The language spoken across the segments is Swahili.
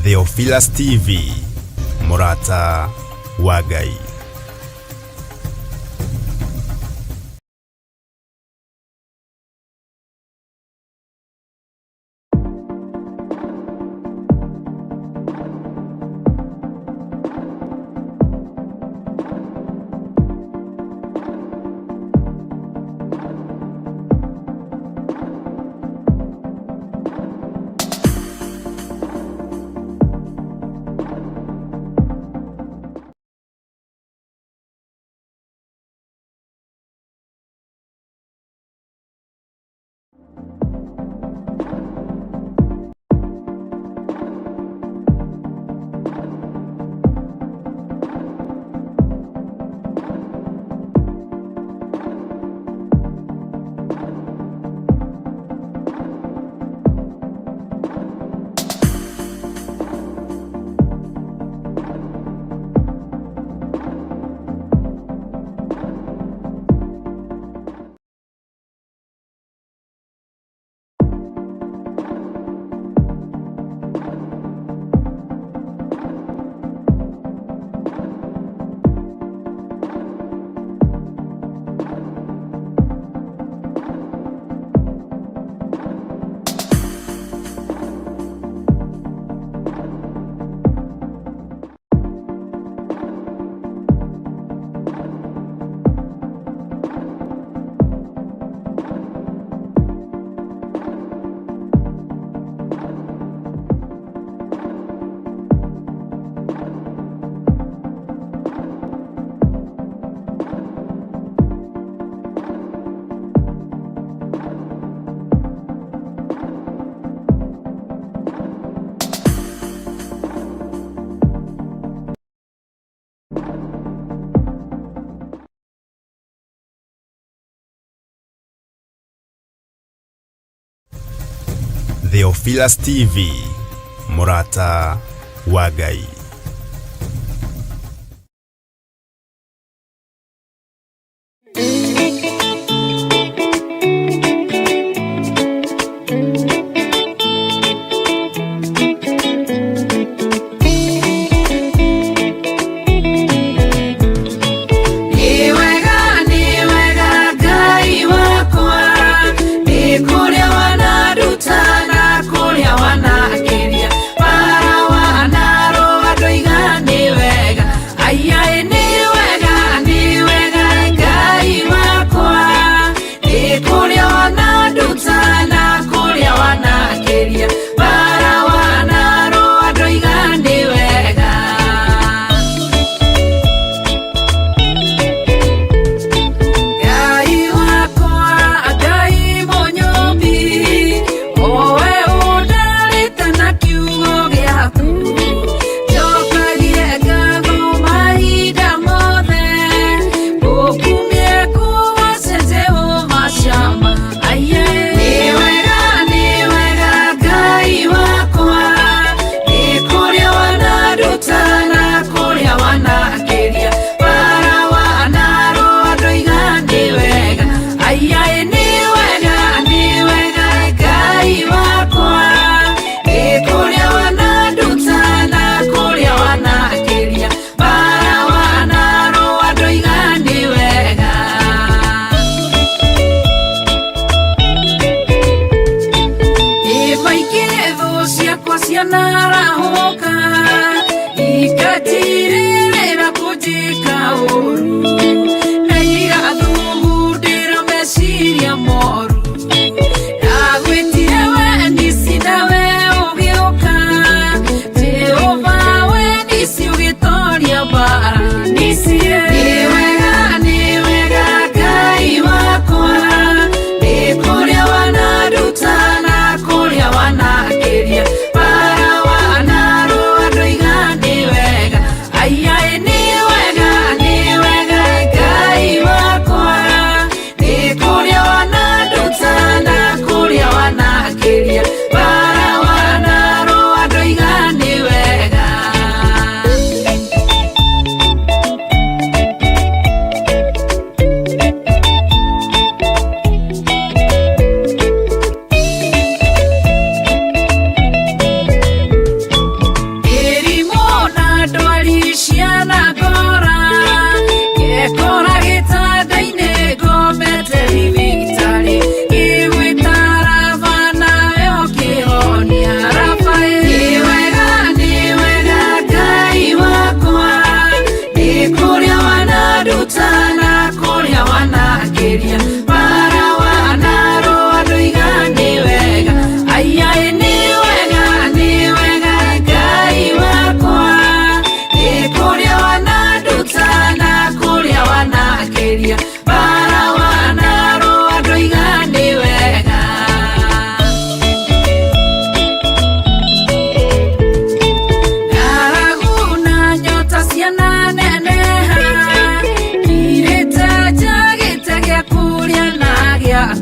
Theophilus TV, Murata wa Ngai. Theophilus TV, Murata wa Ngai.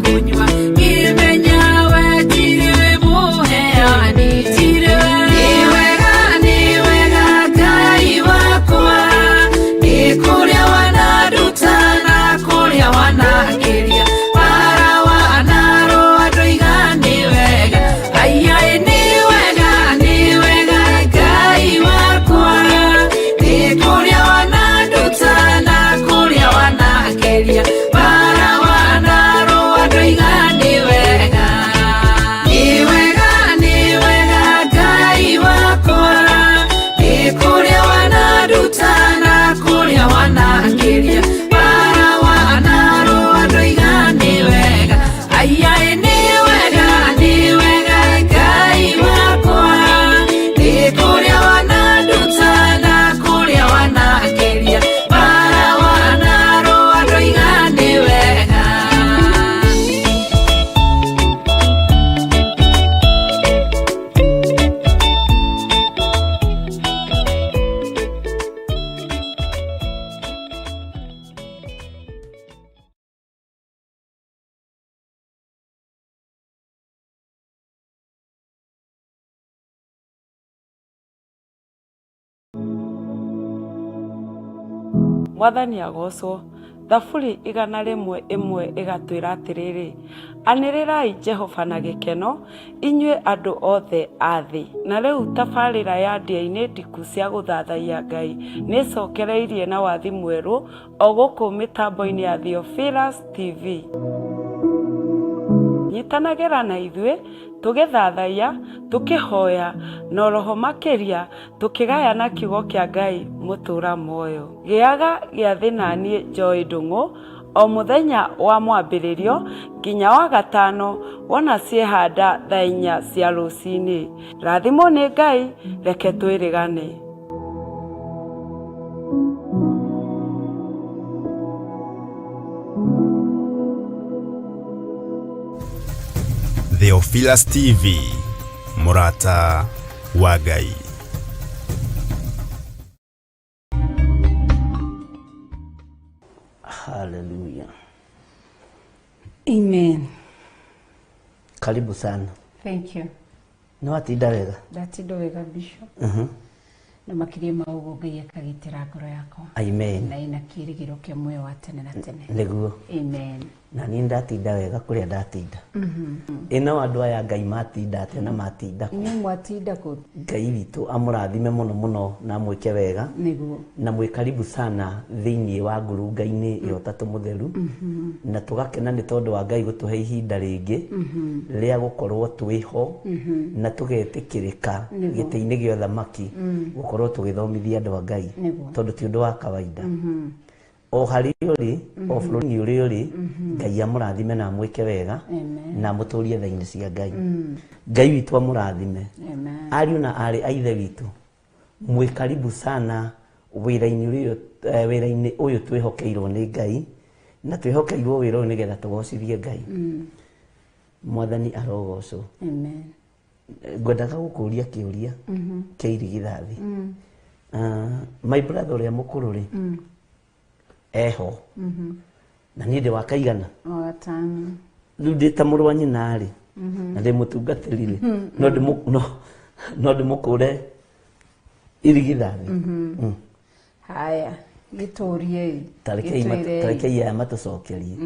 kunywa kimenya we tiriwe muheani tiriwe ni wega Ngai wakwa ni kuria wanarutana kuria wanakiria para wanaro adoiga ni wega ayai ni wega Ngai wakwa ni kuria wanarutana kuria wanakiria para wanaro adoiga ni wega Ngai wakwa ni kuria wanarutana kuria wanakiria para wanaro adoiga ni wega ayai ni wega Ngai wakwa ni kuria wanarutana kuria wanakiria para wanaro adoiga ni wega. Mwathani agocwo. Thaburi 101 igatwira atiriri, anirirai Jehova na gikeno inyue andu othe a thi. Na riu tabarira ya ndia-ini ndiku cia guthathaia Ngai ni cokereirie na wathi mweru o guku mitambo-ini ya Theophilus TV. Nyitanagira na ithue tugithathaia tukihoya na roho makiria tukigayana kiugo kia Ngai mutura moyo. Giaga giathi nanie Joy Ndung'u o muthenya wa mwambiririo nginya wa gatano wona ciehanda thaa 4 cia rucini. Rathimo ni Ngai, reke twirigane. Theophilus TV, Murata wa Ngai. Hallelujah. Amen. Karibu sana. Thank you. No watinda wega? Ndatinda wega Bishop. Na makiria maugo Ngai akagitira ngoro yakwa. Amen. Na ina kirigiro kia muoyo wa tene na tene. Niguo. Amen. Na ni ndatinda wega kuria ndatinda. Ina andu aya Ngai matinda ate na matinda. Ni mwatinda ku. Ngai witu amurathime muno muno na mwike wega. Niguo. Na mwe karibu sana thiini wa ngurunga-ini yo tatu mutheru. Na tugakena ni tondu wa Ngai gutuhe ihinda ringi ria gukorwo twiho na tugetikirika giti-ini gio thamaki gukorwo tugithomithia andu a Ngai tondu ti undu wa kawaida. O hari uri o bururi uri uri Ngai amurathime na mwike wega na muturie thaini cia Ngai. Ngai witu amurathime. Ariu na ari aithe witu mwe karibu sana wira-ini uyu twihokeirwo ni Ngai na twihokeirwo wira uyu nigetha tugocithie Ngai. Mwathani arogocwo. Amen. Ngwendaga gukuria kiuria kia irigithathi. My brother uria mukuru ri eho na ni ndi wa kaigana O gatano. riu ndi ta muru wa nyina ri na ndi mutungatirire no ndimukure irigithathi. Haya, giturie. Tarekei ya matucokerie.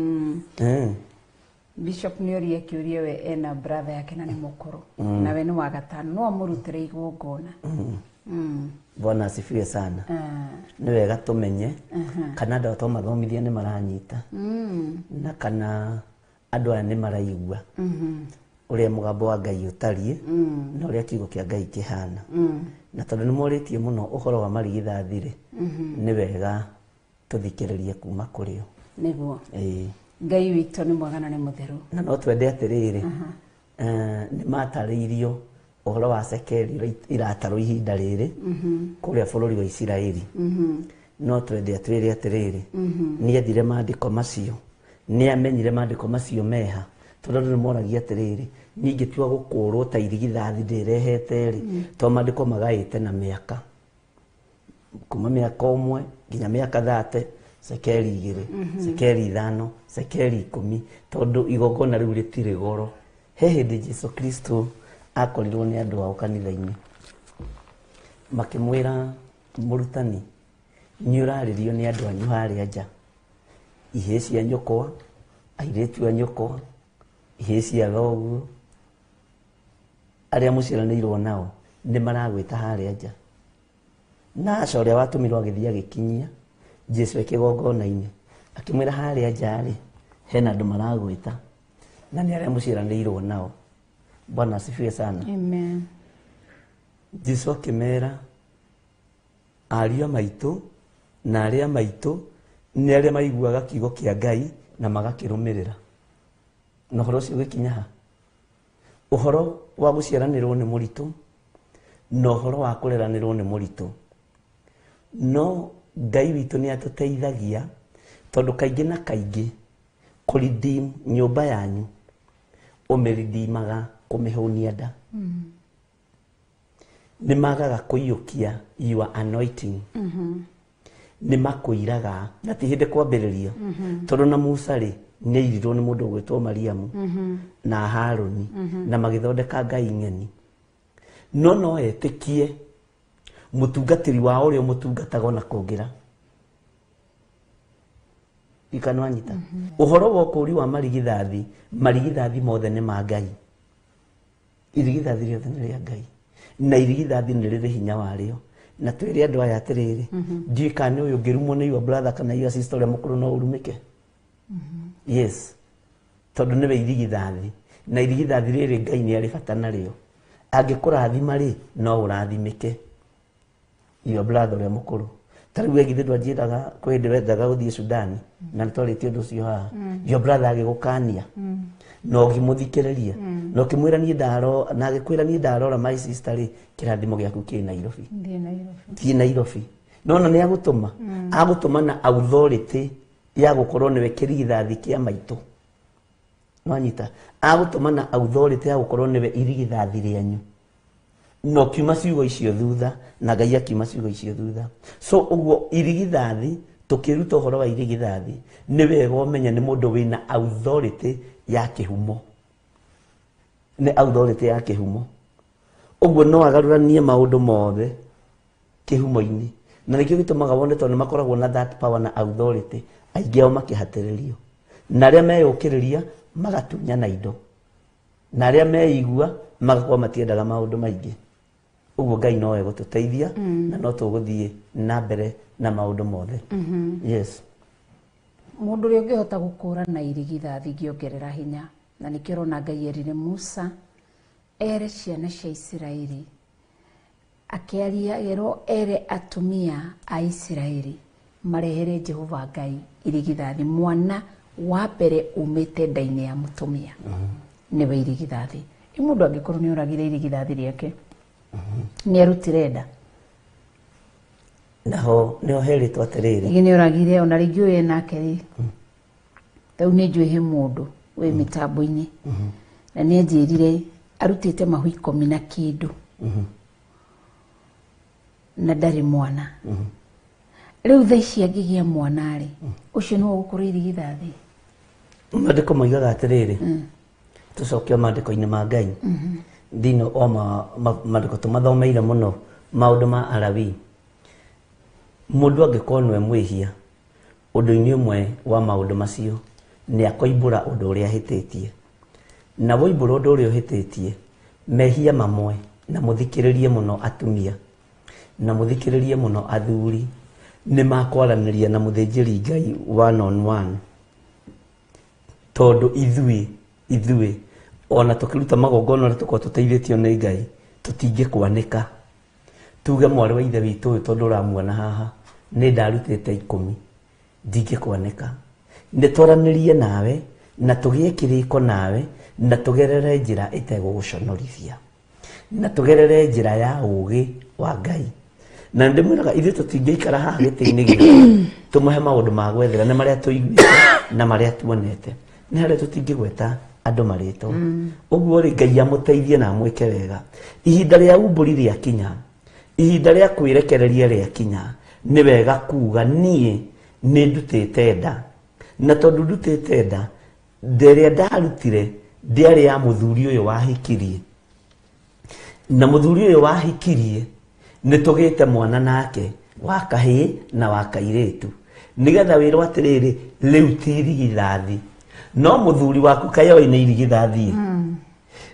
Bishop niorie kiurie we ena brother yake na ni mukuru. Na we ni wa gatano no amurutire igongona. Bwana asifiwe sana. Ni wega tumenye kana andu to mathomithia ni maranyita na kana andu aya ni maraigua uria mugambo wa Ngai utarie na uria kiugo kia Ngai kihana. Na tondu ni moritie muno uhoro wa marigithathi ri ni wega tuthikiririe kuma kurio. Niguo. Ngai witu ni mwega na ni mutheru. Na no twende atiriri ni matariirio uhoro wa Sekeli iratarwo ihinda riri kuria bururi wa Isiraeli. No twende atiriri ni athire maandiko macio ni amenyire maandiko macio meha tondu ni moragia atiriri ningi tiwa gukurwo ta irigithathi ndirehete ri to maandiko magaite na miaka kuma miaka umwe nginya miaka 30 cekeri 2 cekeri 5 cekeri 10 tondu igongona riu ritire goro he hindi Jesu Kristo akorirwo ni andu ao kanitha-ini makimwira murutani ni uraririo ni andu anyu haria nja ihe cia nyukwa airetu a nyukwa ihe cia thoguo aria muciaranirwo nao ni maragwita haria nja na acoria watumirwo agithia gikinyia Jesu ekigongona-ini akimwira haria nja ri hena andu maragwita na ni aria muciaranirwo nao. Bwana asifiwe sana. Amen. Jesu akimera aria maitu na aria maitu ni aria maiguaga kiugo kia Ngai na magakirumirira. Na horo cio gikinya ha uhoro wa guciaranirwo ni muritu no horo wa kureranirwo ni muritu no Ngai witu ni atuteithagia tondu kaingi na kaingi kuridim nyumba yanyu umiridimaga kumihunia nda ni magaga kuyukia your anointing ni makuiraga na ti hindi kwambiriria tondu na Musa ri ni irirwo ni mundu gwitwo Mariamu na Haruni na magithondeka ngai ng'eni no etikie mutungatiri wa urio mutungataga na kungira ikanwanyita uhoro wa kuri wa marigithathi mothe ni ma Ngai irigithathi riothe ni ria Ngai na irigithathi ni riri hinya wario na twiri andu aya atiriri ndui kana uyu ngirumwo ni your brother kana your sister uria mukuru no urumike yes tondu niwe irigithathi na irigithathi riri Ngai ni ari bata nario angikurathima ri no urathimike your brother uria mukuru tari wegithe ndwanjiraga kwende wendaga guthie Sudan na nitwarĩtie ũndũ ũcio haha your brother agigukania no ngimuthikĩrĩria no kimwira ni ndaro na agikwira ni ndarora my sister ri kirathimo giaku ki Nairobi ti Nairobi no ni agutuma na authority ya gukorwo niwe kirigithathi kia maitu no anyita agutuma na authority ya gukorwo niwe irigithathi rianyu no kiuma ciugo icio thutha na Ngai akiuma ciugo icio thutha so uguo irigithathi tukiruta uhoro wa irigithathi ni wega umenya ni mundu wina authority ya kihumo ni authority ya kihumo uguo no agaruranie maundu mothe kihumo-ini na nikio gitumaga wone tondu makoragwo na that power na authority aingi ao makihatiririo na aria meyukiriria magatunya na indo na aria meigua magakorwo matiendaga maundu maingi uguo Ngai no egututeithia na no tuguthie na mbere na maundu mothe yes mundu ri ungihota gukura na irigithathi ngiongerera hinya na nikio rona Ngai erire Musa ere ciana cia Isiraeli akiaria gero ere atumia a Isiraeli marehere Jehova Ngai irigithathi mwana wa mbere umite ndaini ya mutumia niwe irigithathi mundu angikorwo ni uragire irigithathi riake ni arutire nda naho ni oheritwo atiriri ni uragire ona ringi uyu nake ri tau ni njui mundu we mitambo-ini na ni njirire arutite mahu 10 na kindu na ndari mwana riu thaa ici angigia mwana ri ucio no gukorwo irigithathi mandiko moigaga atiriri tucoke mandiko-ini ma Ngai thino o mandiko tumathomeire muno maundu ma Alawi mundu angikorwo niwe mwihia undu-ini umwe wa maundu macio ni akoimbura undu uria ahititie na woimbura undu uria uhititie mehia mamwe na muthikiririe muno atumia na muthikiririe muno athuri ni makwaraniria na muthinjiri Ngai 1-on-1 tondu ithui ona tukiruta magongona ria tukwa tuteithitio ni Ngai tutingikwanika tuge mwari wa ithe witu tondu uramuona haha ni ndarutite 10 ndingikwanika ni twaranirie nawe na tugie kiriko nawe na tugerere njira iteguguconorithia na tugerere njira ya ugi wa Ngai na ndimwiraga ithe tutingiikara haha giti-ini gitu tumuhe maundu ma gwethera na maria tuiguite na maria tuonete ni haria tutingigweta andu marito uguo ri Ngai amuteithie na amwike wega ihinda ria umburi ria kinya ihinda ria kwirekereria ria kinya ni wega kuga nie nĩ ndutĩte nda, na tondũ ndutĩte nda ndĩrĩa ndarutire ndĩarĩ ya mũthuri ũyũ wahikirie, na mũthuri ũyũ wahikirie nĩ tũgĩte mwana nake wa kahĩĩ na wa kairĩtu, nĩgetha wĩrwo atĩrĩrĩ rĩu ti irigithathi no mũthuri waku kaĩ oĩ nĩ irigithathi.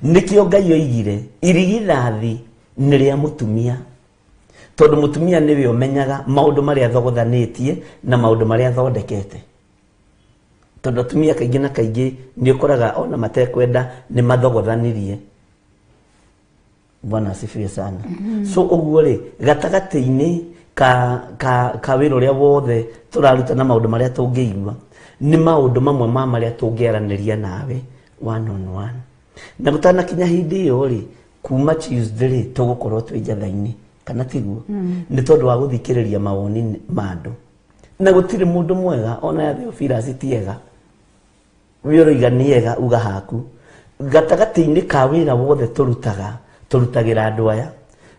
Nĩkĩo Ngai oigire irigithathi nĩ rĩa mũtumia, tondũ mũtumia nĩwe ũmenyaga maũndũ marĩa athogothanĩtie na maũndũ marĩa athondekete. Tondũ atumia kaingĩ na kaingĩ nĩ ũkoraga ona matekwenda nĩ mathogothanirie. Bwana asifiwe sana. So ũguo rĩ gatagatĩ-inĩ ka wĩra ũrĩa wothe tũraruta na maũndũ marĩa tũngĩigua nĩ maũndũ mamwe ma marĩa tũngĩaranĩria nawe one on one. Na gũtanakinya hĩndĩ ĩyo rĩ kuma Tuesday rĩ tũgũkorwo twĩ njatha-inĩ kana tiguo, nĩ tondũ wa gũthikĩrĩria mawoni ma andũ, na gũtirĩ mũndũ mwega ona ya Theophilus tiega wĩroiga nĩ ega uga haku. Gatagatĩ-inĩ ka wĩra wothe tũrutagĩra andũ aya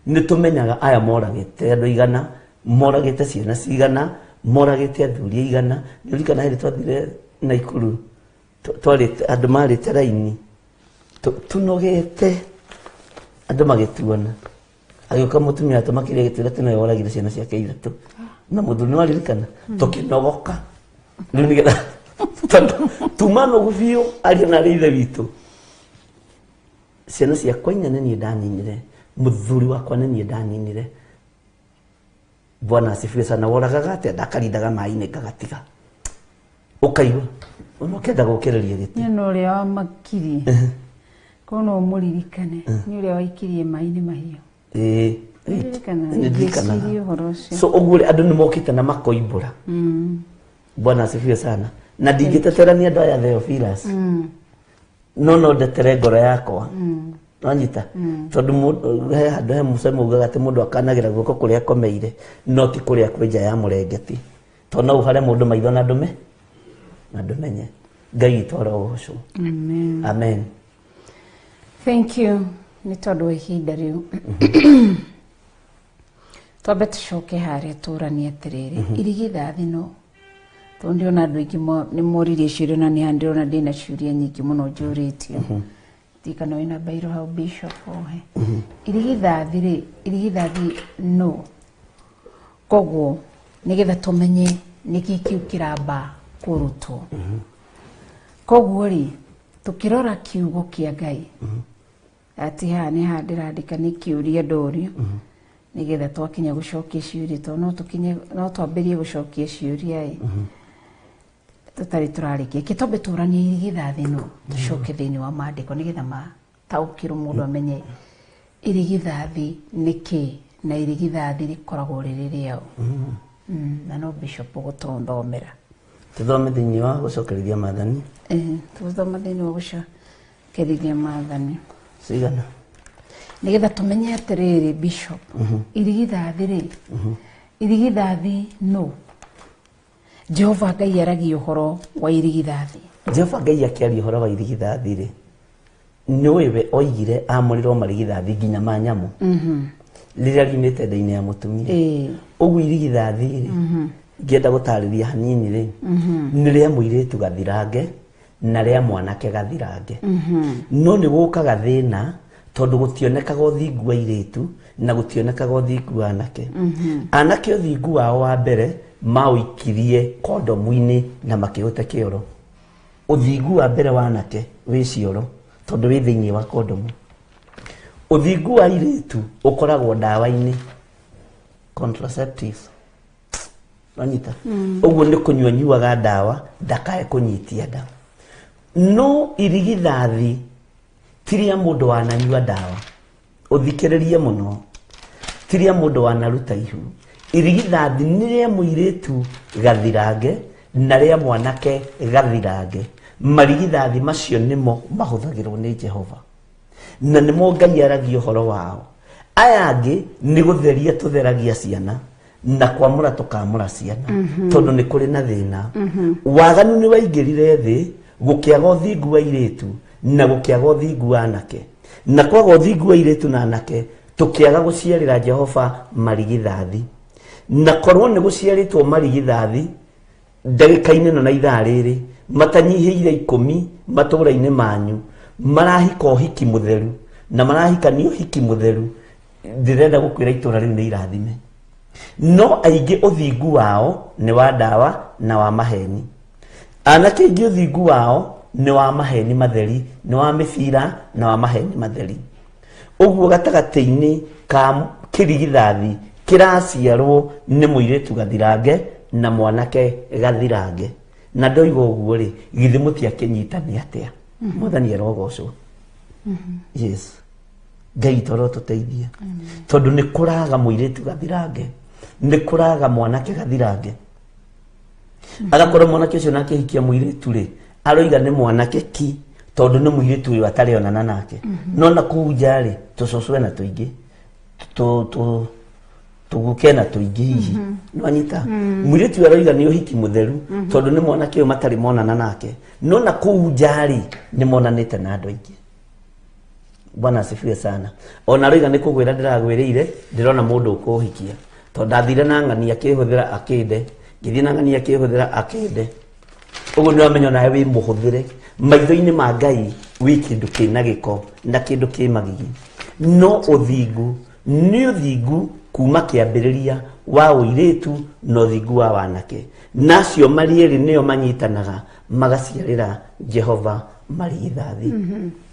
nĩ tũmenyaga aya moragĩte andũ igana, moragĩte ciana cigana, moragĩte athuri aigana. Nĩ ũrikana hĩndĩ twathire Naikuru andũ marĩte raini tũnogete andũ magĩtuona, agĩũka mũtumia tũmakĩria gĩtwĩra atĩ nowe woragire ciana ciake 3 na mũthuri nĩ waririkana tũkĩnogoka rĩu nĩgetha tumana ũguo biũ aria na ithe witũ, ciana ciakwa 4 nĩ niĩ ndaninire, mũthuri wakwa nĩ niĩ ndaninire. Bwana asifiwe sana. Woragaga atĩa? Ndakarindaga maĩ-inĩ ngagatiga, ũkaigua ona ũkenda gũkĩrĩria gĩtĩ. Nĩ ũrĩa wamakirie kono mũririkane nĩ ũrĩa waikirie maĩ-inĩ mahiũ. So ũguo andũ nĩ mokĩte na makoimbũra. Bwana asifiwe sana. Na ndingĩteterania andũ aya Theophilus, no ndetere ngoro yakwa. Wanyita tondũ he handũ he mũsemo ugaga atĩ mũndũ akanagĩra guoko kũrĩa akomeire no ti kũrĩa kwĩ nja ya mũrengeti, tondũ no ũhare mũndũ maitho na ndũmenye. Ngai witũ arogocwo. Amen. Thank you. Nĩ tondũ wa ihinda rĩu twambe tũcoke harĩa tũranie atĩrĩrĩ irigithathi no, tondũ ndĩrona andũ aingĩ nĩ moririe ciũria na nĩ ndĩrona ndĩna ciũria nyingĩ mũno njũrĩtio. Tikana wĩna bairo hau Bishop ohe irigithathi no, koguo nĩgetha tũmenye nĩkĩ kĩu kĩramba kũrutwo. Koguo rĩ tukirora kiugo kia Ngai ati ha nĩ ha ndĩrandĩka nĩ kĩũria ndorio nĩgetha twakinya gũcokia ciũria, tondũ no twambĩrie gũcokia ciũria tũtarĩ tũrarĩkia kĩtombe tũranie irigithathi no, tũcoke thĩinĩ wa maandĩko nĩgetha mataũkĩrwo mũndũ amenye irigithathi nĩkĩ na irigithathi rĩkoragwo rĩrĩ rĩao. Na no Bishop gũtũthomera. Tũthome thĩinĩ wa gũcokerithia maathani. Tũthome thĩinĩ wa gũcokerithia maathani. Cigana. Nĩgetha tũmenye atĩrĩrĩ Bishop, irigithathi rĩ, irigithathi no. Jehova Ngai aragia ũhoro wa irigithathi. Jehova Ngai akĩaria ũhoro wa irigithathi rĩ, nĩwe we oigire amũrĩrwo marigithathi nginya ma nyamũ rĩrĩa riumĩte nda-inĩ ya mũtumia. Ũguo irigithathi rĩ, ngĩenda gũtarĩria hanini rĩ, nĩ rĩa mũirĩtu gathirange na rĩa mwanake gathirange. No nĩ gũkaga thĩna tondũ gũtionekaga ũthingu wa airĩtu na gũtionekaga ũthingu wa anake. Anake ũthingu wao wa mbere maũikirie kondomu-inĩ na makĩhũte kĩoro. Ũthingu wa mbere wa anake wĩ cioro tondũ wĩ thĩinĩ wa kondomu. Ũthingu wa airĩtu ũkoragwo ndawa-inĩ, contraceptives. Wanyita? Ũguo nĩ kũnyuanyuaga ndawa ndakae kũnyitia nda. No irigithathi tiria mũndũ wananyua ndawa, ũthikĩrĩrie mũno, tiria mũndũ wanaruta ihu. Irigithathi nĩ rĩa mũirĩtu gathirange na rĩa mwanake gathirange. Marigithathi macio nĩmo mahũthagĩrwo nĩ Jehova na nĩmo Ngai aragia ũhoro wao. Aya angĩ nĩ gũtheria tũtheragia ciana na kwamũra tũkamũra ciana tondũ nĩ kũrĩ na thĩna. Waganu nĩ waingĩrire thĩ, gũkĩaga ũthingu wa airĩtu na gũkĩaga ũthingu wa anake, na kwaga ũthingu wa airĩtu na anake tũkĩaga gũciarĩra Jehova marigithathi. Na korwo nĩ gũciarĩtwo marigithathi ndagĩka-inĩ na ithaa rĩrĩ matanyihĩire 10 matũũra-inĩ manyu marahika ũhiki mũtheru na marahikanio ũhiki mũtheru, ndĩrenda gũkwĩra itũũra rĩu nĩ irathime. No aingĩ ũthingu wao nĩ wa ndawa na wa maheni. Anake aingĩ ũthingu wao nĩ wa maheni matheri, nĩ wa mĩbira na wa maheni matheri. Ũguo gatagatĩ-inĩ ka kĩrigithathi kĩraciarwo nĩ mũirĩtu gathirange na mwanake gathirange. Na ndoiga ũguo rĩ, githĩ mũtiakĩnyitani atĩa? Mwathani arogocwo. Yes. Ngai toro tũteithie. Tondũ nĩ kũraga mũirĩtu gathirange, nĩ kũraga mwanake gathirange. Agakorwo mwanake ũcio nake hikia mũirĩtu rĩ, aroiga nĩ mwanake ki, tondũ nĩ mũirĩtu ũyũ atarĩ onana nake. No na kũu nja rĩ, tũcũcwe na tũingĩ, tũguke na tũingĩ hihi. Nwanyita mũirĩtu aroiga nĩ ũhiki mũtheru, tondũ nĩ mwanake ũyũ matarĩ monana nake. No na kũu nja rĩ, nĩ monanĩte na andũ aingĩ. Bwana asifiwe sana. Ona roiga nĩ kũgwĩra ndĩragwĩrĩire, ndĩrona mũndũ ũkũhikia. Tondũ ndathire na ng'ania akĩhũthĩra akĩnde, ngĩthiĩ na ng'ania akĩhũthĩra akĩnde. Ũguo nĩ wamenya nawe wĩ mũhũthĩre. Maitho-inĩ ma Ngai wĩ kĩndũ kĩna gĩko na kĩndũ kĩ magigi. No ũthingu nĩ ũthingu kuma kĩambĩrĩria wa ũirĩtu na ũthingu wa wanake. Nacio marĩerĩ nĩo manyitanaga magaciarĩra Jehova marigithathi.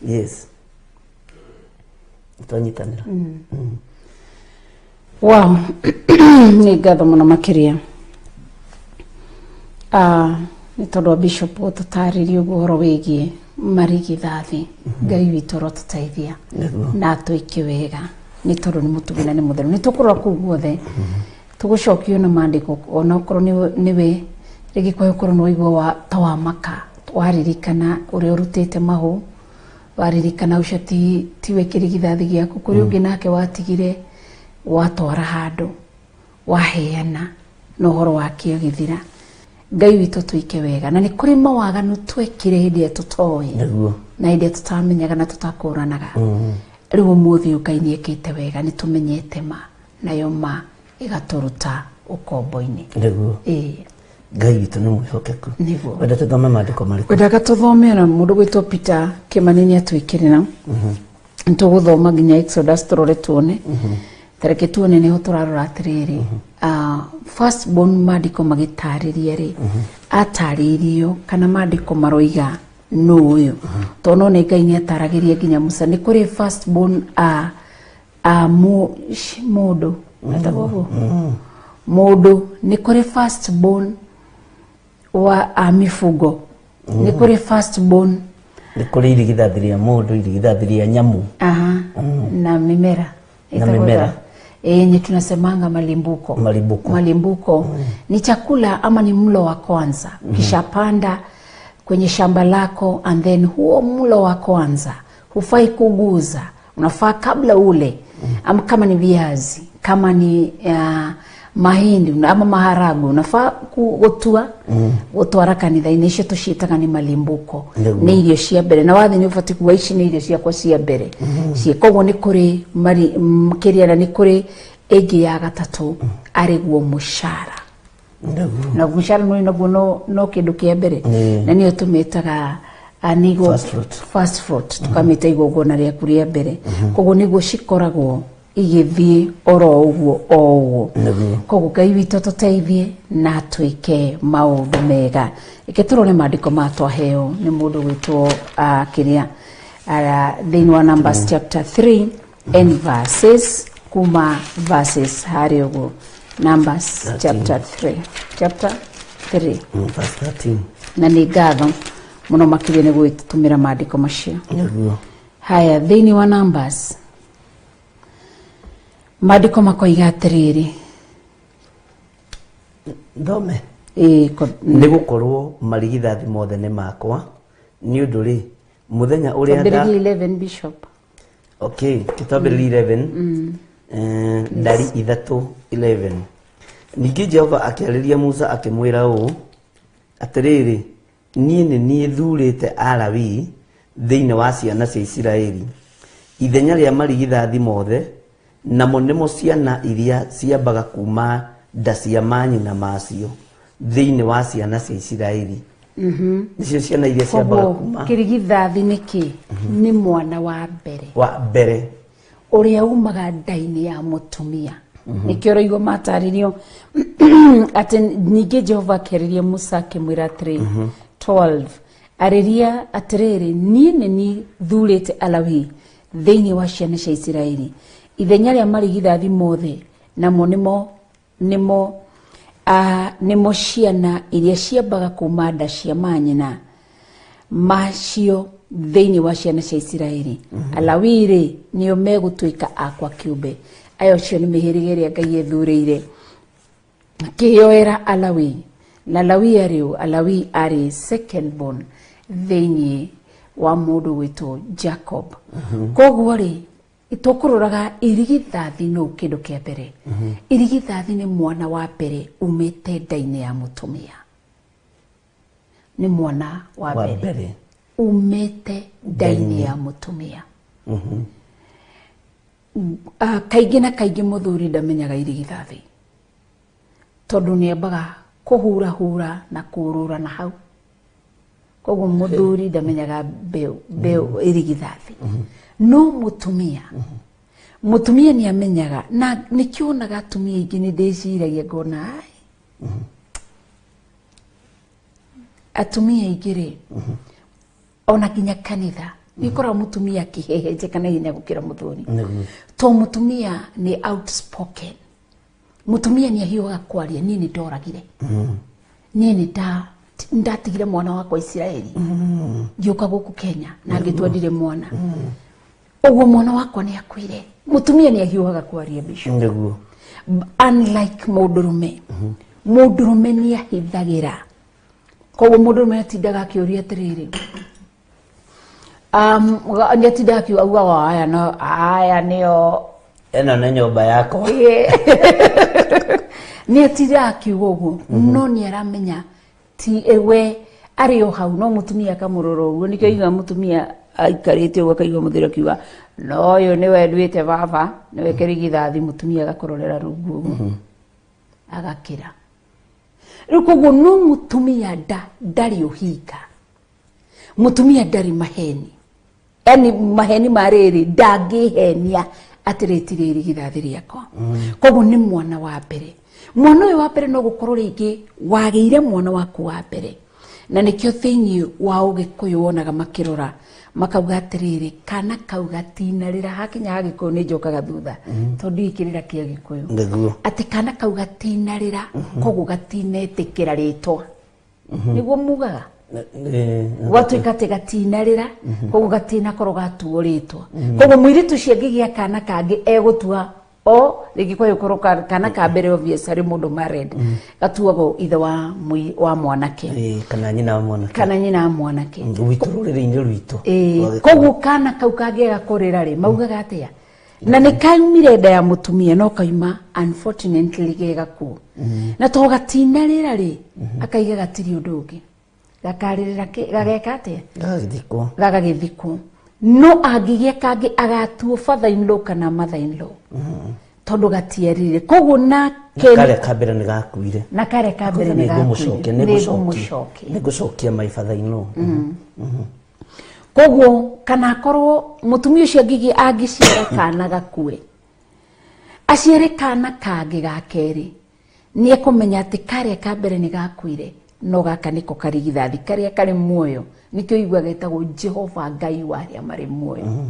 Yes. Twanyitanĩra. Wow. Nĩ ngatho mũno makĩria. Nĩ tondũ wa Bishop tũtarĩrie ũhoro wĩgiĩ marigithathi. Ngai witũ rotũteithia na twĩke wega. Nĩ tondũ nĩ mũtugina nĩ mũtheru. Nĩ tũkũrora kũu guothe. Tũgũcokio na maandĩko ona okorwo nĩwe rĩngĩ kwa ũkorwo nĩ waigua ta wa maka. Waririkana ũrĩa ũrutĩte mahũ. Waririkana ũcio tiwe kĩrigithathi gĩaku kũrĩ ũngĩ nake watigire watwara handũ waheana na ũhoro wake ũgĩthira. Ngai witũ twĩke wega na nĩ kũrĩ mawaganu twekire hĩndĩ ĩrĩa tũtoĩ na hĩndĩ ĩrĩa tũtamenyaga na tũtakũranaga. Rĩu ũmũthĩ Ngai nĩekĩte wega nĩ tũmenyete ma nayo ma ĩgatũruta ũkombo-inĩ. Ngai witũ nĩ mwĩhokeku. Wenda tũthome maandĩko marĩkũ? Wendaga tũthome na mũndũ gwĩtwo Peter Kĩmani nĩatwĩkĩrĩra. Nĩtũgũthoma nginya Exodus tũrore tuone. Tareke tuone nĩho tũrarora atĩrĩrĩ. First born maandĩko magĩtarĩria rĩ, atarĩirio kana maandĩko maroiga no ũyũ. Tondũ nĩ Ngai nĩataragĩria nginya Musa. Nĩ kũrĩ first born mũndũ. Mũndũ nĩ kũrĩ first born wa mifugo. Nĩ kũrĩ first born. Nĩ kũrĩ irigithathi rĩa mũndũ, irigithathi rĩa nyamũ. Na mimera. Na mimera. Ni tunasemanga malimbuko. Malimbuko ni chakula ama ni mlo wa kwanza. Kisha panda kwenye shamba lako and then huo mlo wa kwanza hufai kuguza. Unafaa kabla ule. Ama kama ni viazi, kama ni mahindi ama maharagu unafaa kugotua gutwara kanitha-inĩ icio tũciĩtaga nĩ malimbuko. Nĩ irio cia mbere na wathi nĩ ũbatiĩ kuga ici nĩ irio ciakwa cia mbere. Koguo nĩ kũrĩ kĩrĩa na nĩ kũrĩ ĩngĩ ya gatatũ arĩguo mũcara. Na mũcara naguo no kĩndũ kĩa mbere na nĩyo tũmĩtaga first fruit tũkamĩta igongona rĩaku rĩa mbere. Koguo nĩguo cikoragwo igĩthiĩ oro ũguo. Koguo Ngai witũ tũteithie na twĩke maũndũ mega. Reke tũrore maandĩko ma twaheo nĩ mũndũ gwĩtwo kĩrĩa thĩinĩ wa Numbers chapter 3 and verses kuma verses harĩ ũguo. Numbers chapter 3 verse 13. Na nĩ ngatho mũno makĩria nĩ gwĩtũmĩra maandĩko macio. Haya thĩinĩ wa Numbers maandĩko makoiga atĩrĩrĩ. Thome. Nĩ gũkorwo marigithathi mothe nĩ makwa nĩ ũndũ rĩ mũthenya ũrĩa 11 Bishop. Okay, kĩtambĩrĩria 11 ndari 3:11. Ningĩ Jehova akĩarĩria Musa akĩmwĩra ũũ atĩrĩrĩ, niĩ thurĩte Alawii thĩinĩ wa ciana cia Isiraeli ithenya rĩa marigithathi mothe namo nĩmo ciana iria ciambaga kuma nda cia manyina macio thiini wa ciana cia Isiraeli nicio ciana iria ciambaga kuma kirigithathi niki ni mwana wa mbere uria umaga ndaini ya mutumia nikio roigo mataririo ati ninge Jehova keririe Musa kimwira 3:12 ariria atiriri ni thurite Alawi thiini wa ciana cia Isiraeli ithenya ria marigithathi mothe namo nimo ciana iria ciambaga kuma nda cia manyina macio thiini wa ciana cia Isiraeli Alawiri nio megutuika akwa kiumbe ayo cio ni mihirige iria Ngai ethurire kiyoera Alawi na Alawi ari second born thiini wa mundu witwo Jacob koguo ri itokururaga irigithathi no kindu kia mbere irigithathi ni mwana wa mbere umite ndaini ya mutumia ni mwana wa mbere umite ndaini ya mutumia kaingi na kaingi muthuri ndamenyaga irigithathi tondu ni ambaga kuhura na kurura na hau koguo muthuri ndamenyaga beo irigithathi no mutumia ni amenyaga na nikionaga atumia ingi ni ndeciragia ngona atumia ingiri ona kinya kanitha nikora mutumia kiheheje kana hinya gukira muthuri to mutumia ni outspoken mutumia ni ahiuga kwaria nini ndoragire nini ndatigire mwana wakwa Isiraeli ngioka guku Kenya na ngitwandire mwana uguo mwana wakwa ni akwire mutumia ni ahiuga kwaria bisho niguo unlike mudurume ni ahithagira koguo mudurume atindaga akiuria atiriri ni atindaga akiuga aya nio eno na nyumba yako ni atindaga akiuga uguo no ni aramenya ti ewe ari o hau no mutumia kamuroro uguo nikio iga mutumia aikarite uguo kaigwa muthira kiuga no yo niwe nduite baba niwe kirigithathi mutumia agakororera rungu uguo agakira rukuguo no mutumia ndari uhinga mutumia ndari maheni yani maheni mariri ndangihenia atiritire irigithathi riakwa koguo ni mwana wa mbere mwana uyu wa mbere no gukorwo ringi wageire mwana waku wa mbere na nikio thiini wa Ugikuyu wonaga makirora makauga atiriri kana kauga tinarira hakinya Hagikuyu ni njokaga thutha tondu ikirira kia Gikuyu ati kana kauga tinarira koguo gatinetikira ritwa niguo mugaga watuika gatinarira koguo gatinakorwo gatuo ritwa koguo mwiritu ciangigia kana kangi egutua o Gikuyu korwo kana ka mbere obviously mundu married gatuago ithe wa mwanake kana nyina wa mwanake witururire-ini rwitu koguo kana kau kangi gakorera ri maugaga atia na ni kaumire nda ya mutumia no kaima unfortunately gegaku na to gatinarira ri akaiga gatiri undu ungi gakaririra gageka atia gagithiko no agigia kangi agatuo father in law kana mother in law tondu gatierire koguo na kare kabere ni gakuire na kare kabere ni gakuire ni gucokia my father in law koguo kana korwo mutumia ucio agiciara kana gakue aciare kana kangi gakeri ni ekumenya ati kare kabere ni gakuire no gaka niko karigithathi karia kari muoyo nikio igwa getagwo Jehova Ngai wa aria mari muoyo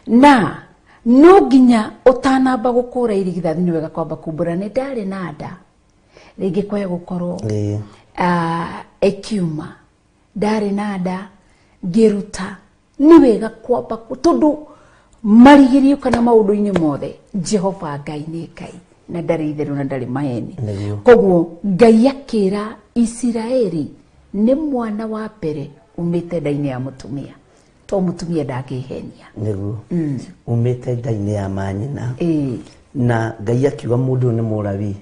na no ginya utanamba gukura irigithathi ni wega kwamba kumbura ni ndari na nda ringi kwaya gukorwo ekiuma ndari na nda ngiruta ni wega kwamba tondu marigirio kana maundu-ini mothe Jehova Ngai ni Ngai na ndari itheru na ndari maheni koguo Ngai akira Isiraeli ni mwana wa mbere umite ndaini ya mutumia to mutumia ndangihenia niguo umite ndaini ya manyina na Ngai akiuga mundu ni Mulawi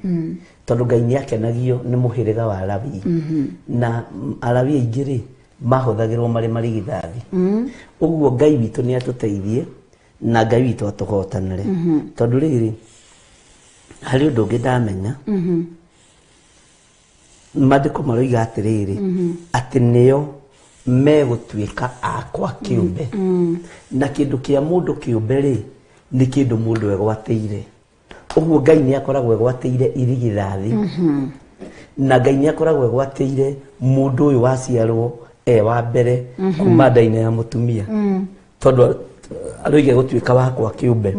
tondu Ngai ni akenagio ni muhiriga wa Lawi na Alawi aingiri mahuthagirwo mari marigithathi uguo Ngai witu ni atuteithie na Ngai witu atuhotanire tondu riri hari undu ungi ndamenya Maandĩko maroiga atĩrĩrĩ atĩ nĩo megũtuĩka akwa kĩũmbe na kĩndũ kĩa mũndũ kĩũmbe rĩ nĩ kĩndũ mũndũ egwatĩire. Ũguo Ngai nĩ akoragwo egwatĩire irigithathi na Ngai nĩ akoragwo egwatĩire mũndũ ũyũ waciarwo wa mbere kuma nda-inĩ ya mũtumia tondũ aroige gũtuĩka wakwa kĩũmbe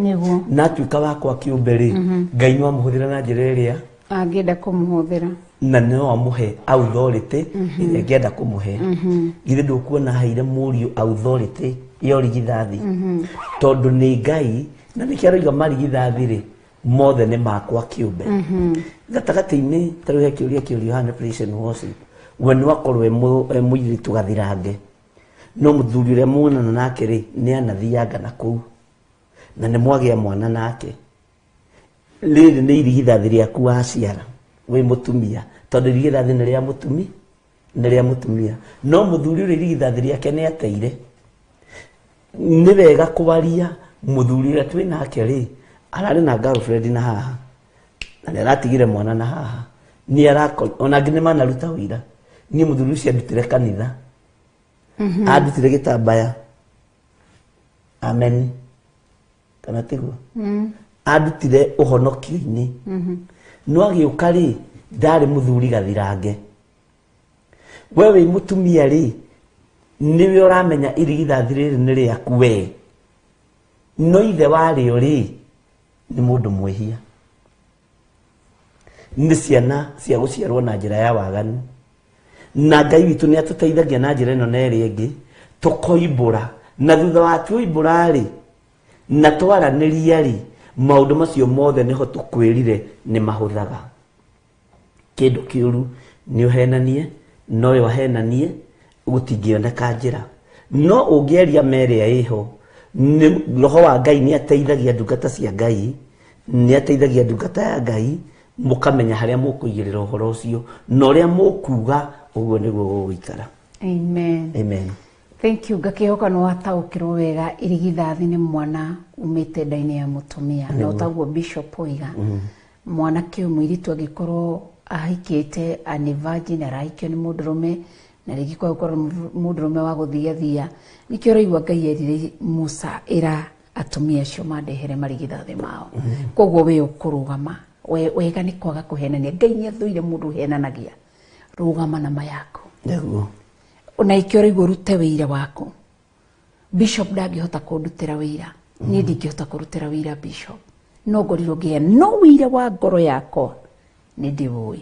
na atuĩka wakwa kĩũmbe rĩ Ngai no amũhũthĩra na njĩra ĩrĩa angĩenda kũmũhũthĩra na no amũhe authority ĩrĩa angĩenda kũmũhe. Githĩ ndũkuona haire mũriũ authority ya ũrigithathi tondũ nĩ Ngai na nĩkĩo aroiga marigithathi rĩ mothe nĩ makwa kĩũmbe. Gatagatĩ-inĩ tarĩu he kĩũria hana Precious Worship we no akorwo mũirĩtu gathirange no mũthuri ũrĩa muonana nake rĩ nĩ anathianga na kũu na nĩ mwagĩa mwana nake. Rĩrĩ nĩ irigithathi rĩaku waciara wĩ mũtumia tondũ irigithathi nĩ rĩa mũtumia no mũthuri ũrĩa irigithathi rĩake nĩ ateire. Nĩ wega kũbaria mũthuri ũrĩa twĩ nake rĩ ararĩ na girlfriend na haha na nĩ aratigire mwana na haha nĩ arakora ona ngine manaruta wĩra niĩ mũthuri ũcio andutire kanitha andutire gĩtambaya amen kana tiguo andutire ũhonokio-inĩ no agĩũka rĩ ndarĩ mũthuri gathirange. We wĩ mũtumia rĩ nĩwe ũramenya irigithathi rĩrĩ nĩ rĩaku we no ithe warĩo rĩ nĩ mũndũ mwĩhia nĩ ciana cia gũciarwo na njĩra ya waganu na Ngai witũ nĩ atũteithagia na njĩra ĩno na ĩrĩa ĩngĩ tũkoimbũra na thutha wa tuoimbũra rĩ na twaranĩria rĩ maũndũ macio mothe nĩho tũkwĩrire nĩ mahũthaga. Kĩndũ kĩũru nĩ ũhenanie no we wahenanie gũtingĩoneka njĩra no ũngĩaria merĩa ĩho roho wa Ngai nĩ ateithagia ndungata cia Ngai nĩ ateithagia ndungata ya Ngai mũkamenya harĩa mũkũigĩrĩra ũhoro ũcio na ũrĩa mũkuga ũguo nĩguo gũgũikara. Amen. Amen. Thank you. Ngakĩhoka no wataũkĩrwo wega irigithathi nĩ mwana umĩte nda-inĩ ya mũtumia na ũtaguo Bishop oiga mwana kĩu mũirĩtu angĩkorwo ahikĩte ani virgin arahikio nĩ mũndũrũme na rĩngĩ gũkorwo mũndũrũme wa gũthiathia nĩkĩo ũraigua Ngai erire Musa ĩra atumia acio mandehere marigithathi mao. Koguo we ũkũrũgama wega nĩ kwaga kũhenania. Ngai nĩ athũire mũndũ ũhenanagia rũgama na mayako nĩguo ona ikĩora igũrũ rute wĩira waku. Bishop ndangĩhota kũndutĩra wĩira niĩ ndingĩhota kũrutĩra wĩira Bishop no ngorirwo ngĩa no wĩira wa ngoro yakwa nĩ ndĩwũĩ.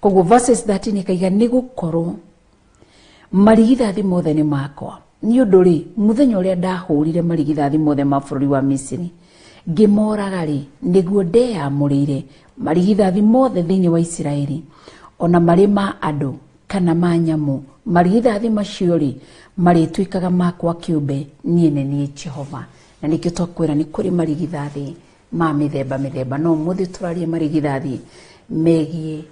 Koguo verses 13 ikaiga nĩ gũkorwo marigithathi mothe nĩ makwa nĩ ũndũ rĩ mũthenya ũrĩa ndahũrire marigithathi mothe ma bũrũri wa Misiri ngĩmoraga rĩ nĩguo ndeyamũrĩire marigithathi mothe thĩinĩ wa Isiraeli ona marĩ ma andũ kana ma nyamũ marigithathi macio rĩ marĩtuĩkaga makwa kĩũmbe niĩ nĩ niĩ Jehova. Na nĩkĩo twakwĩra nĩ kũrĩ marigithathi ma mĩthemba no mũthĩ tũrarie marigithathi megiĩ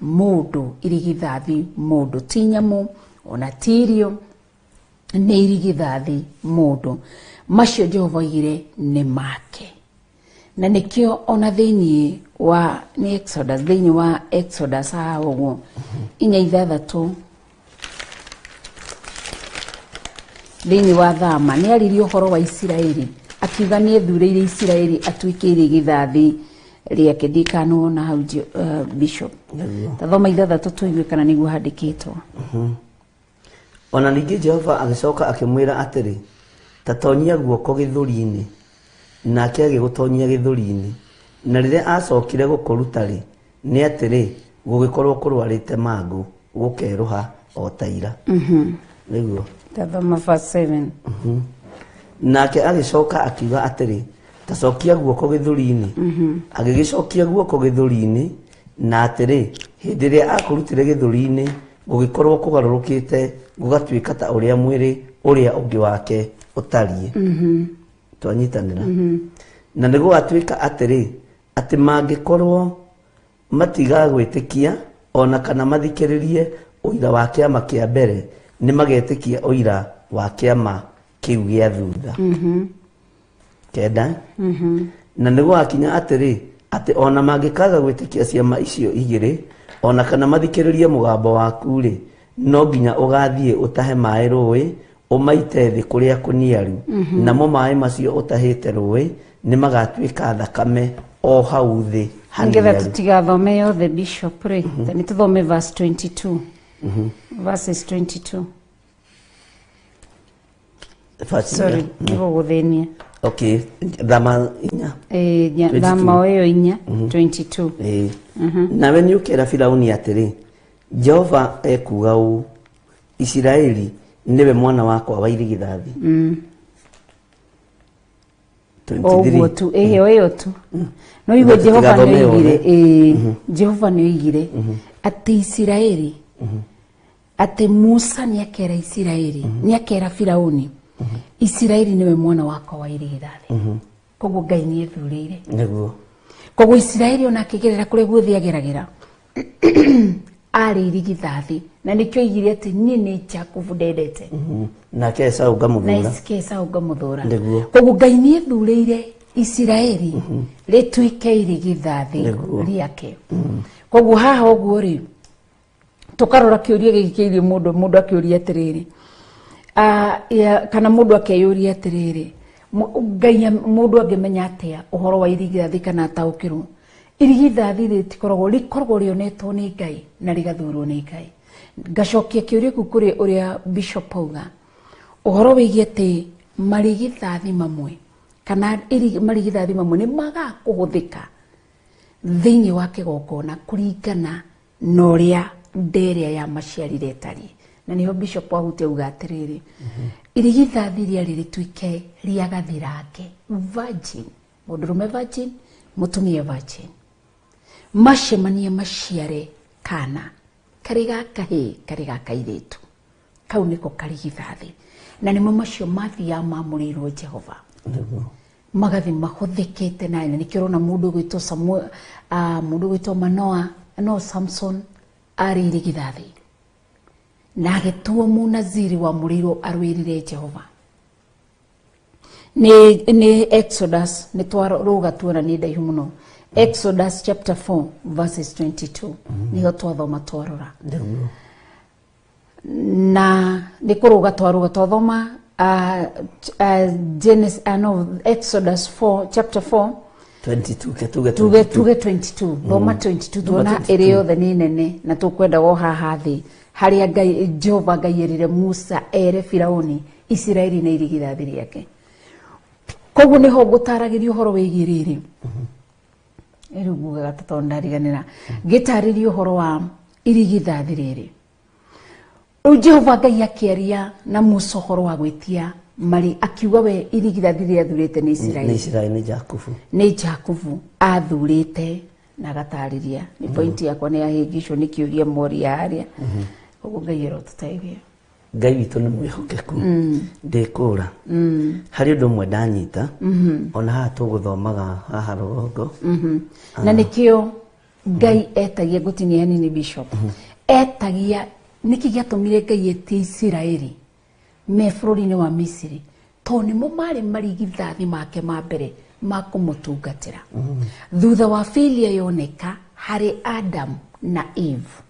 mũndũ. Irigithathi mũndũ ti nyamũ ona ti irio nĩ irigithathi mũndũ macio Jehova oigire nĩ make. Na nĩkĩo ona thĩinĩ wa Exodus haha ũguo 4:6 thĩinĩ wa Thama nĩ aririe ũhoro wa Isiraeli akiuga nĩ ethurĩire Isiraeli atuĩke irigithathi rĩake. Ndikanona hau Bishop tathoma 6 tũigue kana nĩguo handĩkĩtwo. Ona ningĩ Jehova agĩcoka akĩmwĩra atĩrĩ ta tonyia guoko gĩthũri-inĩ nake agĩgũtonyia gĩthũri-inĩ na rĩrĩa acokire gũkũruta rĩ nĩ atĩrĩ gũgĩkorwo kũrwarĩte mangũ gũkerũha o ta ira. Nĩguo tathoma verse 7. Nake agĩcoka akiuga atĩrĩ ta cokia guoko gĩthũri-inĩ agĩgĩcokia guoko gĩthũri-inĩ na atĩrĩ hĩndĩ ĩrĩa akũrutire gĩthũri-inĩ gũgĩkorwo kũgarũrũkĩte gũgatuĩka ta ũrĩa mwĩrĩ ũrĩa ũngĩ wake ũtariĩ. Twanyitanĩra na nĩ gũgatuĩka atĩrĩ atĩ mangĩkorwo matigagwĩtĩkia ona kana mathikĩrĩrie ũira wa kĩama kĩa mbere nĩ magetĩkia ũira wa kĩama kĩu gĩa thutha. Kenda na nĩ gwakinya atĩrĩ atĩ ona mangĩkaga gwĩtĩkia ciama icio igĩrĩ ona kana mathikiririe mugambo waku ri no nginya ugathie utahe mai rũĩ umaite thi kuria kuniaru namo mai macio utahite rũĩ ni magatuika thakame o hau thi ngetha tutigathome yothe bishop ri ni tuthome verse 22 verses 22 sorry nigo guthenia okay dhama inya dhama oyo inya 22 nawe ni ukera Firauni atiri Jehova ekuga u Isiraeli niwe mwana wakwa wa irigithathi 23 tu eyo tu no iwe Jehova ni igire Jehova ni igire ati Isiraeli ati Musa ni akera Isiraeli ni akera Firauni Isiraeli niwe mwana wakwa wa irigithathi koguo Ngai ni ethurire niguo koguo Isiraeli ona akigerera kure guthi ageragira ari irigithathi na nikyo igire ati nie ni Jacob ndendete na kesa ugamuthura na kesa ugamuthura koguo Ngai ni ethurire Isiraeli rituike irigithathi riake koguo haha uguo ri tukarora kiuria gikiirie mundu akiuria atiriri kana mundu akeyuria atiriri Ngai mundu angemenya atia uhoro wa irigithathi kana ataukirwo irigithathi rikoragwo rionetwo ni Ngai na rigathurwo ni Ngai ngacokia kiuria ku kuri uria bishop auga uhoro wigie ati marigithathi mamwe kana marigithathi mamwe ni maga kuhuthika thiini wa kigongona kuringana na uria nderia ya maciarire tari na niho bishop ahuti auga atiriri irigithathi ria rituike ria gathirake virgin mundurume virgin mutumia virgin macemanie maciare kana kariga kahi kariga kairitu kau niko karigithathi na nimo macio mathia mamurirwo Jehova magathi mahuthikite na nikirona mundu gwitwo Samuel mundu gwitwo Manoa no Samson ari irigithathi na agituo munaziri wa muriro arwirire Jehova ni Exodus ni twaruga tuona ni ndaihu muno Exodus chapter 4 verses 22 niho twathoma twarora na nikuruga twaruga twathoma Genesis Exodus 4 chapter 4 22 tuge 22 thoma 22 tuona iri yothe ni nene na tukwenda wo haha thi haria Ngai Jehova Ngai erire Musa ere Firauni Isiraeli na irigithathi riake koguo niho gutaragirio horo wigiriri iruguga gatatondariganira gitaririo horo wa irigithathi riri Jehova Ngai akiaria na Musa horo wa gwitia mari akiuga we irigithathi ria thurite ni Isiraeli ni Jacob athurite na gatariria ni point yakwa ni ahingicwo ni kiuria mori haria koguo Ngai erotutaithia Ngai witu ni mwihokeku ndikura hari undu mwe ndanyita ona haha tuguthomaga haha rũgongo na nikio Ngai etagia gutinia hanini bishop etagia niki giatumire Ngai eti Isiraeli me bũrũri-inĩ wa Misiri to nimo mari marigithathi make ma mbere ma kumutungatira thutha wa filia yoneka hari Adam na Eve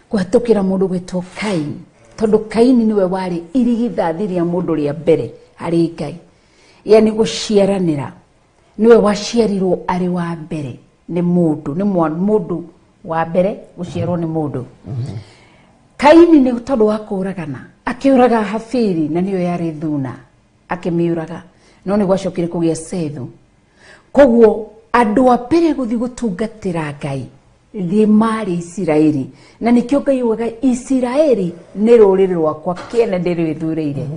kuhatukira mundu gwitwo Kain tondu Kaini niwe wari irigithathi ria mundu ria mbere hari Ngai yani guciaranira niwe waciarirwo ari wa mbere ni mundu ni mundu wa mbere guciarwo ni mundu Kaini ni tondu wa kuragana akiuraga Hafiri na niyo yari Thuna akimiuraga no ni gwacokire kugia Sethu koguo andu a mbere guthi gutungatira Ngai rimari Isiraeli na nikio Ngai uga Isiraeli ni ruriri rwakwa kiene ndirithuriire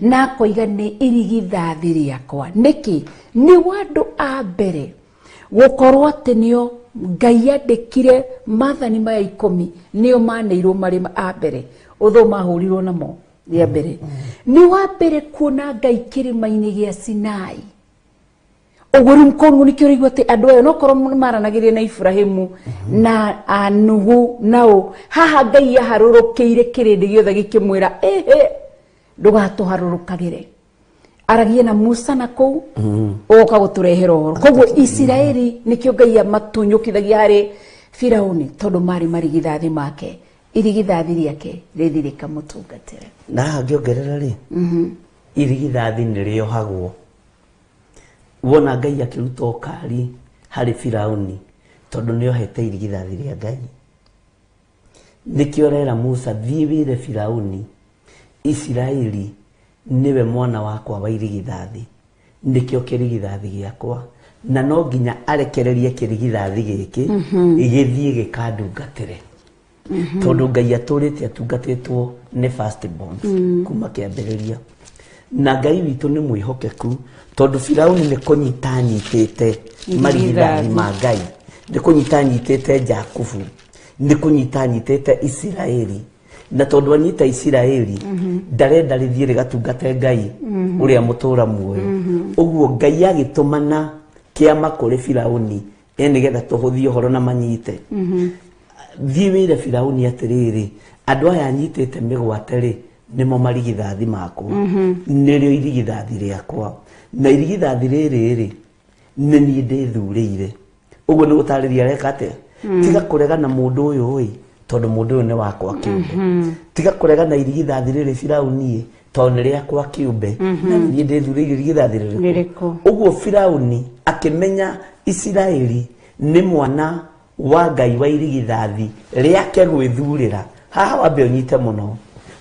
na koiga ni irigithathi riakwa niki ni wandu a mbere gukorwo ati nio Ngai andikire mathani maya 10 nio maneirwo mari a mbere uthoma hurirwo namo ria mbere ni wa mbere kuona Ngai kirima-ini gia Sinai oguru mkongo nikio rigwo ati andu ayo no korwo maranagirie na Ibrahimu na Nuhu nao haha Ngai yaharurukiire kirindi giothe gikimwira ndugatuharurukagire aragie na Musa na kou oka guturehera horo koguo Isiraeli nikio Ngai amatunyukithagia hari Firauni tondu mari marigithathi make irigithathi riake rithirika mutungatire na ngiongerera ri irigithathi ni riohagwo wona Ngai akiruta ukari hari Firauni tondu niohete irigithathi ria Ngai nikio rera Musa thiwire Firauni Israeli niwe mwana wakwa wa irigithathi nikio kirigithathi giakwa na no nginya arekererie kirigithathi giki igithie gikandungatire tondu Ngai aturite atungatitwo ni first born kuma kiambiriria na Ngai witu ni mwihokeku tondu Firauni ni kunyita nyitite marigithathi ma Ngai ni kunyita nyitite Jakubu ni kunyita nyitite Israeli na tondu anyita Israeli ndarenda rithie rigatungate Ngai uria mutura muoyo uguo Ngai agitumana kiama kuri Firauni nigetha tuhuthie horo na manyite thiwire Firauni atiriri andu aya nyitite migwate ri nimo marigithathi makwa nirio irigithathi riakwa na irigithathi riri ri ni ni ndithurire uguo ni gutariria reka atia tiga kurega na mundu uyu oi tondu mundu uyu ni wakwa kiumbe tiga kurega na irigithathi riri Firauni tondu ni riakwa kiumbe na ni ndithurire irigithathi ririku uguo Firauni akimenya Israeli ni mwana wa Ngai wa irigithathi riake gwithurira haha wambe unyite muno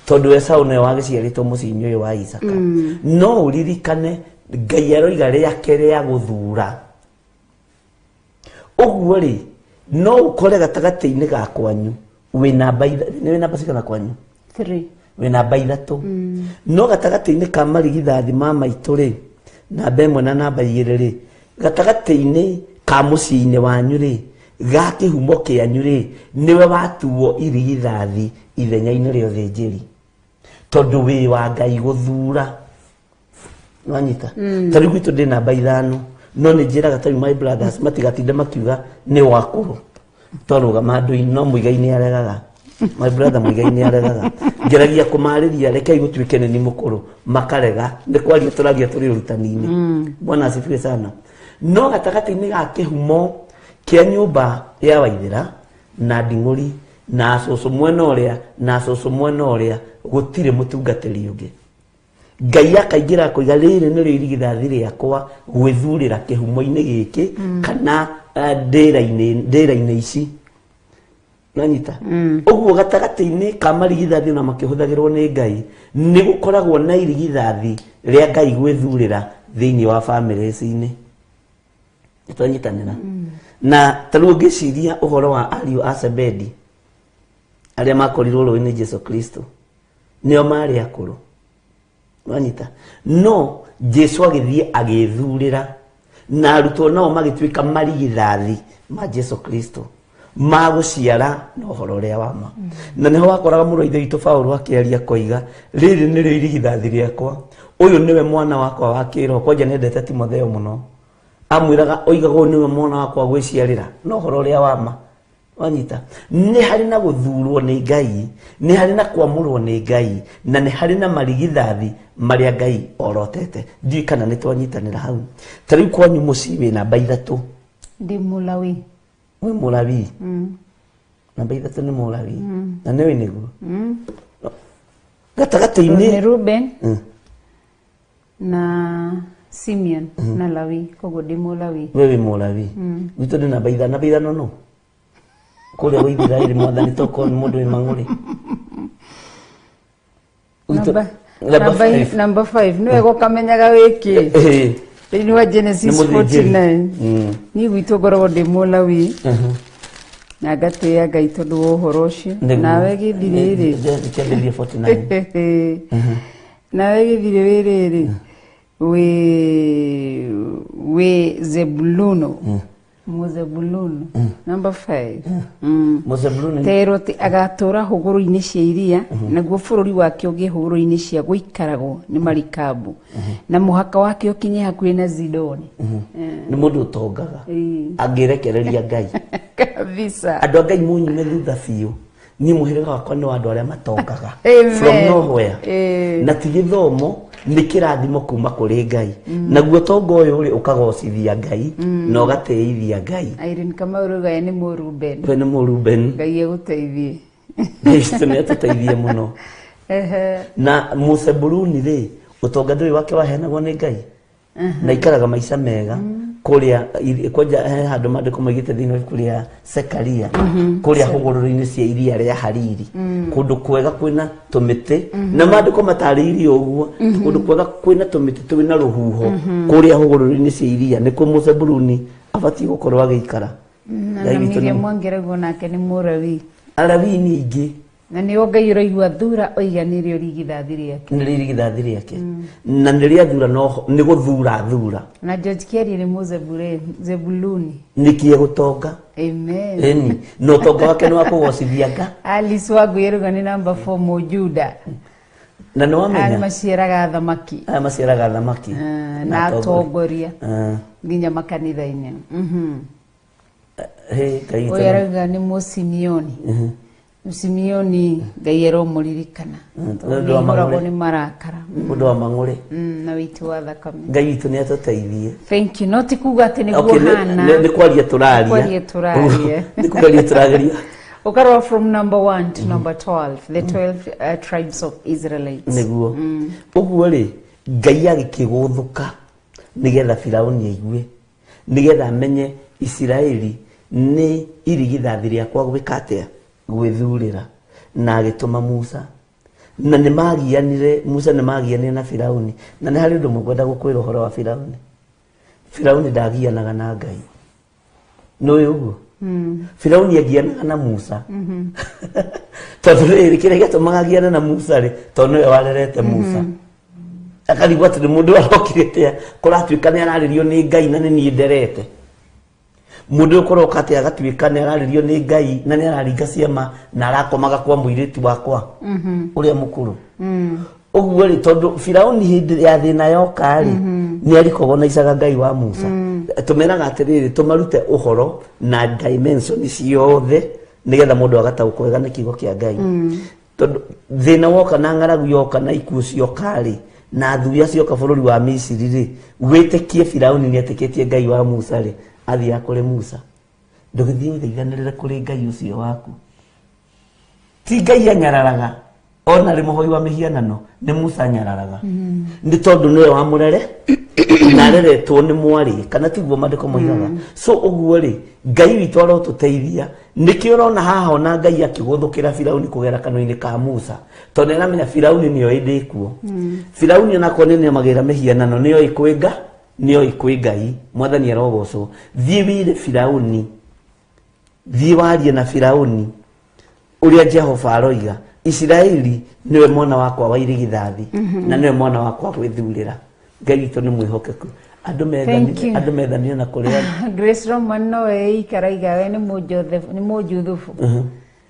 tondu Esau ne wagiciaritwo mucinyi uyu wa Isaka no uririkane Ngai aroiga riake ria guthura uguo ri no ukore gatagati-ini ga kwanyu wina namba cigana kwanyu 3 wina namba 3 no gatagati-ini ka marigithathi ma maitu ri namba 1 na namba 2 ri gatagati-ini ka mucinyi wanyu ri ga kihumo kianyu ri niwe watuo irigithathi ithenya-ini ria uthinjiri tondu wi wa Ngai guthura nwanyita tari gwitu ndi namba 5 no ni njiraga tari my brothers matigatinde makiuga ni wakuru toruga mandu-ini no muigai-ini aregaga my brother muigai-ini aregaga ngeragia kumariria rekei gutuike ni mukuru makarega ni kwaria turagia turi urutani-ini bwana asifiwe sana no gatagati-ini ga kihumo kia nyumba ya Waithira na Nding'uri na Cucu mwena uria na Cucu mwena uria gutire mutungatiri ungi Ngai akaingira kuiga riri ni irigithathi riakwa gwithurira kihumo-ini giki kana ndira-ini ici nanyita uguo gatagati-ini ka marigithathi na makihuthagirwo ni Ngai ni gukoragwo na irigithathi ria Ngai gwithurira thiini wa families-ini twanyitanira na taruo ngiciria uhoro wa ariu a Zebedi aria makorirwo rũĩ-inĩ Jesu Kristo nio mari akuru wanyita no Jesu agithie agithurira na arutwo nao magituika marigithathi ma Jesu Kristo maguciara na uhoro uria wama na niho wakoraga mũrũ ithe witũ Paulo akiaria koiga riri nĩ rĩo irigithathi riakwa uyu niwe mwana wakwa wa kĩroho kwanja nendete Timotheo muno amwiraga oigago niwe mwana wakwa gwiciarira no uhoro uria wama wanyita ni hari na guthurwo ni Ngai ni hari na kwamurwo ni Ngai na ni hari na marigithathi maria Ngai orotete ndui kana ni twanyitanira hau tari kwanyu muciwe namba 3 ndi Mulawi we Mulawi namba 3 ni Mulawi na niwe niguo gatagati-ini ni Ruben na Simeon na Lawi kogo ndi Mulawi wewe Mulawi witu ndi namba 5 no kuria wa Israeli mwathani toko ni mundu imang'uri number 5 niwe gukamenyaga wiki thĩinĩ wa Genesis 49 ni gwitu ngoragwo ndi Mulawi na ngatĩĩa Ngai tondu wa ũhoro ũcio nawe gĩthire rĩ Genesis 49 nawe gĩthire rĩrĩ we Zebuluno Muzebulun number 5 Muzebulun teroti agatura huguru-ini cia iria naguo bururi wake ungi huguru-ini cia guikaragwo ni marikabu na muhaka wake ukinye hakuhi na Zidoni ni mundu utongaga angirekereria Ngai kabisa andu Ngai munyume thutha biu ni muhirega wakwa ni wandu aria matongaga Amen. from nowhere na ti githomo ni kirathimo kuma kuri Ngai naguo tongo uyu ri ukagocithia Ngai na ugateithia Ngai. Irene kama uruga ni Muruben. We ni Muruben. Ngai eguteithie. Kristo ni atuteithie muno. Na Musebuluni ri utonga nduri wake wahenagwo ni Ngai. Na ikaraga maica mega kuria kwanja handu mandiko magite thini kuria Sekaria kuria hugururi-ini cia iria ria Hariri kundu kwega kwina tumiti na mandiko matariri uguo kundu kwega kwina tumiti twina ruhuho kuria hugururi-ini cia iria nikuo Musebuluni abati gukorwo agikara. Na Miriam Mwangerego nake ni Murawi. Arawi ningi na ni Ngai uraigua thura oiganire urigithathi riake. Ni rigithathi riake. Na niria thura no ni guthura thura. Na George Kerry ni Zebuluni. Nikie gutonga. Amen. Eni no tonga wake ni wakugocithia Nga. Alice Waguiruga ni number 4 Mujuda. Na no amenya. Ari maciaraga thamaki. Ari maciaraga thamaki. Na atongoria. Nginya makanitha-ini. Hey, kaita. Oyaraga ni Musimioni. Musimioni Ngai aromuririkana. Ndio ni marakara. Mundu wa mang'ure. Na witu wa thakame. Ngai witu ni atuteithie. Thank you. No ti kuga ati ni guhana. Ni kwaria turaria. Kwaria turaria. Ni kugaria turageria. Ukarwa from number 1 to number 12, the 12 tribes of Israelites. Niguo. Uguo ri Ngai agikiguthuka nigetha Firauni aigue nigetha amenye Israeli ni irigithathi riakwa gwikatia gwithurira na agituma Musa na ni magianire Musa ni magianire na Firauni na ni hari undu mukwenda gukwira uhoro wa Firauni. Firauni ndagianaga na Ngai no uguo Firauni agianaga na Musa tondu riri kire gitumaga agiana na Musa ri tondu we warerete Musa akarigwa ati mundu arokirete kuratuika ni araririo ni Ngai na ni nderete mundu ukoroka ati agatuika ni araririo ni Ngai na ni araringa ciama na arakomaga kwa muiriti wakwa uria mukuru uguo ri tondu Firauni hindi ya thina yoka ri ni arikogona isaga Ngai wa Musa tumeraga atiriri tumarute uhoro na dimension ciothe nigetha mundu agatauko wega ni kigo kia Ngai tondu thina woka na ngaragu yoka na ikuo cioka ri na thuya cioka bururi wa Misiri ri witikie Firauni ni atikitie Ngai wa Musa ri athia kuri Musa ndugithie uthiganirire kuri Ngai ucio waku ti Ngai anyararaga ona ri muhoi wa mihianano ni Musa anyararaga ni tondu niwe wa murere na reretwo ni mwari kana tiguo mandiko moigaga so uguo ri Ngai witu arotuteithia nikio rona haha ona Ngai akiguthukira Firauni kugera kanoi-ini ka Musa tondu eramenya Firauni niyo indikuo Firauni ona ko ni magira mihianano niyo ikwinga niyo ikwi Ngai mwathani arogocwo thie wire Firauni thie warie na Firauni uria Jehova aroiga Israeli niwe mwana wakwa wa irigithathi na niwe mwana wakwa gwithurira Ngai witu ni mwihokeku andu methania na kuria Grace Roman no ikaraiga we ni mujuthufu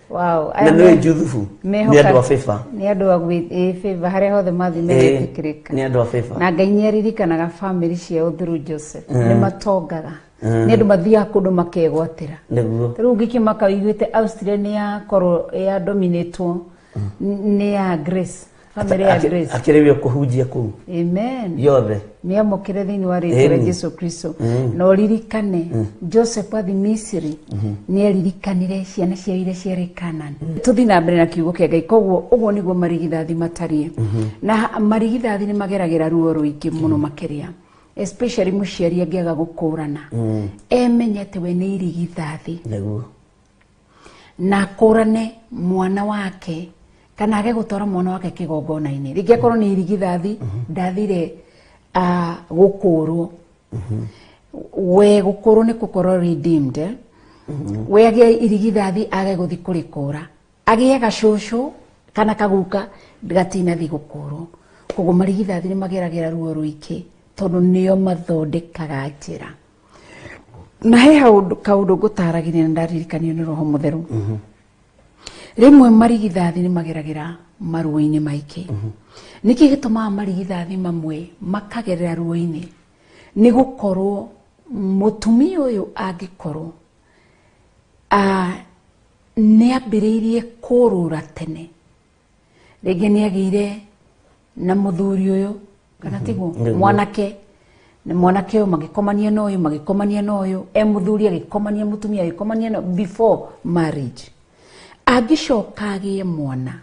wow na no juthufu ni andu a favor ni andu a favor haria hothe mathi metikirika ni andu a favor na Ngai nĩaririkanaga family ciao through Joseph ni matongaga ni andu mathia kundu makegwatira niguo riu ngikimaka wiguite Austria ni ya koro ya dominatwo ni ya Grace family ya Grace akirewio kuhujia ku amen yothe ni amukire thini wa ritwa Jesu Kristo no ririkane Joseph athi Misiri ni aririkanire ciana cia ire cia Kanani tuthi na mbere na kiugo kia Ngai koguo uguo niguo marigithathi matarie na marigithathi ni mageragira ruo ruingi muno makiria especially muciari angiaga gukurana emenyete we ni irigithathi niguo na kurane mwana wake kana age gutora mwana wake kigongona-ini ringi akorwo ni irigithathi ndathire gukurwo we gukurwo ni gukorwo redeemed we age irigithathi age guthi kurikura age gacucu kana kaguka gatina thi gukurwo koguo marigithathi ni mageragira ruo ruiki tondu nio mathondekaga njira na he kaundu ngutaragiria na ndaririkanio ni Roho Mutheru rimwe marigithathi ni mageragira maruo-ini maiki niki gitumaga marigithathi mamwe makagerera ruo-ini ni gukorwo mutumia uyu angikorwo nĩ ambĩrĩirie kũrũra tene. Rĩngĩ nĩ agĩire na mũthuri ũyũ kana tiguo mwanake na mwanake ũyũ magĩkomania na ũyũ magĩkomania na ũyũ mũthuri agĩkomania mũtumia agĩkomania na before marriage. Angĩcoka agĩe mwana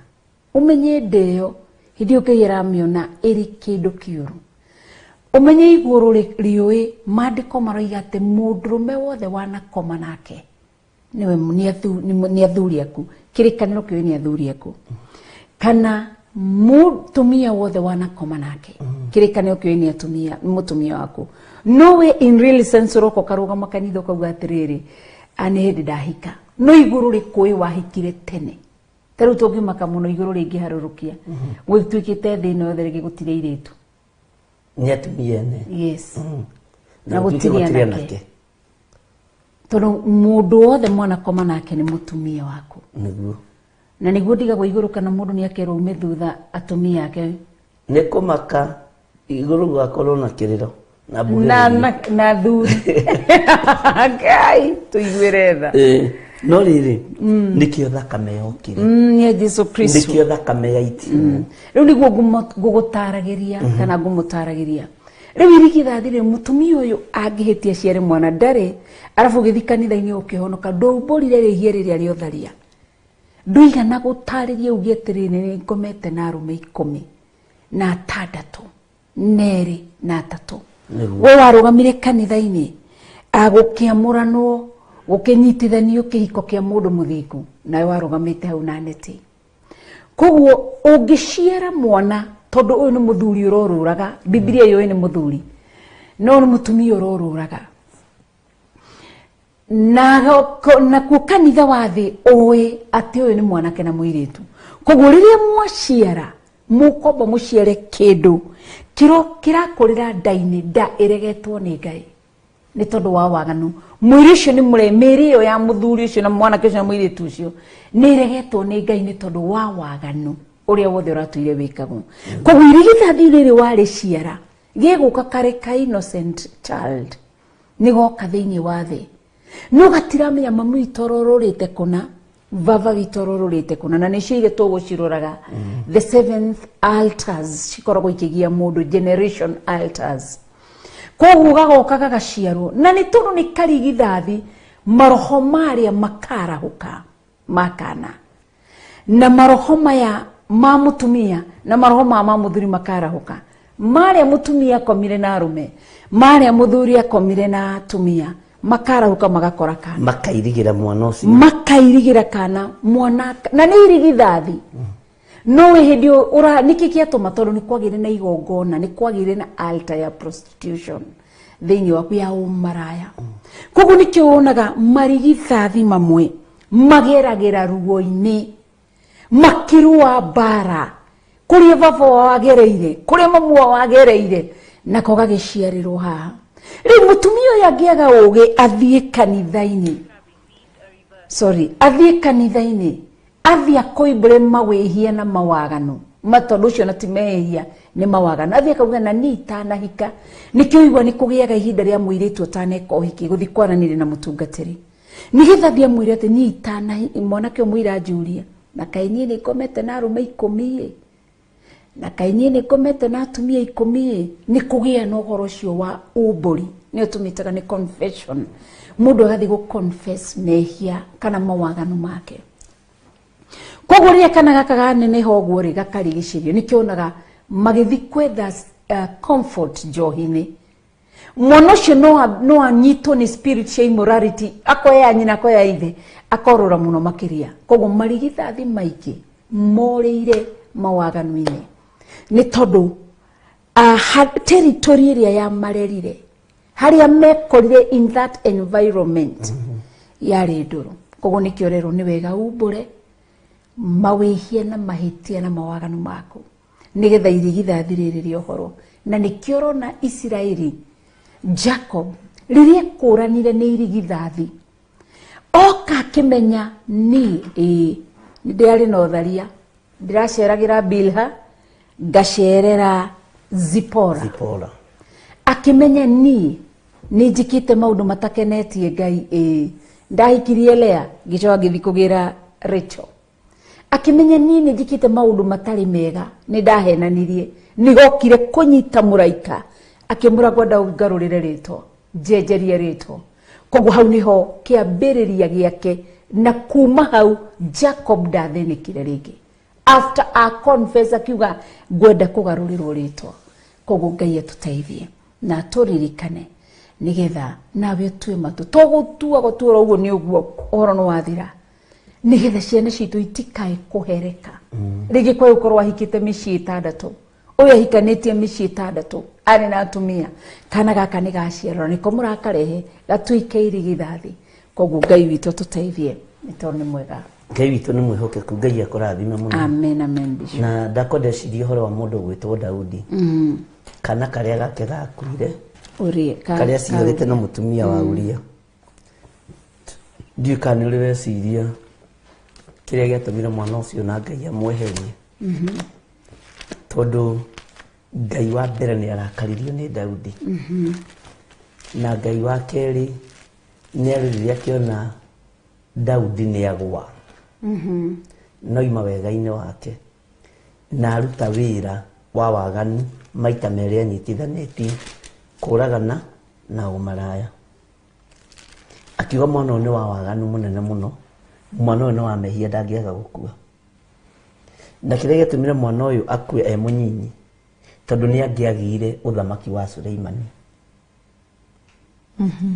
umenye ndĩyo hĩndĩ Ngai aramĩona ĩrĩ kĩndũ kĩũru. Umenye igũrũ riũĩ maandĩko maroiga atĩ mũndũrũme wothe wanakoma nake nĩ athuri aku. Kĩrĩkanĩro kĩu nĩ athuri aku. Kana mũtumia wothe wanakoma nake kĩrĩkanĩro kĩu nĩ mũtumia waku. No way in real sense ũroka ũkarũgama kanitha ũkauga atĩrĩrĩ nĩ hĩndĩ ndahika. No igũrũ rĩkũĩ wahikire tene. Tarĩu tũngĩmaka mũno igũrũ rĩngĩharũrũkia gũtuĩkĩte thĩ ĩno yothe rĩngĩ gũtirĩ airĩtu. Nĩ atumia ene. Yes. Na gũtirĩ anake. Tondũ mũndũ wothe mwanakoma nake nĩ mũtumia waku. Nĩguo. Na nĩguo ndigagwo igũrũ kana mũndũ nĩ akerwo ume thutha atumia ake. Nĩ kũmaka igũrũ gwakorwo na kĩrĩro na thuri. Ngai tũiguĩre tha. No rĩrĩ nĩkĩo thakame yokire. Nĩ Jesũ Kristo. Nĩkĩo thakame yaitirwo. Rĩu nĩguo ngũgũtaragĩria kana ngũmũtaragĩria. Rĩu irigithathi rĩ mũtumia ũyũ angĩhĩtia ciare mwana ndarĩ arabu gĩthi kanitha-inĩ ũkĩhonoka ndũmbũrire rĩhia rĩrĩa rĩotharia. Ndũigana gũtarĩria uge atĩrĩrĩ nĩ ngomete na arũme 10 na 6 2 na 3. We warũgamire kanitha-inĩ agũkĩamũranwo gũkĩnyitithanio kĩhiko kĩa mũndũ mũthingu nawe warũgamĩte hau na neti. Koguo ũngĩciara mwana tondũ ũyũ nĩ mũthuri ũrorũraga, Biblia yoĩ nĩ mũthuri no nĩ mũtumia ũrorũraga, na kuo kanitha wa thĩ ũĩ atĩ ũyũ nĩ mwanake na mũirĩtu. Koguo rĩrĩa mwaciara mũkomba mũciare kĩndũ kĩrakũrĩra nda-inĩ nda ĩregetwo nĩ Ngai nĩ tondũ wa waganu. Mwĩrĩ ũcio nĩ mĩĩrĩ ĩyo ya mũthuri ũcio na mwanake ũcio na mũirĩtu ũcio nĩ ĩregetwo nĩ Ngai nĩ tondũ wa waganu ũrĩa wothe ũratũire wĩkagwo. Koguo irigithathi rĩrĩ warĩciara gĩgũka karĩ ka innocent child nĩ goka thĩinĩ wa thĩ no gatiramenya mamu itororũrĩte kũna baba itororũrĩte kũna na nĩcio irĩ tũgũciroraga the 7th altars cikoragwo ikĩgia mũndũ generation altars. Koguo gagoka gagaciarwo na nĩ tondũ nĩ karigithathi maroho marĩa makarahũka makana na maroho maya ma mũtumia na maroho ma mũthuri makarahũka. Marĩa mũtumia akomire na arũme marĩa mũthuri akomire na atumia makarahũka magakora kana makairigĩra mwana ũcio makairigĩra kana mwana na nĩ irigithathi. No hĩndĩ nĩkĩ kĩatũma tondũ nĩ kwagĩire na igongona nĩ kwagĩire na altar ya prostitution thĩinĩ waku ya ũmaraya. Koguo nĩkĩo wonaga marigithathi mamwe mageragĩra ruo-inĩ makĩrũa mbara kũrĩa baba wagereire kũrĩa mamu wagereire nako gagĩciarĩrwo haha. Rĩu mũtumia ũyũ angĩaga ũgĩ athiĩ kanitha-inĩ athiĩ akũimbũre mawĩhia na mawaganu matondũ ũcio na ti mehia nĩ mawaganu. Athiĩ akauga na niĩ itanahika nĩkĩo igua nĩ kũgĩaga ihinda rĩa mũirĩtu ũtaneka ũhiki gũthiĩ kwaranĩria na mũtungatĩri nĩgetha thiĩ amwĩre atĩ niĩ itanahika mwanake ũmwe iranjuria na kaĩ niĩ nĩ ngomete na arũme 10 na kaĩ niĩ nĩ ngomete na atumia 10 nĩ kũgĩa na ũhoro ũcio wa ũmbũri nĩyo tũmĩtaga nĩ confession. Mũndũ agathiĩ gũ-confess mehia kana mawaganu make. Koguo rĩrĩa kana gaka ganeneha ũguo rĩ gakarigicĩrio nĩkĩonaga magĩthiĩ kwetha comfort njohi-inĩ. Mwana ũcio no anyitwo nĩ spirit cia immorality akoya nyina akoya ithe akorũra mũno makĩria. Koguo marigithathi maingĩ morĩire mawaganu-inĩ nĩ tondũ territory ĩrĩa ya marerire harĩa mekorire in that environment yarĩ ndũrũ. Koguo nĩkĩo rero nĩ wega umbũre mawĩhia na mahĩtia na mawaganu maku nĩgetha irigithathi rĩrĩ rĩa ũhoro. Na nĩkĩo ũrona Isiraeli Jacob rĩrĩa kũranire nĩ irigithathi oka akĩmenya nĩ ndĩarĩ na ũtharia ndĩraceragĩra Bilha ngacerera Zipora. Akĩmenya nĩ njikĩte maũndũ matakenetie Ngai ndahikirie Lea gicoka githi kugira Rachel akimenya nini njikite maundu matari mega ni ndahenanirie ni gokire kunyita muraika akimura gwenda ngarurire ritwa njenjerie ritwa koguo hau niho kiambiriria giake na kuma hau Jacob ndathenikire ringi after a confess akiuga gwenda kugarurirwo ritwa koguo Ngai atuteithie na turirikane nigetha nawe tue matu togutua gutura uguo ni uguo ohoro no wathira nigetha ciana citu itikae kuhereka rigi kwa ukorwa hikite micii 6 uyu ahikanitie micii 6 ari na atumia kana gaka ni gaciarwo niko murakarehe gatuike irigithathi koguo Ngai witu tuteithie ni tondu ni mwega Ngai witu ni mwihokeku Ngai akurathime muno amen amen bishop na ndakodecirie horo wa mundu gwitwo Daudi kana karia gake gakuire uri karia ciarite na mutumia wa Uria ndiu kanire weciria kiria giatumire mwana ucio na Ngai amweherie tondu Ngai wa mbere ni arakaririo ni Daudi na Ngai wa keri ni ariria kiona Daudi ni agwa no ima wega-ini wake na aruta wira wa waganu maita meri anyitithanĩtie kũragana na umaraya akiuga mwana ũyũ nĩ wa waganu mũnene mũno mwana ũyũ nĩ wa mehia ndangĩaga gũkua na kĩrĩa gĩatũmire mwana ũyũ akue e mũnyinyi tondũ nĩ angĩagire ũthamaki wa Suleimani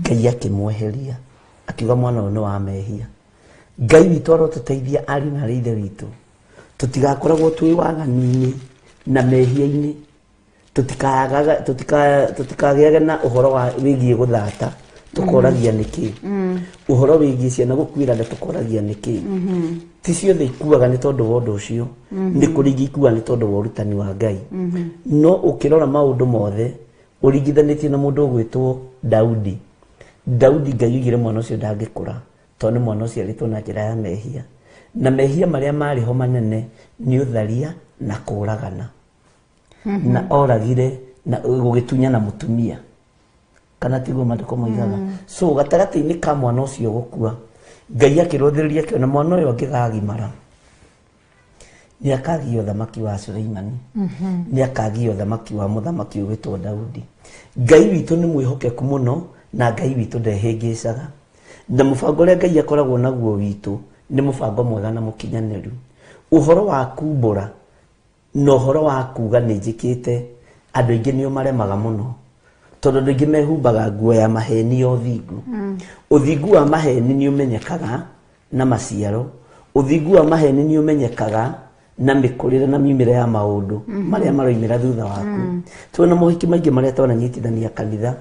Ngai akĩmweheria akiuga mwana ũyũ nĩ wa mehia Ngai witũ arotuteithia ari na ithe witũ tutigakoragwo twĩ waganu-inĩ na mehia-inĩ tutikagĩage na ũhoro wa wĩgiĩ gũthata tukoragia nĩkĩ ũhoro wĩgiĩ ciana gũkuĩra nda tukoragia nĩkĩ ti ciothe ikuaga nĩ tondũ wa ũndũ ũcio nĩ kũrĩ ikua nĩ tondũ wa ũrutani wa Ngai no ũkĩrora maũndũ mothe ũringithanĩtie na mũndũ ũgwĩtwo Daudi Ngai oigire mwana ũcio ndangĩkũra tondũ mwana ũcio arĩtwo na njĩra ya mehia na mehia marĩa marĩ ho manene nĩ ũtharia na kũragana na oragire na gũgĩtunya na mutumia kana tiguo maandĩko moigaga so gatagatĩ-inĩ ka mwana ũcio gũkua Ngai akĩrũthĩrĩria kĩona mwana ũyũ angĩgagimara nĩ akagia ũthamaki wa Suleimani nĩ akagia ũthamaki wa mũthamaki ũgwĩtwo Daudi Ngai witũ nĩ mwĩhokeku mũno na Ngai witũ ndehĩngĩcaga na mũbango ũrĩa Ngai akoragwo naguo witũ nĩ mũbango mwega na mũkinyanĩru ũhoro wa kumbũra no horo wa kuga nĩ njĩkĩte andũ aingĩ nĩo maremaga mũno tondũ andũ aingĩ mehumbaga nguo ya maheni ya ũthingu ũthingu wa maheni nĩ ũmenyekaga na maciaro ũthingu wa maheni nĩ ũmenyekaga na mĩkũrĩre na miumĩre ya maũndũ marĩa maroimĩra thutha waku twĩna mohiki maingĩ marĩa twananyitithania kanitha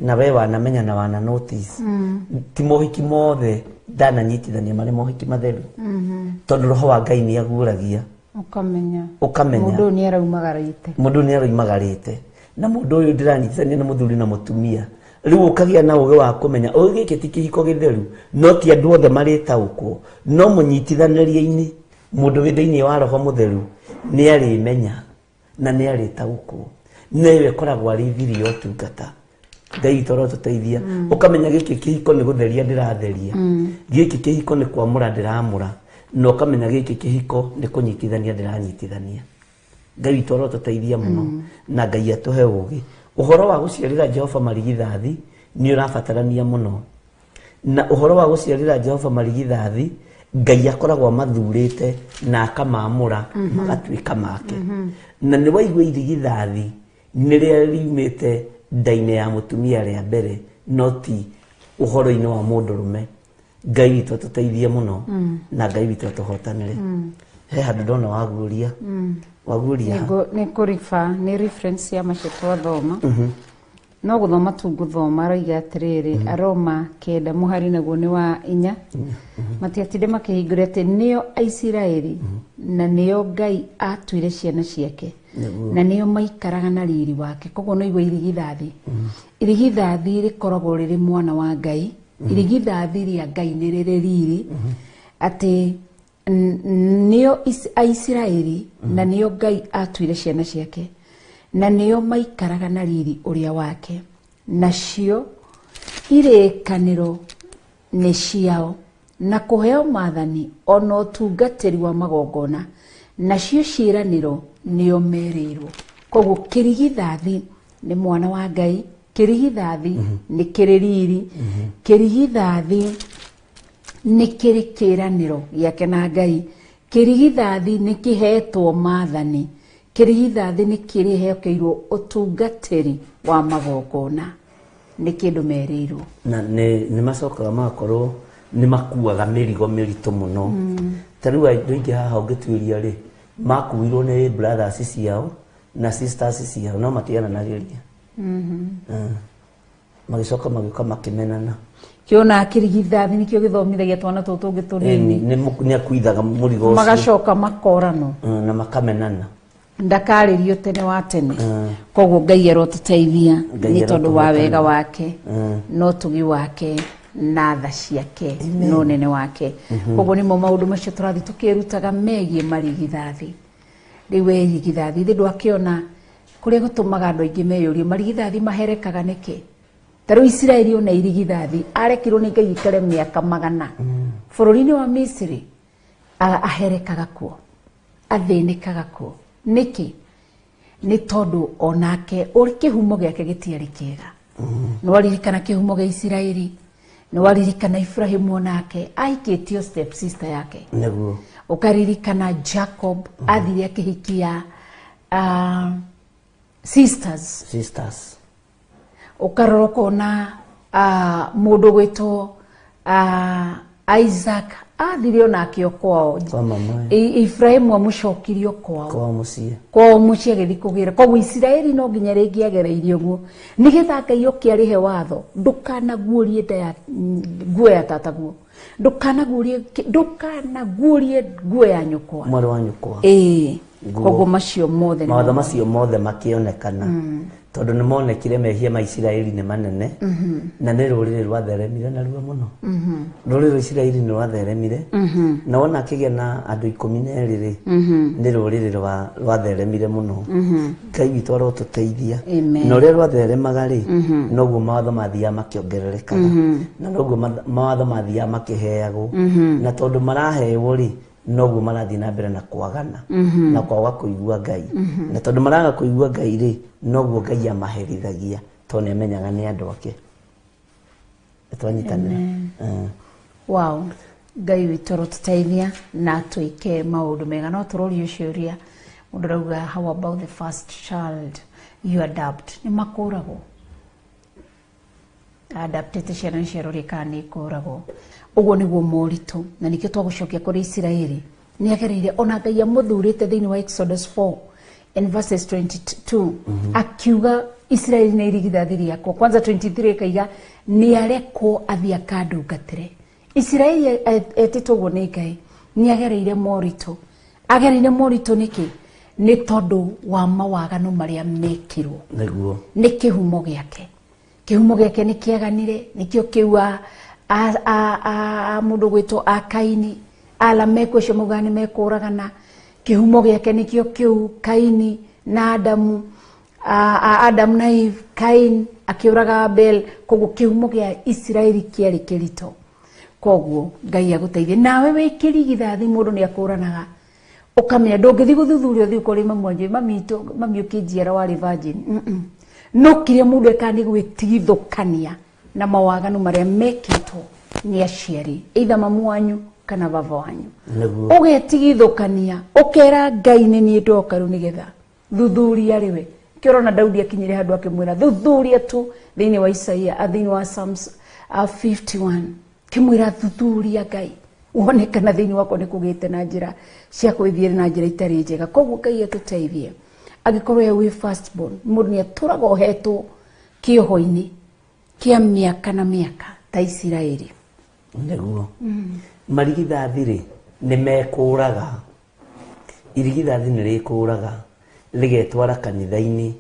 na we wanamenya na wana notice ti mohiki mothe ndananyitithania marĩ mohiki matheru tondũ roho wa Ngai nĩ aguũragia ukamenya mundu nĩ araumagarĩte na mundu ũyũ ndĩranyitithania na mũthuri na mũtumia rĩu ũkagĩa na ũgĩ wa kũmenya ũyũ gĩkĩ ti kĩhiko gĩtheru no ti andũ othe marĩtaũkwo no mũnyitithanĩrie-inĩ mundu wĩ thĩinĩ wa roho mũtheru nĩ arĩmenya na nĩ arĩtaũkwo nĩwe koragwo arĩ thiri ya ũtungata Ngai witũ arotũteithia ũkamenya gĩkĩ kĩhiko nĩ gũtheria ndĩratheria gĩkĩ kĩhiko nĩ kwamũra ndĩramũra no kamenya gĩkĩ kĩhiko nĩ kũnyitithania ndĩranyitithania Ngai witũ arotũteithia mũno na Ngai atũhe ũgĩ ũhoro wa gũciarĩra Jehova marigithathi nĩ ũrabatarania mũno na ũhoro wa gũciarĩra Jehova marigithathi Ngai akoragwo amathurĩte na akamamũra magatuĩka make na nĩ waigua irigithathi nĩrĩo riumĩte nda-inĩ ya mũtumia rĩa mbere no ti ũhoro-inĩ wa mũndũrũme Ngai witũ atũteithie mũno na Ngai witũ atũhotanĩre he handũ ndona waguũria nĩ kũriba nĩ reference ya macetwa thoma no gũthoma tu ngũthoma aroiga atĩrĩrĩ Aroma 9 mũhari naguo nĩ wa 4 matiatinde makĩhingũra atĩ nĩo Aisiraeli na nĩo Ngai atuire ciana ciake na nĩo maikaraga na riri wake koguo no igua irigithathi rĩkoragwo rĩrĩ mwana wa Ngai irigithathi rĩa Ngai nĩ rĩrĩ riri atĩ nĩo Aisiraeli na nĩo Ngai atuire ciana ciake na nĩo maikaraga na riri ũrĩa wake nacio irĩkanĩro nĩ ciao na kũheo maathani ona ũtungatĩri wa magongona nacio ciĩranĩro nĩo merĩirwo. Koguo kĩrigithathi nĩ mwana wa Ngai, kĩrigithathi nĩ kĩrĩ riri, kĩrigithathi nĩ kĩrĩ kĩĩranĩro gĩake na Ngai, kĩrigithathi nĩ kĩhetwo maathani, kĩrigithathi nĩ kĩrĩheokeirwo ũtungatĩri wa magongona, nĩ kĩndũ merĩirwo. Na nĩ macokaga magakorwo nĩ makuaga mĩrigo mĩritũ mũno. Ta rĩu andũ aingĩ haha ũngĩtuĩria rĩ, makuirwo nĩ brothers ciao na sisters ciao, no matigananagĩria. Magĩcoka magĩũka makĩmenana. Kĩona kĩrigithathi nĩkĩo gĩthomithagia twana tũtũ tũngĩ tũnini. Nĩ akuithaga mũrigo ũcio. Magacoka makorano. Na makamenana. Ndakarĩrio tene wa tene. Koguo Ngai arotũteithia nĩ tondũ wa wega wake, no tugi wake na tha ciake, no nene wake. Koguo nĩmo maũndũ macio tũrathiĩ tũkĩrutaga megiĩ marigithathi. Rĩu irigithathi thĩ ndwakĩona kũrĩa gũtũmaga andũ aingĩ meyũrie marigithathi maherekaga nĩkĩ? Ta rĩu Isiraeli ona irigithathi arekirwo nĩ Ngai ikare mĩaka 100 bũrũri-inĩ wa Misiri, aherekaga kuo, athĩnĩkaga kuo. Nĩkĩ? Nĩ tondũ onake ũrĩ kĩhumo gĩake gĩtiarĩ kĩega. Nĩ waririkana kĩhumo gĩa Isiraeli, nĩ waririkana Ibrahimu onake ahikĩtio step sister yake. Nĩguo. Ũkaririkana Jacob athire akĩhikia sisters. Ũkarora ũkona mũndũ gwĩtwo Isaac athire onake o kwao. Ibrahimu amũcokirio kwao mũciĩ agĩthiĩ kũgĩra. Koguo Isiraeli no nginya rĩngĩ agereirie ũguo nĩgetha Ngai oke arĩhe watho, ndũkanaguũrie nguo ya tataguo, ndũkanaguũrie nguo ya nyũkwa, mwarĩ wa nyũkwa. Koguo macio mothe makĩonekana tondũ nĩ monekire mehia ma Isiraeli nĩ manene, na nĩ rũrĩrĩ rwatheremire narua mũno. Rũrĩrĩ rwa Isiraeli nĩ rwatheremire, na wona akĩgĩa na andũ 12 nĩ rũrĩrĩ rwatheremire mũno. Ngai witũ arotũteithia, na ũrĩa rwatheremaga rĩ, noguo mawatho mathiaga makĩongererekaga, na noguo mawatho mathiaga makĩheagwo, na tondũ maraheo rĩ, noguo marathiĩ na mbere na kwagana na kwaga kũigua Ngai. Na tondũ maraga kũigua Ngai rĩ, noguo Ngai amaherithagia tondũ nĩ amenyaga nĩ andũ ake. Twanyitanĩra. Wow. Ngai witũ arotũteithia na twĩke maũndũ mega. No tũrorio ciũria, mũndũ arauga how about the first child you adapt? Nĩ makũragwo. Adaptete ciana nĩciarorĩa kana nĩ kũragwo. Ũguo nĩguo moritũ, na nĩkĩo twagũcokia kũrĩ Isiraeli. Nĩ agereire ona Ngai amũthurĩte thĩinĩ wa Exodus 4 and verses 22 akiuga Isiraeli nĩ irigithathi rĩakwa. Kwanza 23 akaiga nĩ arekwo athiĩ akandungatĩre. Isiraeli etĩtwo ũguo nĩ Ngai, nĩ agereire moritũ. Agereire moritũ nĩkĩ? Nĩ tondũ wa mawaganu marĩa mekirwo. Nĩguo. Nĩ kĩhumo gĩake. Kĩhumo gĩake nĩ kĩaganire, nĩkĩo kĩu mũndũ gwĩtwo Kaini, Lameku acio mauga nĩ mekũragana. Kĩhumo gĩake nĩkĩo kĩu Kaini na Adamu, Adam na Eve, Kain akĩũraga Abel. Koguo kĩhumo gĩa Isiraeli kĩarĩ kĩritũ. Koguo Ngai agũteithie. Nawe wĩ kĩrigithathi mũndũ nĩ akũranaga, ũkamenya ndũngĩthiĩ gũthuthuria ũthiĩ kũrĩ mami ũkĩnjiara warĩ virgin. No kĩrĩa mũndũ eka nĩ gwĩtigithũkania na mawaganu marĩa mekĩtwo nĩ aciari, either mamu wanyu kana baba wanyu. Ũgetigithũkania, ũkera Ngai nĩ niĩ ndoka rĩu nĩgetha thuthuria rĩwe. Kĩrona Daudi akinyire handũ akĩmwĩra thuthuria tu thĩinĩ wa Isaia, thĩinĩ wa Psalms 51, kĩmwĩra thuthuria Ngai wone kana thĩinĩ wako nĩ kũgĩte na njĩra cia kwĩthiĩra na njĩra itarĩ njega. Koguo Ngai atũteithie. Angĩkorwo wĩ first born, mũndũ nĩ atũraga ohetwo kĩoho-inĩ kĩa mĩaka na mĩaka ta Isiraeli. Nĩguo. Marigithathi rĩ nĩ mekũraga. Irigithathi nĩ rĩkũraga rĩgetwara kanitha-inĩ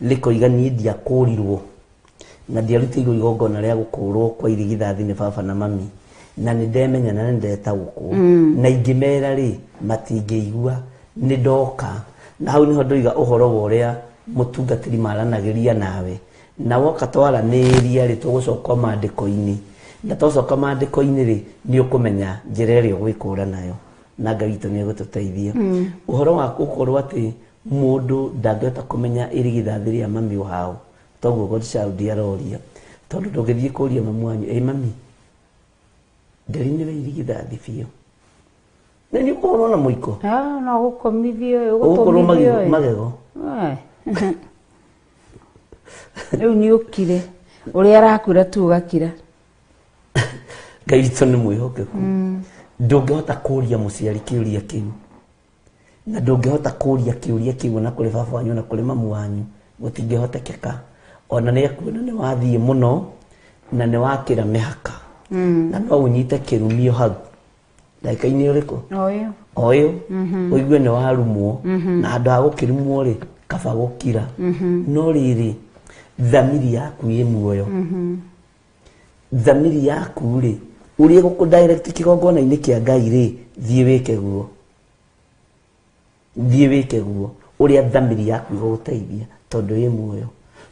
rĩkoiga niĩ ndiakũrirwo na ndiarutĩirwo igongona rĩa gũkũrwo kwa irigithathi nĩ baba na mami, na nĩ ndemenya na nĩ ndetagũkwo, na ingĩmera rĩ matingĩigua nĩ ndoka. Na hau niho ndoiga ũhoro wa ũrĩa mũtungatĩri maranagĩria nawe, na woka twaranĩria rĩ tũgũcoka maandĩko-inĩ na tocoka mandĩko-inĩ rĩ nĩ ũkũmenya njĩra ĩrĩa ũgwĩkũra nayo na Ngai witũ nĩ egũtũteithia. Ũhoro wa gũkorwo atĩ mũndũ ndangĩhota kũmenya irigithathi rĩa mami wao toguo Godchild aroria, tondũ ndũngĩthiĩ kũria mamu wanyu, mami ndĩrinĩre irigithathi biũ na nĩ ũkorwo na mũiko no gũkomithio ũgũkorwo magego rĩu nĩ ũkire ũrĩa arakura tu ũgakira. Ngai witũ nĩ mwĩhokeku. Ndũngĩhota kũria mũciari kĩũria kĩu na ndũngĩhota kũria kĩũria kĩu na kũrĩ baba wanyu na kũrĩ mamu wanyu, gũtingĩhotekeka. Ona nĩ akuona nĩ wathiĩ mũno na nĩ wakĩra mĩhaka na no ũnyite kĩrumio hau ndagĩka-inĩ ũrĩkũ oyũ ũigue nĩ warumwo na andũ a gũkĩrumwo rĩ kaba gũkira, no rĩrĩ thamiri yaku ĩ muoyo. Thamiri yaku rĩ ũrĩa gũkũ-direct kĩgongona-inĩ kĩa Ngai rĩ thiĩ wĩke guo, thiĩ wĩke guo ũrĩa thamiri yaku igũgũteithia tondũ ĩ muoyo.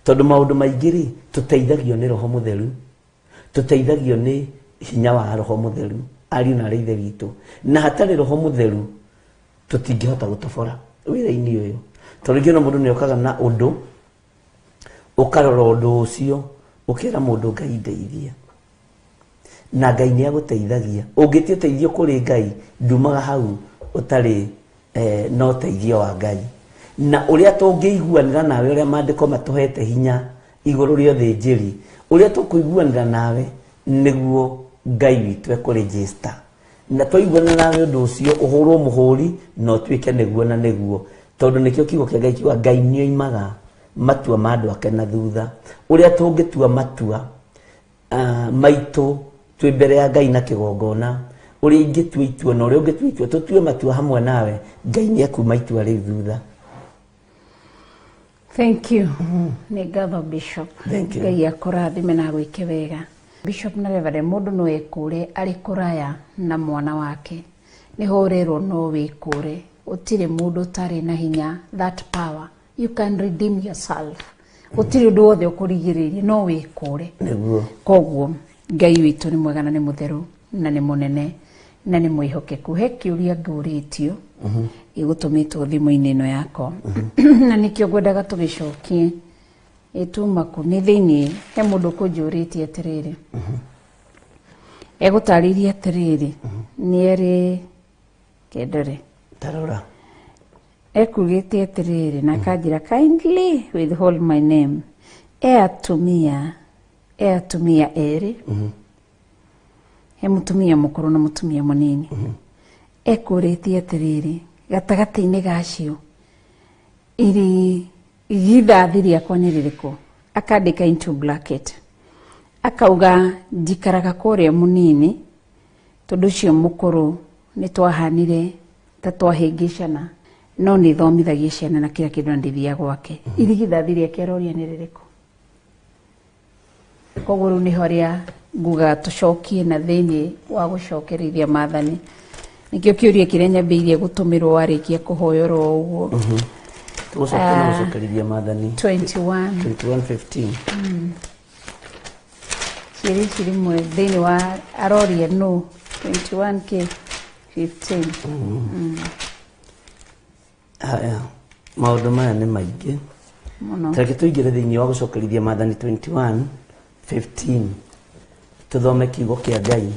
Tondũ maũndũ maingĩ rĩ tũteithagio nĩ Roho Mũtheru, tũteithagio nĩ hinya wa Roho Mũtheru, ariũ na ithe witũ, na hatarĩ Roho Mũtheru tũtingĩhota gũtobora wĩra-inĩ ũyũ. Tondũ rĩngĩ mũndũ nĩ okaga na ũndũ ũkarora ũndũ ũcio ũkĩra mũndũ Ngai ndeithia, na Ngai nĩ agũteithagia. Ũngĩtia ũteithio kũrĩ Ngai ndumaga hau ũtarĩ no ũteithio wa Ngai. Na ũrĩa tũngĩiguanĩra nawe ũrĩa maandĩko matũhete hinya igũrũ rĩa ũthĩnjĩri, ũrĩa tũkũiguanĩra nawe nĩguo Ngai witũ ekũregister, na twaiguana nawe ũndũ ũcio ũhũrwo mũhũri na ũtuĩke nĩguo na nĩguo, tondũ nĩkĩo kiugo kĩa Ngai kiuga Ngai nĩ oimaga matua ma andũ ake na thutha. Ũrĩa tũngĩtua matua maitũ twĩ mbere ya Ngai na kĩgongona, ũrĩa ingĩtua itua na ũrĩa ũngĩtua itua, tũtue matua hamwe nawe, Ngai nĩ ekuma itua rĩu thutha. Thank you. Nĩ ngatho Bishop. Ngai akũrathime na gwĩke wega. Bishop na Reverend, mũndũ no ekũre arĩ kũraya na mwana wake, nĩho ũrerwo no wĩkũre, ũtirĩ mũndũ ũtarĩ na hinya, that power you can redeem yourself. Ũtirĩ ũndũ wothe ũkũrigĩrĩria, no wĩkũre. Koguo Ngai witũ nĩ mwega na nĩ mũtheru na nĩ mũnene na nĩ mwĩhokeku. He kĩũria ngũrĩtio igũtũmĩtwo thimũ-inĩ ĩno yakwa na nĩkĩo ngwendaga tũgĩcokie ĩtumaku nĩ thĩinĩ. He mũndũ kũnjũrĩtie atĩrĩrĩ, egũtarĩria atĩrĩrĩ, nĩ erĩ kendore tarora, ekugĩte atĩrĩrĩ na kanjĩra kindly withhold my name, atumia erĩ, he mũtumia mũkũrũ na mũtumia mũnini, ekũrĩtie atĩrĩrĩ, gatagatĩ-inĩ gacio irigithathi rĩakwa nĩ rĩrĩkũ? Akandĩka into bracket, akauga njikaraga kũrĩa mũnini, tondũ ũcio mũkũrũ nĩ twahanire ta twahĩngĩcana, no nĩ thomithagia ciana na kila kĩndũ na ndĩthiaga gwake. Irigithathi rĩake aroria nĩ rĩrĩkũ? Koguo rĩu nĩ harĩa nguga tũcokie na thĩinĩ wa gũcokerithia maathani. Nĩkĩo kĩũria kĩrĩa nyambĩirie gũtũmĩrwo warĩkia kũhoyorwo ũguo. Tũcokerithia maathani 21:15. Ciĩrĩ rimwe thĩinĩ wa aroria no 21:15. Haya, maũndũ maya nĩ maingĩ. Tareke tũingĩre thĩinĩ wa gũcokerithia maathani 21:15. Tũthome kiugo kĩa Ngai.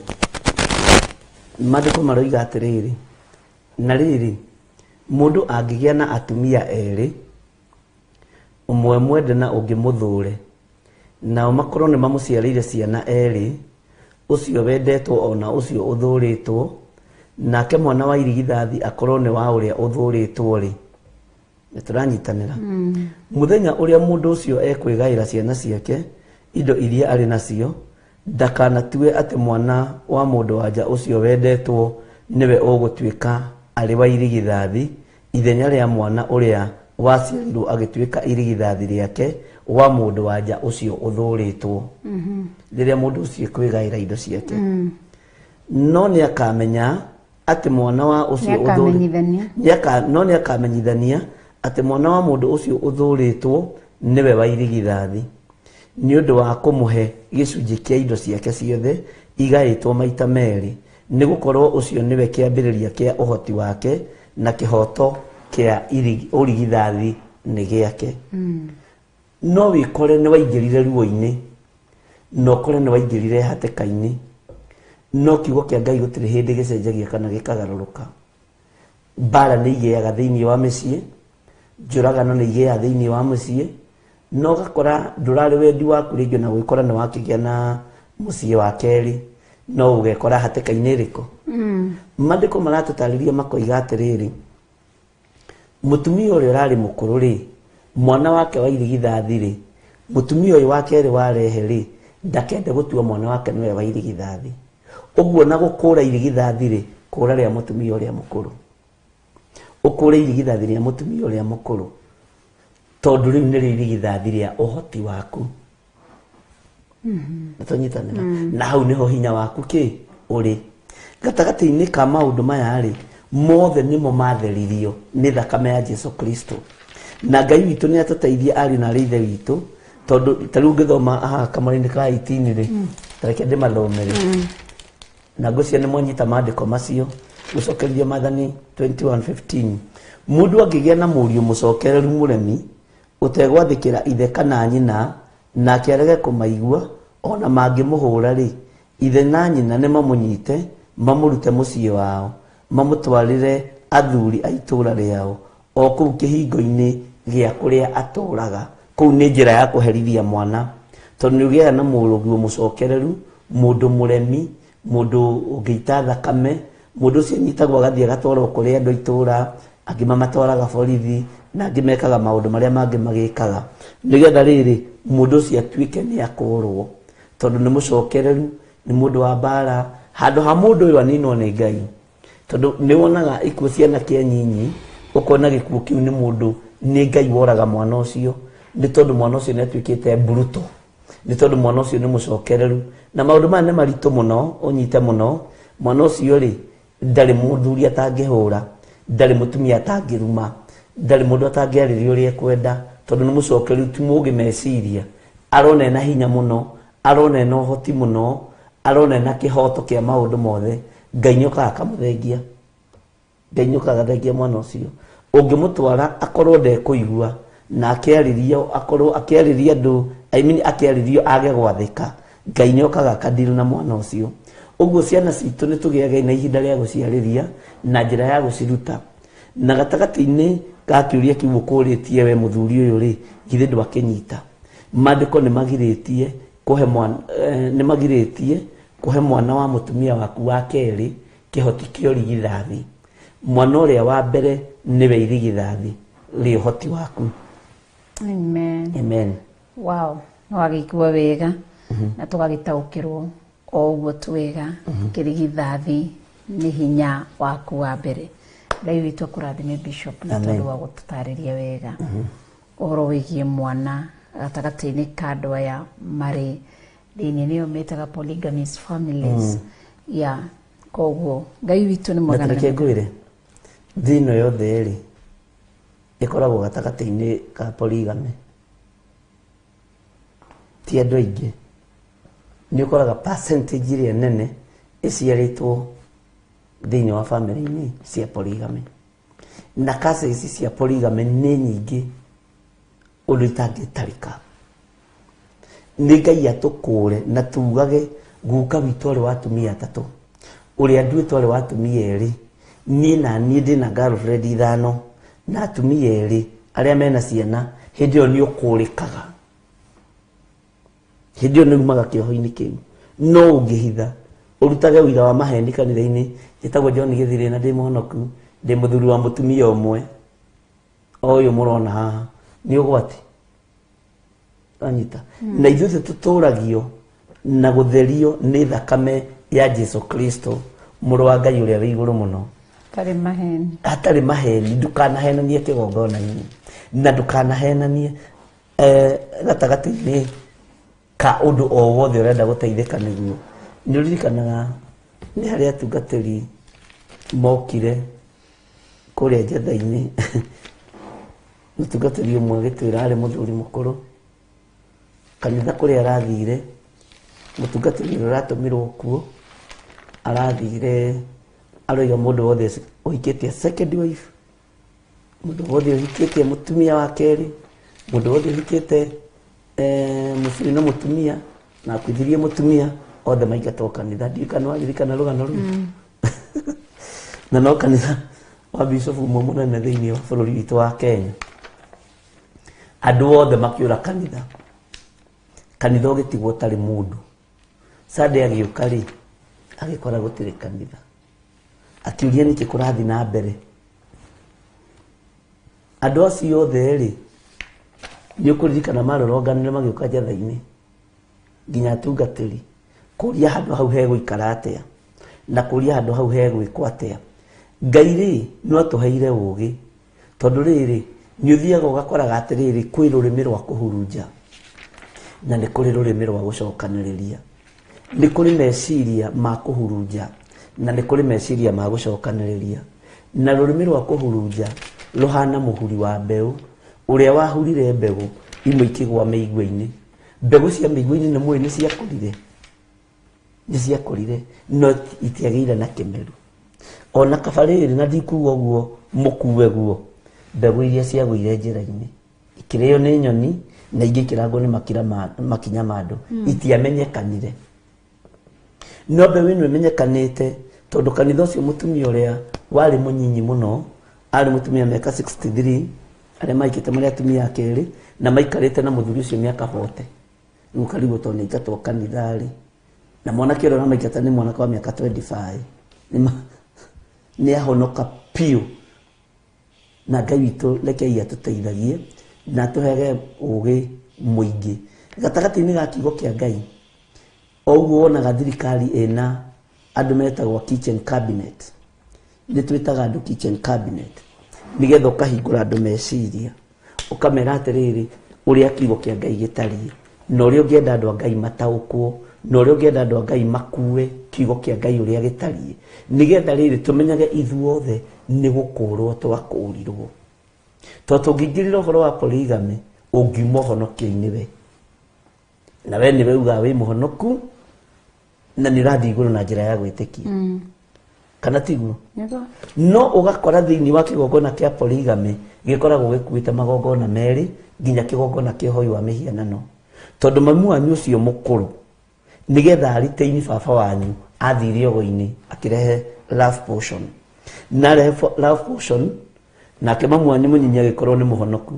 Maandĩko maroiga atĩrĩrĩ, na rĩrĩ mũndũ angĩgĩa na atumia erĩ, ũmwe mwende na ũngĩ mũthũre, nao makorwo nĩ mamũciarĩire ciana erĩ, ũcio wendetwo ona ũcio ũthũrĩtwo, nake mwana wa irigithathi akorwo nĩ wa ũrĩa ũthũrĩtwo rĩ. Nĩtũranyitanĩra. Mũthenya ũrĩa mũndũ ũcio ekwĩgaĩra ciana ciake indo iria arĩ nacio, ndakanatue atĩ mwana wa mũndũ wanja ũcio wendetwo nĩwe ũgũtuĩka arĩ wa irigithathi, ithenya rĩa mwana ũrĩa waciarirwo agĩtuĩka irigithathi rĩake wa mũndũ wanja ũcio ũthũrĩtwo. Rĩrĩa mũndũ ũcio kwĩgaĩra indo ciake, no nĩ akamenya atĩ mwana wa ũcio ũthũrĩtwo, no nĩ akamenyithania atĩ mwana wa mũndũ ũcio ũthũrĩtwo nĩwe wa irigithathi, nĩ ũndũ wa kũmũhe gĩcunjĩ kĩa indo ciake ciothe igaĩtwo maita merĩ, nĩ gũkorwo ũcio nĩwe kĩambĩrĩria kĩa ũhoti wake na kĩhoto kĩa ũrigithathi nĩ gĩake. No wĩkore nĩ waingĩrire ruo-inĩ, no kore nĩ waingĩrire hatĩka-inĩ, no kiugo kĩa Ngai gũtirĩ hĩndĩ gĩcenjagia kana gĩkagarũrũka. Mbara nĩ igĩaga thĩinĩ wa mĩciĩ, njũragano nĩ igĩaga thĩinĩ wa mũciĩ, no gakora ndũrarĩ wendi waku rĩngĩ na gwĩkora nĩ wakĩgĩa na mũciĩ wa kerĩ, no ũgekora hatĩka-inĩ ĩrĩkũ. Maandĩko maratũtarĩria makoiga atĩrĩrĩ, mũtumia ũrĩa ũrarĩ mũkũrũ rĩ, mwana wake wa irigithathi rĩ, mũtumia ũyũ wa kerĩ warehe rĩ, ndakende gũtua mwana wake nĩwe wa irigithathi. Ũguo na gũkũra irigithathi rĩ, kũra rĩa mũtumia ũrĩa mũkũrũ, ũkũre irigithathi rĩa mũtumia ũrĩa mũkũrũ, tondũ rĩu nĩ irigithathi rĩa ũhoti waku. Tũnyitanĩra na hau nĩho hinya waku ũrĩ. Gatagatĩ-inĩ ka maũndũ maya rĩ, mothe nĩmo matheririo nĩ thakame ya Jesu Kristo. Na Ngai witũ nĩ atũteithia ariũ na ithe witũ, tondũ ta rĩu ngĩthoma kamũra-inĩ ka 18 rĩ, tareke ndĩmathomere. Na ngũcia nĩ mwanyita maandĩko macio, gũcokereria Maathani 21:15. Mũndũ angĩgĩa na mũriũ mũcokereru mũremi, ũtegwathĩkĩra ithe kana nyina, na akĩarege kũmaigua, ona mangĩmũhũra rĩ, ithe na nyina nĩ mamũnyite, mamũrute mũciĩ wao, mamũtwarĩre athuri a itũũra rĩao, o kũu kĩhingo-inĩ gĩa kũrĩa atũũraga. Kũu nĩ njĩra ya kũherithia mwana, tondũ nĩ ũgĩaga na mũrũguo mũcokereru, mũndũ mũremi, mũndũ ũngĩita thakame, mũndũ ũcio anyitagwo agathiĩ agatwarwo kũrĩ andũ a itũũra, angĩ mamatwaraga borithi, na angĩ mekaga maũndũ marĩa mangĩ magĩkaga, nĩgetha rĩrĩ mũndũ ũcio atuĩke nĩ akũrwo, tondũ nĩ mũcokereru, nĩ mũndũ wa mbara, handũ ha mũndũ ũyũ aninwo nĩ Ngai. Tondũ nĩ wonaga ikuũ ciana kĩa nyinyi, ũkona gĩkuũ kĩu nĩ mũndũ, nĩ Ngai woraga mwana ũcio, nĩ tondũ mwana ũcio nĩ atuĩkĩte bruto, nĩ tondũ mwana ũcio nĩ mũcokereru. Na maũndũ maya nĩ maritũ mũno, ũnyite mũno. Mwana ũcio rĩ, ndarĩ mũthuri atangĩhũra, ndarĩ mũtumia atangĩruma, ndarĩ mũndũ atangĩarĩria ũrĩa ekwenda, tondũ nĩ mũcokereru, ti mũũgĩ meciria, arona ena hinya mũno, arona ena ũhoti mũno, arona ena kĩhoto kĩa maũndũ mothe. Ngai nĩokaga akamũthengia, Ngai nĩokaga agathengia mwana ũcio. Ũngĩmũtwara akorwo ndekũigua na akĩarĩria andũ, akĩarĩrio age gwathĩka, Ngai nĩokaga akadili na mwana ũcio. Ũguo ciana citũ nĩ tũgĩage na ihinda rĩa gũciarĩria na njĩra ya gũciruta. Na gatagatĩ-inĩ ga kĩũria kĩu ũkũrĩtie we mũthuri ũyũ rĩ, githĩ ndwakĩnyita. Maandĩko nĩ magirĩtie kũhe mwana wa mũtumia waku wa kerĩ kĩhoti kĩa ũrigithathi. Mwana ũrĩa wa mbere nĩwe irigithathi rĩ ũhoti waku. Amen. Amen. Wow, no agĩkua wega na tũgagĩtaũkĩrwo o ũguo twega, kĩrigithathi nĩ hinya waku wa mbere. Ngai witũ akũrathime Bishop na tondũ wa gũtũtarĩria wega ũhoro wĩgiĩ mwana gatagatĩ-inĩ ka andũ aya marĩ thĩinĩ nĩyo metaga polygamous families. Ya koguo Ngai witũ nĩ mwega. Na tareke ngwĩre thĩinĩ yothe rĩ, ĩkoragwo gatagatĩ-inĩ ka polygamy, ti andũ aingĩ. Nĩ ũkoraga percentage ĩrĩa nene ĩciarĩtwo thĩinĩ wa family-inĩ cia polygamy, na cases cia polygamy nĩ nyingĩ ũndũ itangĩtarĩka. Nĩ Ngai atũkũre na tugage guka witũ arĩ wa atumia atatũ, ũrĩa nduĩtwo arĩ wa atumia erĩ, niĩ na niĩ ndĩna girlfriend 5 na atumia erĩ arĩa mena ciana. Hĩndĩ ĩyo nĩ ũkũrĩkaga, hĩndĩ ĩyo nĩ umaga kĩoho-inĩ kĩu. No ũngĩhitha ũrutage ũira wa maheni kanitha-inĩ, njĩtagwo John Gĩthirĩ na ndĩ mũhonoku, ndĩ mũthuri wa mũtumia ũmwe, o ũyũ mũrona haha, nĩ ũgwati. Anyita na ithuĩ tũtũragio na gũtherio nĩ thakame ya Jesu Kristo, mũrũ wa Ngai ũrĩa wĩ igũrũ mũno. Hatarĩ maheni. Ndũkanahenanie kĩgongona-inĩ na ndũkanahenanie gatagatĩ-inĩ ka ũndũ o wothe ũrenda gũteithĩka nĩguo. Nĩ ũririkanaga nĩ harĩ atungatĩri mokire kũrĩa Njetha-inĩ, mũtungatĩri ũmwe agĩtwĩra arĩ mũthuri mũkũrũ, kanitha kũrĩa arathire mũtungatĩri ũrĩa ũratũmirwo kuo arathire aroiga mũndũ wothe ũhikĩtie second wife, mũndũ wothe ũhikĩtie mũtumia wa kerĩ, mũndũ wothe ũhikĩte mũciri na mũtumia na akwithirie mũtumia othe maingatwo kanitha. Ndirikana waririkana rũgano rũu na no kanitha wa bishop ũmwe mũnene thĩinĩ wa bũrũri witũ wa Kenya. Andũ othe makĩũra kanitha, kanitha ũgĩtigwo ũtarĩ mũndũ. Sunday agĩũka rĩ agĩkora gũtirĩ kanitha, akĩũria nĩkĩ kũrathiĩ na mbere. Andũ acio othe rĩ nĩũkũririkana marũrũnganire magĩũka njatha-inĩ nginya atungatĩri kũria handũ hau hegũikara atĩa na kũria handũ hau hegwĩkwo atĩa. Ngai rĩ no atũheire ũgĩ, tondũ rĩrĩ nĩũthiaga ũgakoraga atĩrĩrĩ kwĩ rũrĩmĩ rwa kũhurunja na nĩ kũrĩ rũrĩmĩ rwa gũcokanĩrĩria. Nĩ kũrĩ meciria ma kũhurunja na nĩ kũrĩ meciria ma gũcokanĩrĩria. Na rũrĩmĩ rwa kũhurunja rũhana mũhuri wa mbeũ, ũrĩa wahurire mbegũ imwe ikĩgwa mĩigua-inĩ. Mbegũ cia mĩigua-inĩ nĩ mũĩ nĩ ciakũrire no itiagĩire na kĩmeru. Ona kaba rĩrĩ na ndikuga ũguo mũkue guo, mbegũ iria ciagũire njĩra-inĩ ikĩrĩo nĩ nyoni na ingĩ ikĩrangwo nĩ makinya ma andũ itiamenyekanire. No mbeũ ĩno ĩmenyekanĩte tondũ kanitha ũcio mũtumia ũrĩa warĩ mũnyinyi mũno arĩ mũtumia mĩaka 63, arĩa maikĩte marĩ atumia akerĩ na maikarĩte na mũthuri ũcio mĩaka 40. Rĩu karigwo tondũ nĩaingatwo kanitha rĩ, na mwanake ũrĩa maikata nĩ mwanake wa mĩaka 25 nĩ ahonoka piũ. Na Ngai witũ rekei atũteithagie na tũhege ũgĩ mũingĩ gatagatĩ-inĩ ga kiugo kĩa Ngai. Oguo wonaga thirikari ĩna andũ metagwo kitchen cabinet, nĩ twĩtaga andũ kitchen cabinet, nĩgetha ũkahingũra andũ meciria ũkamera atĩrĩrĩ ũrĩa kiugo kĩa Ngai gĩtariĩ na ũrĩa ũngĩenda andũ a Ngai mataũkwo na ũrĩa ũngĩenda andũ a Ngai makue kiugo kĩa Ngai ũrĩa gĩtariĩ, nĩgetha rĩrĩ tũmenyage ithuothe nĩ gũkũrwo twakũrirwo. Tondũ tũngĩingĩrĩra ũhoro wa polygamy ũngiuma ũhonokio-inĩ we, na we nĩwe uga wĩ mũhonoku na nĩ ũrathiĩ igũrũ na njĩra ya gwĩtĩkia kana tiguo. No ũgakora thĩinĩ wa kĩgongona kĩa polygamy gĩkoragwo gĩkuĩte magongona merĩ nginya kĩgongona kĩa ũhoi wa mĩhianano, tondũ mami wanyu ũcio mũkũrũ nĩgetha ariteini baba wanyu athire ogo-inĩ akĩrehe love potion na love potion nake mamu wanyu mũnyinyi agĩkorwo nĩ mũhonoku,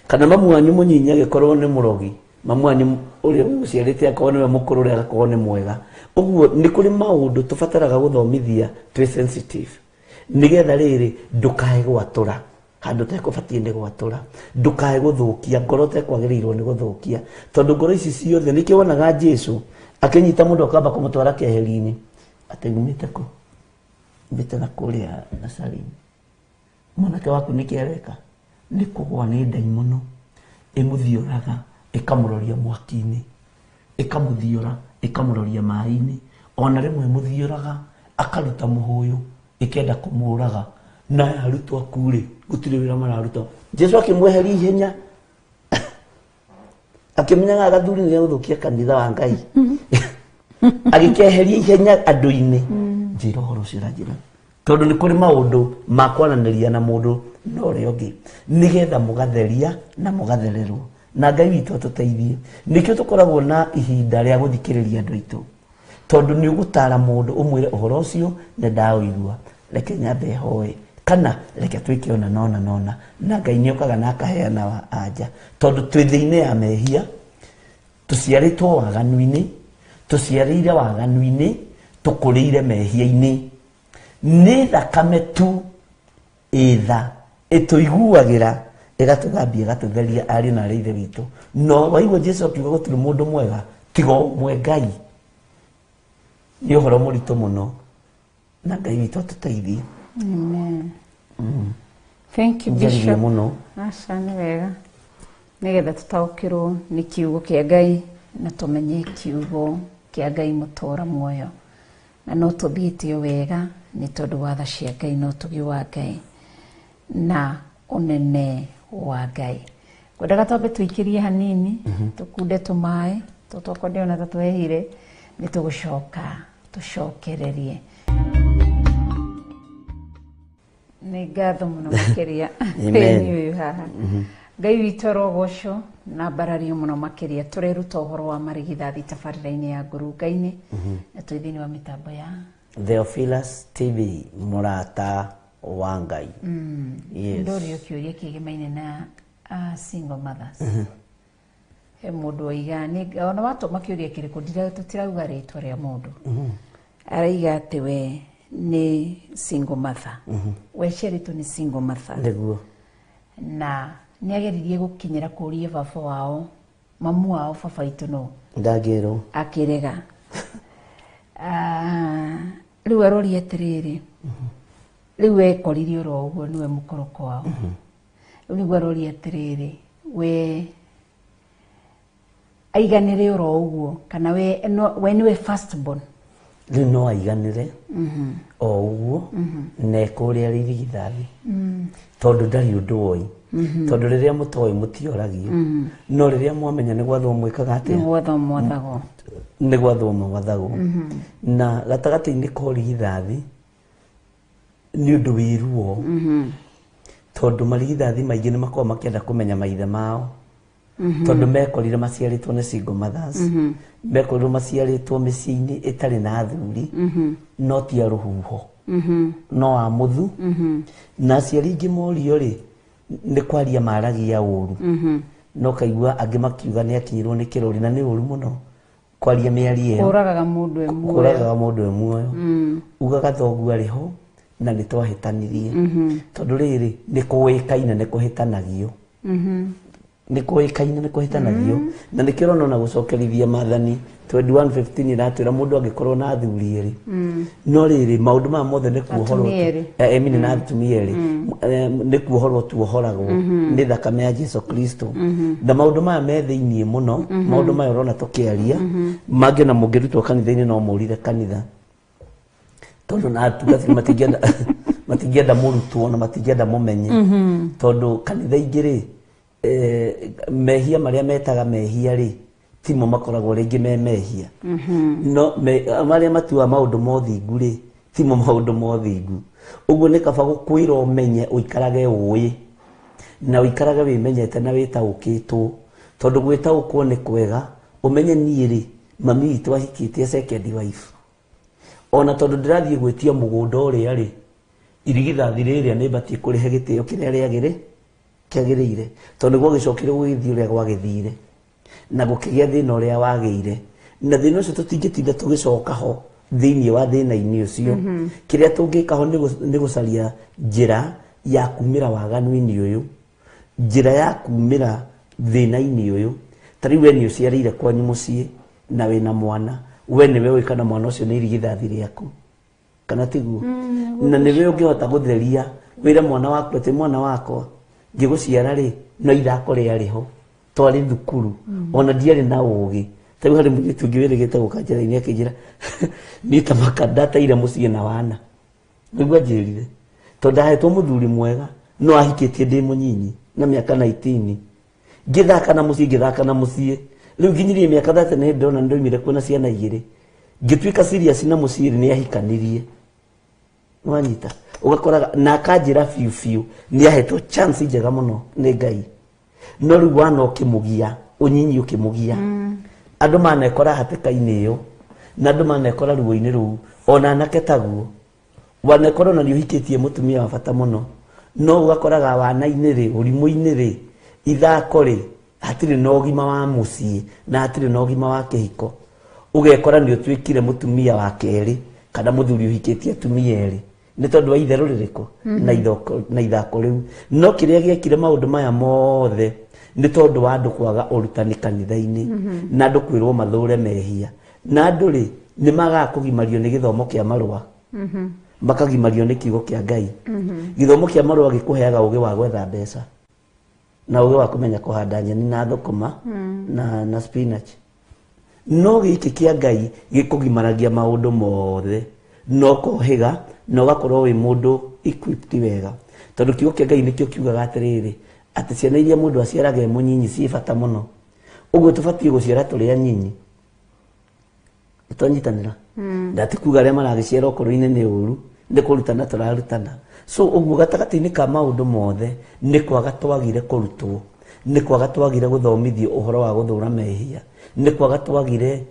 kana mamu wanyu mũnyinyi agĩkorwo nĩ mũrogi, mamu wanyu ũrĩa ũciarĩte akorwo nĩwe mũkũrũ ũrĩa agakorwo nĩ mwega. Ũguo nĩ kũrĩ maũndũ tũbataraga gũthomithia twĩ sensitive, nĩgetha rĩrĩ ndũkae gwatũra handũ tekũbatiĩ nĩ gwatũra, ndũkae gũthũkia ngoro tekwagĩrĩirwo nĩ gũthũkia, tondũ ngoro ici ciothe nĩkĩo wonaga Jesũ akĩnyita mũndũ akamba kũmũtwara keheri-inĩ ategumĩte kũ mbĩte na kũrĩa Nazarethi. Mwanake waku nĩkĩ areka? Nĩ kũgwa nĩ ndaimono ĩmũthiũraga ĩkamũroria mwaki-inĩ, ĩkamũthiũra ĩkamũroria maĩ-inĩ, ona rĩmwe ĩmũthiũraga akaruta mũhũyũ ĩkenda kũmũraga, na arutwo aku rĩ gũtirĩ wĩra mararuta. Jesũ akĩmweheria ihenya akĩmenyaga agathuri nĩ gũthũkia kanitha wa Ngai agĩkeheria ihenya andũ-inĩ. Njĩra ũhoro ũcio ũranjĩra tondũ nĩ kũrĩ maũndũ ma kwaranĩria na mũndũ na ũrĩa ũngĩ nĩgetha mũgatheria na mũgathererwo, na Ngai witũ atũteithie. Nĩkĩo tũkoragwo na ihinda rĩa gũthikĩrĩria andũ aitũ, tondũ nĩ ũgũtara mũndũ ũmwĩre ũhoro ũcio nĩ ndaũigua, reke nyambe hoe kana reke twĩke ona nona na Ngai nĩ okaga na akaheana anja, tondũ twĩ thĩinĩ ya mehia, tũciarĩtwo waganu-inĩ, tũciarĩire waganu-inĩ, tũkũrĩire mehia-inĩ. Nĩ thakame tu ĩtha ĩtũiguagĩra ĩgatũthambia ĩgatũtheria ariũ na arĩ ithe witũ. No waigua Jesũ akiuga gũtirĩ mũndũ mwega tiga ũmwe Ngai, nĩ ũhoro mũritũ mũno, na Ngai witũ atũteithie. Amen. Thank you Bishop. Aca nĩ wega nĩgetha tũtaũkĩrwo nĩ kiugo kĩa Ngai na tũmenye kiugo kĩa Ngai mũtũra muoyo, na no tũthiĩte wega nĩ tondũ watha cia Ngai no tũgĩ wa Ngai na ũnene wa Ngai. kwendaga twambe tũikĩrie hanini tũkunde tũmaĩ tũtoko ndio na twehire nĩ tũgũcoka tũcokererie nĩ ngatho mũno makĩria thĩinĩ ũyũ haha Ngai witũ rogoco na mbarario mũno makĩria tũreruta ũhoro wa marigithathi tabarĩra-inĩ ya ngurunga-inĩ na twĩ thĩinĩ wa mĩtambo ya Theophilus TV mũrata wa Ngai. Yes. Ndorio kĩũria kĩgemaine na single mothers. He mũndũ oiga nĩ ona watũma kĩũria kĩrĩkũ tũtirauga rĩtwa rĩa mũndũ. Araiga atĩ we nĩ single mother. We ciarĩtwo nĩ single mother. Nĩguo. Na nĩ ageririe gũkinyĩra kũria baba wao mamu wao baba itũ no. Ndagĩrwo. Akĩrega. Rĩu aroria atĩrĩrĩ. Rĩu ekoririe oro ũguo niwe mũkoroko wao. Rĩu nĩguo aroria atĩrĩrĩ we aiganĩre oro ũguo kana we niwe first born. Rĩu no aiganĩre o ũguo na ekũrĩa irigithathi tondũ ndarĩ ũndũ woi tondũ rĩrĩa mũtoĩ mũtioragio no rĩrĩa mwamenya nĩ gwathwo mwĩkaga atĩa nĩ gwathwo mwathagwo na gatagatĩ-inĩ ka ũrigithathi nĩ ũndũ wĩruo tondũ marigithathi maingĩ nĩ makoragwo makĩenda kũmenya maithe mao tondũ mekorire maciarĩtwo nĩ single mothers mekorirwo maciarĩtwo mĩciĩ-inĩ ĩtarĩ na athuri no ti a rũhuho no a mũthu na aciari ingĩ morio rĩ nĩ kwaria maragia ũru no kaigua angĩ makiuga nĩ akinyirwo nĩ kĩrori na nĩ ũru mũno kwaria mĩario ĩyo kũragaga mũndũ muoyo ugaga thoguo arĩ ho na nĩ twahĩtanirie tondũ rĩrĩ nĩ kũĩkaine nĩ kũhĩtanagio nĩ kũĩkaine nĩ kũhĩtanagio na nĩ kĩrona ona gũcokerithia maathani 21:15 iratwĩra mũndũ angĩkorwo na athuri erĩ no rĩrĩ maũndũ maya mothe nĩ kuohorwo emini na atumia erĩ nĩ kuohorwo tuohoragwo nĩ thakame ya Jesu Kristo na maũndũ maya me thĩinĩ mũno maũndũ maya ũrona tũkĩaria mangĩ na mũngĩrutwo kanitha-inĩ no mũrire kanitha tondũ na atungatĩri matingĩenda mũrutwo na matingĩenda mũmenye tondũ kanitha ingĩ mehia marĩa metaga mehia rĩ timo makoragwo rĩngĩ me mehia no marĩa matua maũndũ mothingu rĩ timo maũndũ mothingu ũguo nĩ kaba gũkwĩra ũmenye ũikarage ũĩ na ũikarage wĩmenyete na wĩtaũkĩtwo tondũ gwĩtaũkwo nĩ kwega ũmenye niĩ rĩ mami witũ ahikĩtie second wife ona tondũ ndĩrathiĩ gwĩtia mũgũnda ũrĩa rĩ irigithathi rĩrĩa nĩ batie kũrĩhe gĩtĩo kĩrĩa kĩagĩrĩire tondũ nĩguo gĩcokire gũgĩthiĩ ũrĩa gwagĩthire na gũkĩgĩa thĩna ũrĩa wagĩire na thĩna ũcio tũtingĩtinda tũgĩcoka ho thĩinĩ wa thĩna-inĩ ũcio kĩrĩa tũngĩka ho nĩ gũcaria njĩra ya kumĩra waganu-inĩ ũyũ njĩra ya kumĩra thĩna-inĩ ũyũ ta rĩu we nĩ ũciarĩire kwanyu mũciĩ na wĩna mwana we nĩwe ũĩ kana mwana ũcio nĩ irigithathi rĩaku kana tiguo na nĩwe ũngĩhota gũtheria wĩra mwana waku atĩ mwana wakwa ngĩgũciara rĩ no ithako rĩarĩ ho twarĩ thukuru ona ndiarĩ na ũũgĩ ta rĩu harĩ mũirĩtu ũngĩ wĩrĩgĩte gũka njĩra-inĩ akĩnjĩra niĩ ta ndateire mũciĩ na wana nĩguo anjĩrire tondũ ndahetwo mũthuri mwega no ahikĩtie ndĩ mũnyinyi na mĩaka 19 ngĩthaka na mũciĩ rĩu nginyirie mĩaka 30 nĩ ndona ndoimire kuona ciana igĩrĩ ngĩtuĩka serious na mũciĩ nĩ ahikanirie wanyita ugakoraga na akanjĩra biũ nĩ ahetwo chance njega mũno nĩ Ngai no rĩu wana ũkĩmũgia ũnyinyi ũkĩmũgia andũ manekora hatĩka-inĩ ĩyo na andũ manekora ruo-inĩ rũu ona anake taguo wanekora na nĩ ũhikĩtie mũtumia wa bata mũno no ugakoraga wana-inĩ rĩ ũrimũ-inĩ rĩ ithako rĩ hatirĩ na ũgima wa mũciĩ na hatirĩ na ũgima wa kĩhiko ũgekora nĩ ũtuĩkire mũtumia wa kerĩ kana mũthuri ũhikĩtie atumia erĩ nĩ tondũ wa itherũ rĩrĩkũ na ithako rĩu no kĩrĩa gĩekire maũndũ maya mothe nĩ tondũ wa andũ kwaga ũrutani kanitha-inĩ na andũ kwĩrwo mathũre mehia na andũ rĩ nĩ magaga kũgimario nĩ gĩthomo kĩa marũa makagimario nĩ kiugo kĩa Ngai gĩthomo kĩa marũa gĩkũheaga ũgĩ wa gwetha mbeca na ũgĩ wa kũmenya kũhanda nyeni na thũkũma na spinach no gĩkĩ kĩa Ngai gĩkũgimaragia maũndũ mothe no kũhĩga na ũgakorwo wĩ mũndũ equipped wega tondũ kiugo kĩa Ngai nĩkĩo kiugaga atĩrĩrĩ ati ciana iria mundu aciaraga munyinyi ci bata muno uguo tubatie guciara turi anyinyi itonyitanira ndati kuga aria maragiciara okoro-ini ni uru ndi kurutana turarutana so uguo gatagati-ini ka maundu mothe ni kwaga twagire kurutwo ni kwaga twagire guthomithio uhoro wa guthura mehia ni kwaga twagire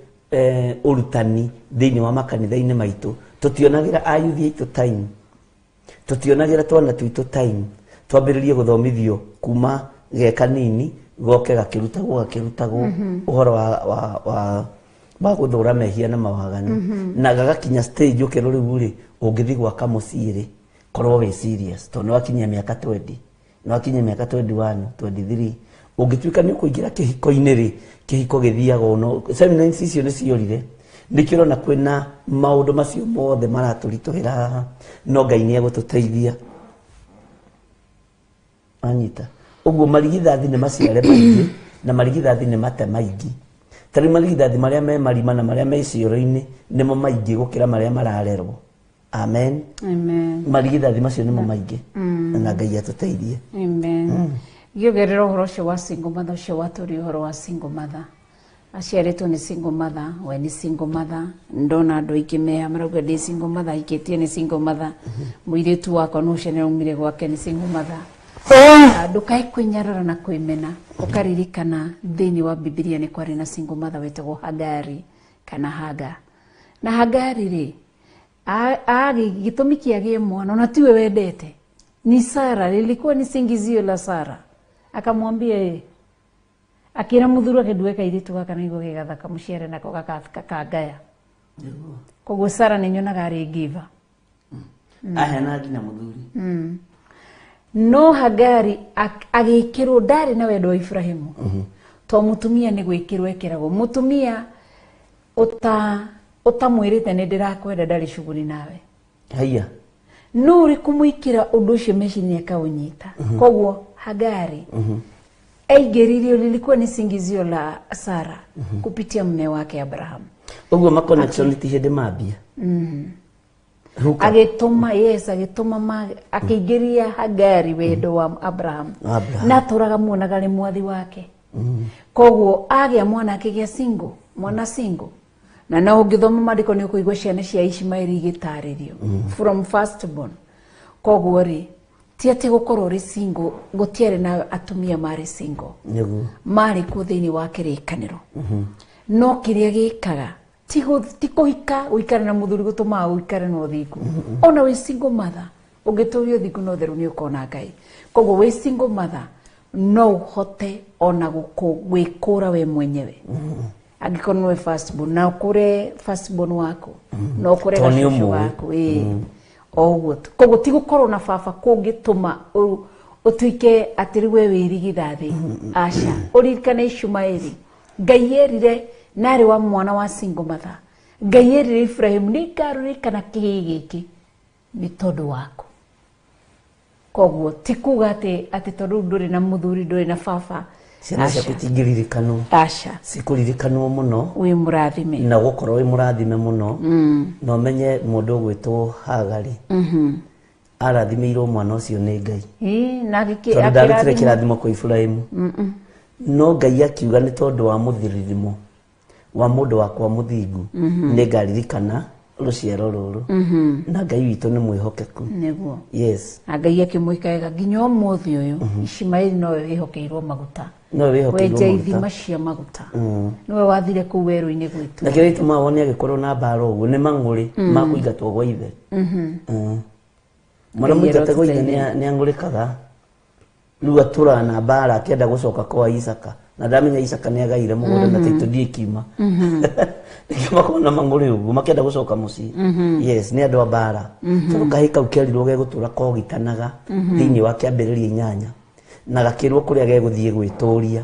urutani thiini wa makanitha-ini maitu tutionagira ayuthi aitu time tutionagira twana twitu time twambiririe guthomithio kuma ge kanini goke gakirutagwo uhoro wa guthura mehia na mawaganu na gagakinya stage ukero riu ri ungithi gwaka muciiri korwo we serious to no akinya miaka 20 no akinya miaka 21 23 ungituika ni kuingira kihiko-ini ri kihiko githiaga uno seminars icio ni ciorire ndikiro na kwina maundu macio mothe maraturituhira no Ngai ni agututeithia anyita uguo marigithathi ni maciare maingi na marigithathi ni mate maingi tari marigithathi maria me marima na maria me cioro-ini nimo maingi gukira maria mararerwo amen amen marigithathi macio nimo maingi na Ngai atuteithie amen giogerera uhoro ucio wa single mother ucio waturi uhoro wa single mother aciaritwo ni single mother we ni single mother ndona andu aingi meha marauga ndi single mother ikitie ni single mother muiritu wakwa no cene umire gwake ni single mother ndukai kwinyarara na kwimena ukaririkana thiini wa Biblia ni kwari na single mother wetagwo Hagari kana Haga na Hagari ri gitumi kiagie mwana na tiwe wendete ni Sara lilikuwa ni singizio la Sara akamwambia akira muthuru akidueka iritu gaka nigo gigathaka muciare nako gakangaya koguo Sara ni nyonaga ari giver ahena nginya muthuri no Hagari agikirwo ndari na wendo wa Ibrahimu to mutumia ni gwikirwo ekiragwo mutumia utamwirite ni ndirakwenda ndari shughuli nawe haya no uri kumuikira undu ucio mecini akaunyita koguo Hagari aigeririo lilikuwa ni singizio la Sara kupitia mume wake Abraham uguo ma connection ti hindi mambia agituma agituma akigeria Hagari wendo wa Abraham na turaga muonaga ni mwathi wake koguo agia mwana akigia single mwana single na na ungithoma mandiko ni kuigwa ciana cia Ishmaeli igitaririo from firstborn koguo ri ti ati gukorwo ri single gutiere na atumia mari single mari ku thiini wa kirikaniro no kiria gikaga ti kuhika uikare na muthuri gutuma uikare no thiku ona we single mother ungiturio thiku no theru ni ukona Ngai koguo we single mother no hote ona gwikura we mwenyewe agikorwo we firstborn na kure firstborn wako no kure gacushu wako oguo koguo ti gukorwo na baba kungituma utuike atiri we wirigithathi aca uririkane Ishmaeli Ngai erire nari wa mwana wa single mother Ngai erire Ibrahim ni ngarurikana kihi giki ni tondu wako koguo ti kuga ati tondu nduri na muthuri nduri na baba ciana ciaku itingiririkanwo aca cikuririkanwo muno wi murathime na gukorwo wi murathime muno no menye mundu gwitwo Hagari arathimirwo mwana ucio ni Ngai na akirarutire kirathimo kwa Ibrahimu no Ngai akiuga ni tondu wa muthirimo wa mundu wakwa muthingu ni ngaririkana ruciaro ruru na Ngai witu ni mwihokeku niguo yes Ngai akimwikaga nginya umuthi uyu Ishmaeli no wihokeirwo maguta no wihokeirwo maguta ithima cia maguta niwe wathire ku weru-ini gwitu na kire ituma woni agikorwo na mbaro uguo ni mang'uri ma kuingatwo gwa ithe mwana muingate gwa ithe ni ang'urikaga riu atura na mbara akienda gucoka kwa Isaka na ndamenya Isaka ni agaire mugunda na titu ndiekima nikima kona mang'uri uguo makienda gucoka mucii yes ni andu a mbara so kahika ukerirwo gegutura kogitanaga thiini wa kiambiriria 8 na gakirwo kuria geguthie gwituria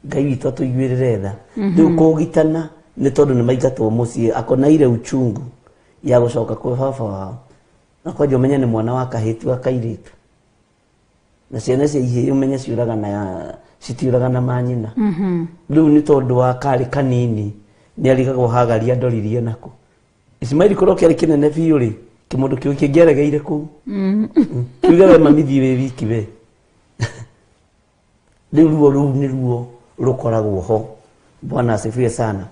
Ngai witu atuiguirire tha riu kugitana ni tondu ni maingatwo mucii akonaire uchungu ya gucoka kwa baba wao na kwa jomenya ni mwana wa kahitu akairitu na ciana cia ihie umenye ciuraga na citiuraga na manyina riu ni tondu wa kari kanini ni arigagwo Hagari andoririe nako Ishmaeli korwo kiari kinene biu ri kimundu kiu kingeregeire ku kiuga we mamithi we wiki we rĩu nĩruo rũkoragwo ho. Bwana asifiwe sana.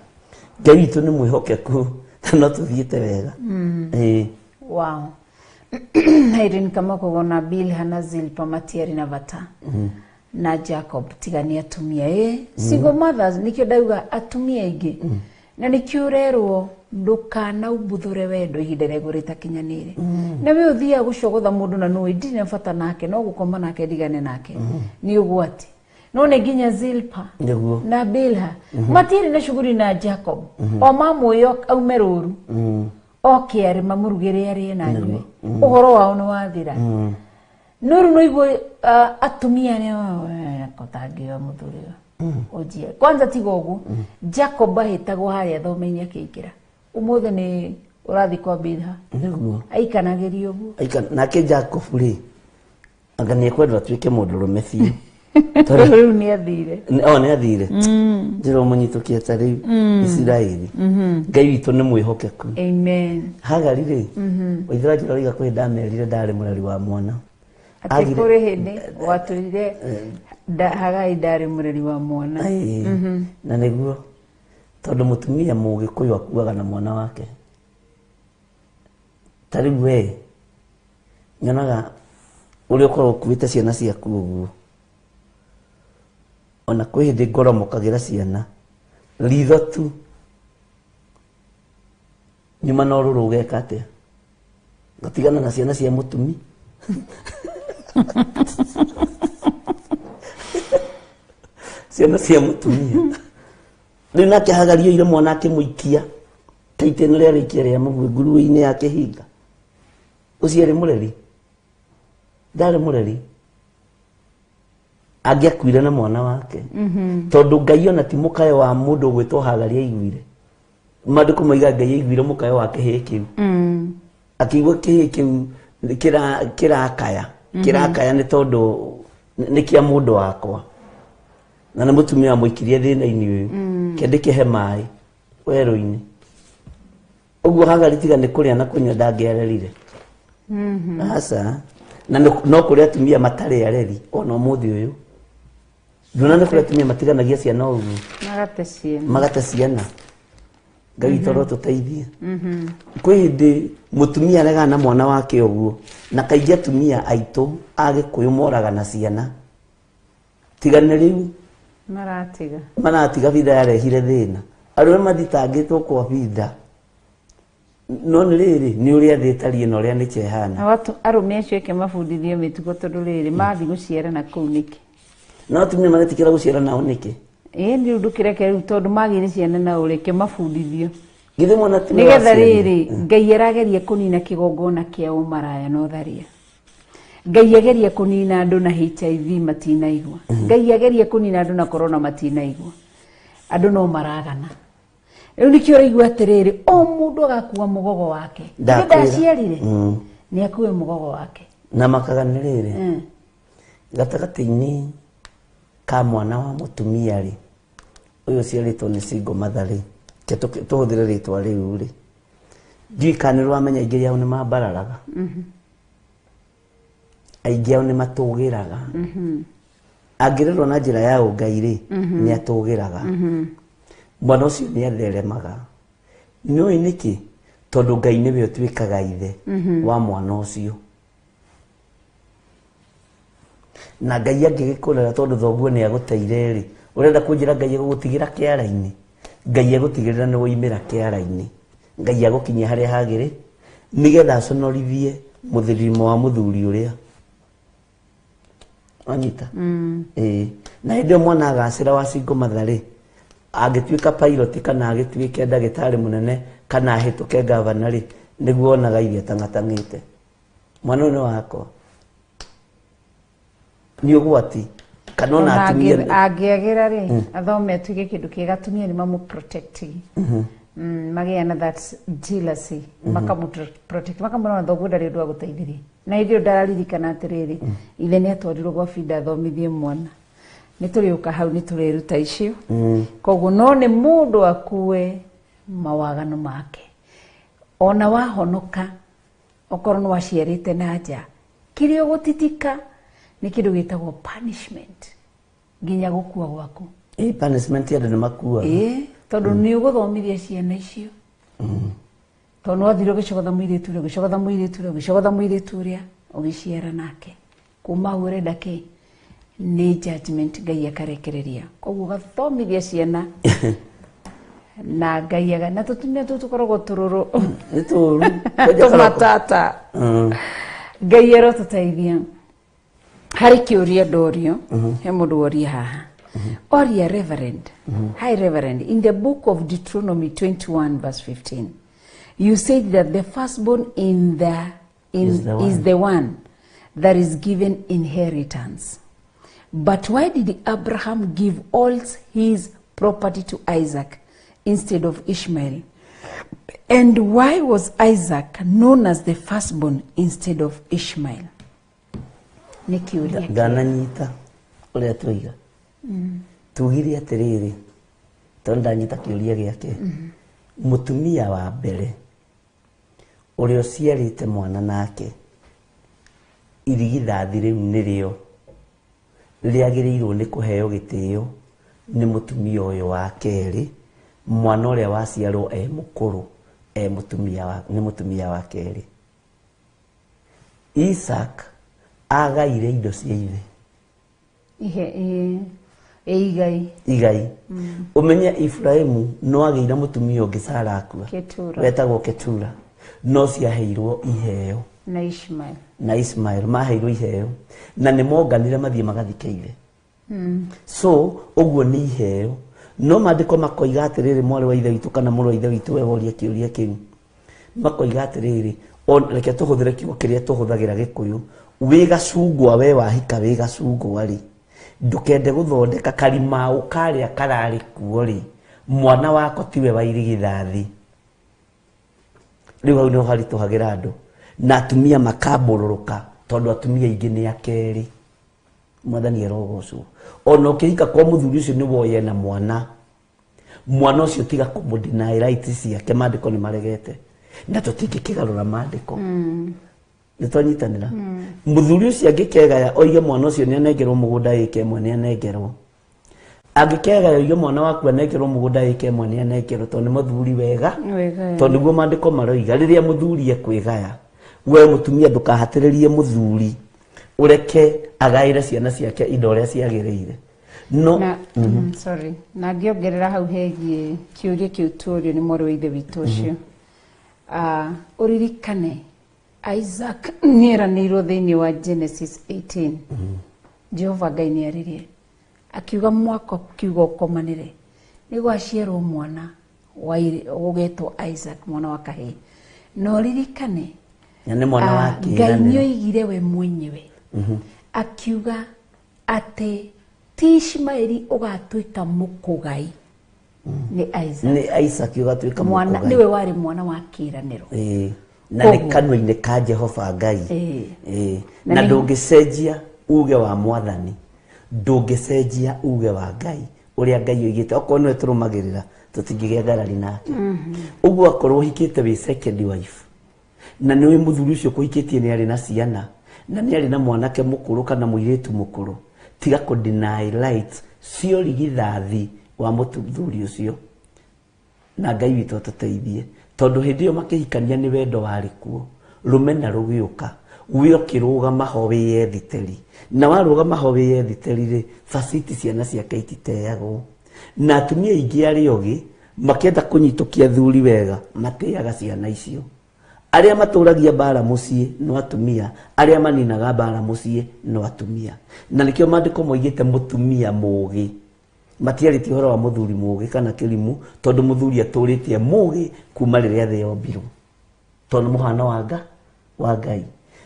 Ngai witũ nĩ mwĩhokeku no tũthiĩte wega. Wow. Irene Kamoko na Bilha na Zilpa Matiari na Vata na Jacob tigania atumia single mothers nikio ndauga atumia ingi na nikio urerwo ndukana ubuthure wendo ihinda regurita kinyanire na we uthia gucogotha mundu na no ndine bata nake no gukoma nake ndigane nake ni ugwati no ne ginya Zilpa na Bilha Matiari na shughuli na Jacob o mamuyo aumeruru okay ari mamurugire ari na nywe uhoro wao no wathira nuru no ibo atumia ne kotagio muthuriwa ojie kwanza tigogu Jacob ahitagwo hari athomeini akiikira umuthe ni urathi kwa Bilha niguo aikanagirio bu nake Jacob ri anga ni kwendwa twike mundurume fiu riu ni athire ni athire ndiro munyitukie ta riu Isiraeli Ngai witũ nĩ mwĩhokeku. Amen. Hagari ri waithira njira riga kwe ndamerire ndari mureri wa mwana ati kuri hindi waturire Hagai ndari mureri wa mwana na niguo tondu mutumia Mũgĩkũyũ akuaga na mwana wake tari we nyonaga uri ukorwo kuite ciana ciaku uguo ona kwĩ hindi ngoromokagira ciana ritho tu nyuma no rurugeka atia gatigana na ciana cia mutumi ciana cia mutumia riu nake Hagario ire mwana akimuikia kaitene ria rikia ria mugwe nguruwe-ini yake hinga ucio ari mureri ndari mureri angiakuire na mwana wake tondu Ngai ona ti mukae wa mundu gwitwo Hagario aiguire maandiko maiga Ngai aiguire mukae wake hĩ kiu akigwa kĩ kiu kirakaya ni tondu ni kia mundu wakwa na nĩ mutumia muikirie thĩna-inĩ uyu kendĩkĩhe maĩ werũ-inĩ ũguo Hagario tiga nĩ kũrĩa na kũnyua ndangĩarerire asa na no kũrĩa atumia matarĩ areri ona ũmũthĩ ũyũ nduna nĩ kũrĩa atumia matiganagia ciana ũguo magate ciana Ngai witũ tũteithie kwĩ hĩndĩ mutumia aregana na mwana wake ũguo na kaingĩ atumia aitũ Agĩkũyũ moraga na ciana tigane rĩu maratiga vida yarehire thĩna arũme mathitangĩtwo kwa vida no nĩ rĩrĩ nĩ ũrĩa thĩ ĩtariĩ na ũrĩa nĩ kĩhana watu arũme acio eke mabundithio mĩtugo tondũ rĩrĩ mathi gũciarana kũu nĩkĩ no atumia maretikĩra gũciara nao nĩkĩ nĩ ũndũ kĩreke rĩu tondũ magĩire ciana nao reke mabundithio githĩ mwana nĩgetha rĩrĩ Ngai arageria kũnina kĩgongona kĩa ũmaraya na ũtharia Ngai ageria kũnina andũ na HIV matinaigua Ngai ageria kũnina andũ na corona matinaigua andũ no maragana rĩu nĩkĩo ũraigua atĩrĩrĩ o mũndũ agakua mũgogo wake ndaciarire nĩ akue mũgogo wake na makagana rĩrĩ gatagatĩ-inĩ ka mwana wa mutumia rĩ ũyũ ciarĩtwo nĩ single mother rĩ tuhũthĩre rĩtwa rĩu rĩ ndiũĩ kana nĩ wamenya aingĩ ao nĩ mambararaga aingĩ ao nĩ matũgĩraga angĩrerwo na njĩra ya ũngai rĩ nĩ atũgĩraga mwana ũcio nĩ atheremaga nĩũĩ nĩkĩ tondũ Ngai nĩwe ũtuĩkaga ithe wa mwana ũcio na Ngai angĩgĩkũrera tondũ thoguo nĩ agũteire rĩ urenda kũnjĩra Ngai agũgũtigĩra kĩara-inĩ Ngai agũtigĩrĩra nĩ woimĩra kĩara-inĩ Ngai agũkinyia harĩa hagĩrĩ nĩgetha aconorithie mũthũrimo wa mũthuri ũrĩa anyita na hĩndĩ ĩyo mwana agacĩra wa single mother rĩ angĩtuĩka pilot kana agĩtuĩke ndagĩtarĩ mũnene kana ahĩtũke gavana rĩ nĩguo onaga iria tangatangĩte mwana ũyũ nĩ wakwa nĩ ũgwati kana ona atumia angĩagĩra rĩ athome atuĩke kĩndũ kĩega atumia nĩ mamũ-protect magĩa na that jealousy makamũ-protect makamwĩra thoguo ndarĩ ũndũ wa gũteithĩria na hĩndĩ ĩyo ndararirikana atĩrĩrĩ ithe nĩ atwarirwo gwa binda athomithie mwana nĩ tũrĩũka hau nĩ tũreruta icio koguo no nĩ mũndũ akue mawagano make ona wahonoka okorwo nĩ waciarĩte na nja kĩrĩa ũgũtitika nĩ kĩndũ gĩtagwo punishment nginya gukua gwaku punishment ya ndio makua tondu ni uguthomithia ciana icio tondu wathire gicogotha muiritu ria ugiciara nake kuma urenda ki ni judgment Ngai akarekereria koguo gathomithia ciana na Ngai aga na tutumia tukoragwo tururu ni turu tumatata Ngai erotuteithia hari kiuria ndorio he mundu woria haha oria Reverend hi Reverend, in the book of Deuteronomy 21 verse 15 you said that the firstborn is the one that is given inheritance. But why did Abraham give all his property to Isaac instead of Ishmael? And why was Isaac known as the firstborn instead of Ishmael? Ndananyita uria tuiga tugire atiriri tondu ndanyita kiuria giake mutumia wa mbere uria ciarite mwana nake irigithathi riu nirio riagirirwo ni kuheo gitio ni mutumia uyu wa keri mwana uria waciarwo mukuru mutumia wa keri. Isaac agaire indo cia ithe igai umenya Ibrahimu no ageira mutumia ungi Sara akua wetagwo Ketura no ciaheirwo iheo na Ishmael maheirwo iheo na ni monganire mathie magathikeire so uguo ni iheo no mandiko makoiga atiriri mwari wa ithe witu kana muri wa ithe witu wehoria kiuria kiu makoiga atiriri reke tuhuthire kiugo kiria tuhuthagira Gikuyu wi gacungwa we wahika wi gacungwa ri ndukende guthondeka karima ukaria karari kuo ri mwana wako tiwe wa irigithathi riu hau no harituhagira andu na atumia makabururuka tondu atumia ingi ni akeri mwathani erogocwo ona ukihika kwa muthuri ucio ni woye na mwana ucio tiga kumudeny rights ciake mandiko ni maregete na tutingikigarura mandiko nitonyitanira muthuri ucio angikegaya oige mwana ucio ni anengerwo mugunda ike mwe ni anengerwo angikegaya oige mwana waku anengerwo mugunda ike mwe ni anengerwo tondu muthuri wega tondu guo mandiko maroiga riria muthuri ekwigaya we mutumia ndukahatiririe muthuri ureke agaire ciana ciake indo ria ciagiriire no sorry na ngiongerera hau hegie kiuria kiu turio ni moro ithe witu ucio uririkane Isaac nieranirwo thiini wa Genesis 18 Jehova Ngai ni aririe akiuga mwako kiugo komanire nigo aciarwo mwana ugetwo Isaac mwana wa kahii no ririkane ni mwana wa Ngai nioigire we mwenyewe akiuga ati ti Ishmaeli ugatuika mukugai ni Isaac ugatuika mukugai niwe wari mwana wa kiraniro na ni kanwa-ini ka Jehova Ngai na ndungicenjia uge wa mwathani ndungicenjia uge wa Ngai uria Ngai oigite okorwo niwe turumagirira tutingigia ngarari nake uguo akorwo hikite wi second wife na niwe muthuri ucio kuhikitie ni ari na ciana na ni ari na mwanake mukuru kana muiritu mukuru tiga ku deny rights cio rigithathi wa muthuri ucio na Ngai witu atuteithie tondu hindi yo makihikania ni wendo wari kuo rumena rugiuka wio kirugama ho wiyethiteri na warugama ho wiyethiteri ri facility ciana ciake ititeagwo na atumia ingi ari ogi makienda kunyitukia thuri wega mateaga ciana icio aria maturagia bara mucii no atumia aria maninaga bara mucii no atumia na nikio mandiko moigite mutumia mugi matiariti horo wa muthuri mugi kana kilimu tondu muthuri aturitie mugi kuma riria the yombirwo tondu muhana wa Ngai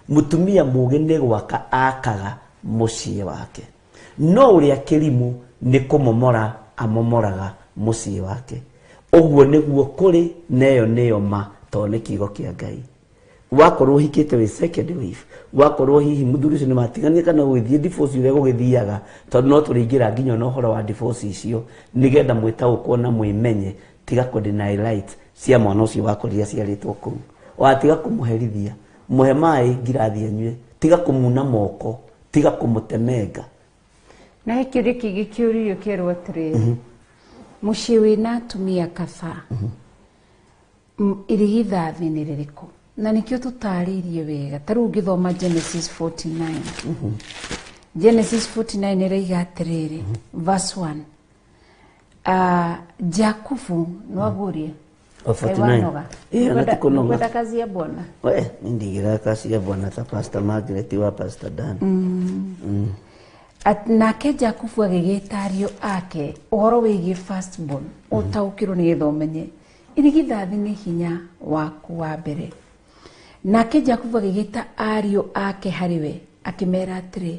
mutumia mugi ni gwaka akaga mucii wake no uria kilimu ni kumomora amomoraga mucii wake uguo niguo kuri neyo neyo ma tone kigo kia Ngai wakorwo hikite we second wife wakorwo hihi muthuri ucio ni matigania kana gwithie divorce ure gugithiaga tondu no turingira nginya no horo wa divorce icio nigenda mwitaukwo na mwimenye tiga ku deny right cia mwana ucio wakorira ciaritwo kuu watiga kumuherithia muhe mai ngirathi anywe tiga kumuna moko tiga kumutemenga na hĩkĩrĩ kĩngĩ kĩũrio kĩerwo atĩrĩrĩ mũciĩ wĩna atumia kaba irigithathi nĩ rĩrĩkũ na nĩkĩo tũtarĩirie wega ta rĩu ngĩthoma Genesis 49 Genesis 49 ĩraiga atĩrĩrĩ verse 1 Jakubu no agurie 49 kwenda kazi ya Bwana nindigira kazi ya Bwana ta Pastor Margaret wa Pastor Dan nake Jakubu agĩgĩta ariũ ake ũhoro wĩgiĩ firstborn ũtaũkĩrwo nĩgetha ũmenye irigithathi nĩ hinya waku wa mbere. Nake Jakubu agĩgĩta ariũ ake harĩ we akĩmera atĩrĩ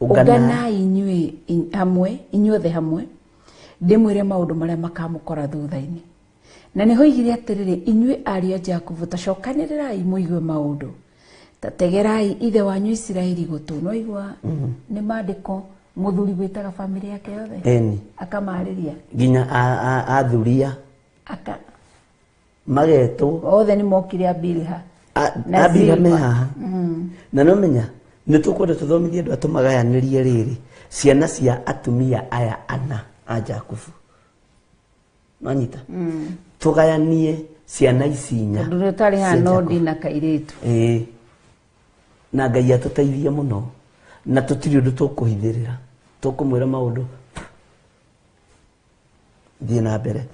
ũnganai inyuothe hamwe ndĩmwĩre maũndũ marĩa makamũkora thutha-inĩ. Na nĩho oigire atĩrĩrĩ inyuĩ ariũ a Jakubu tacokanĩrĩrai mũigue maũndũ tategerai ithe wanyu Isiraeli gũtũ. No igua nĩ maandĩko mũthuri gwĩtaga famĩlĩ yake yothe akamarĩria nginya athuria magetwo othe nĩ mokire Abilha mehaha na no menya nĩ tũkwenda tũthomithie andũ atũmagayanĩrie rĩrĩ ciana cia atumia aya ana a Jakubu manyita tũgayanie ciana ici inya ndũrĩ tarĩ hano ndina kairĩtu na Ngai atũteithie mũno na tũtirĩ ũndũ tũkũhithĩrĩra tũkũmwĩra maũndũ thiĩ na mbere.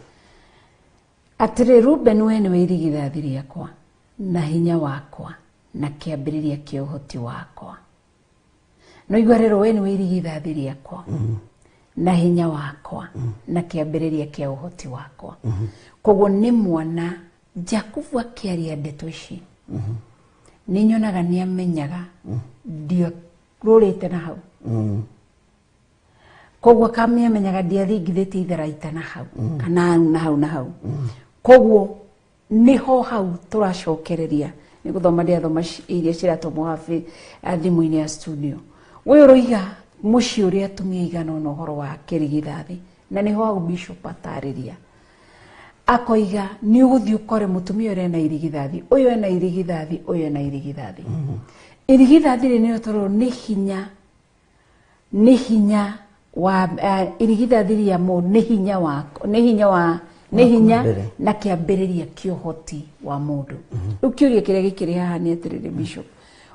Atĩrĩ Reuben we nĩwe irigithathi rĩakwa na hinya wakwa na kĩambĩrĩria kĩa ũhoti wakwa. No igua rero we nĩwe irigithathi rĩakwa na hinya wakwa na kĩambĩrĩria kĩa ũhoti wakwa. Koguo nĩ mwana Jakubu akĩaria ndeto ici nĩ nyonaga nĩ amenyaga ndio rũrĩte na hau koguo kamĩamenyaga ndiathingithĩtie itharaita na hau kana na hau koguo niho hau tũracokereria nĩ gũthoma ndiathoma iria ciratũmwo hafi thimũ-inĩ ya studio. We ũroiga mũciĩ ũrĩa atumia igana ũna ũhoro wa kĩrigithathi na niho hau bishop atarĩria akoiga nĩ ũgũthiĩ ũkore mũtumia ũrĩa ena irigithathi ũyũ ena irigithathi ũyũ ena irigithathi. Irigithathi rĩnĩ tondũ nĩ hinya wa irigithathi rĩa mũndũ nĩ hinya na kĩambĩrĩria kĩa ũhoti wa mũndũ. Rĩu kĩũria kĩrĩa gĩkĩrĩ haha nĩ atĩrĩrĩ bishop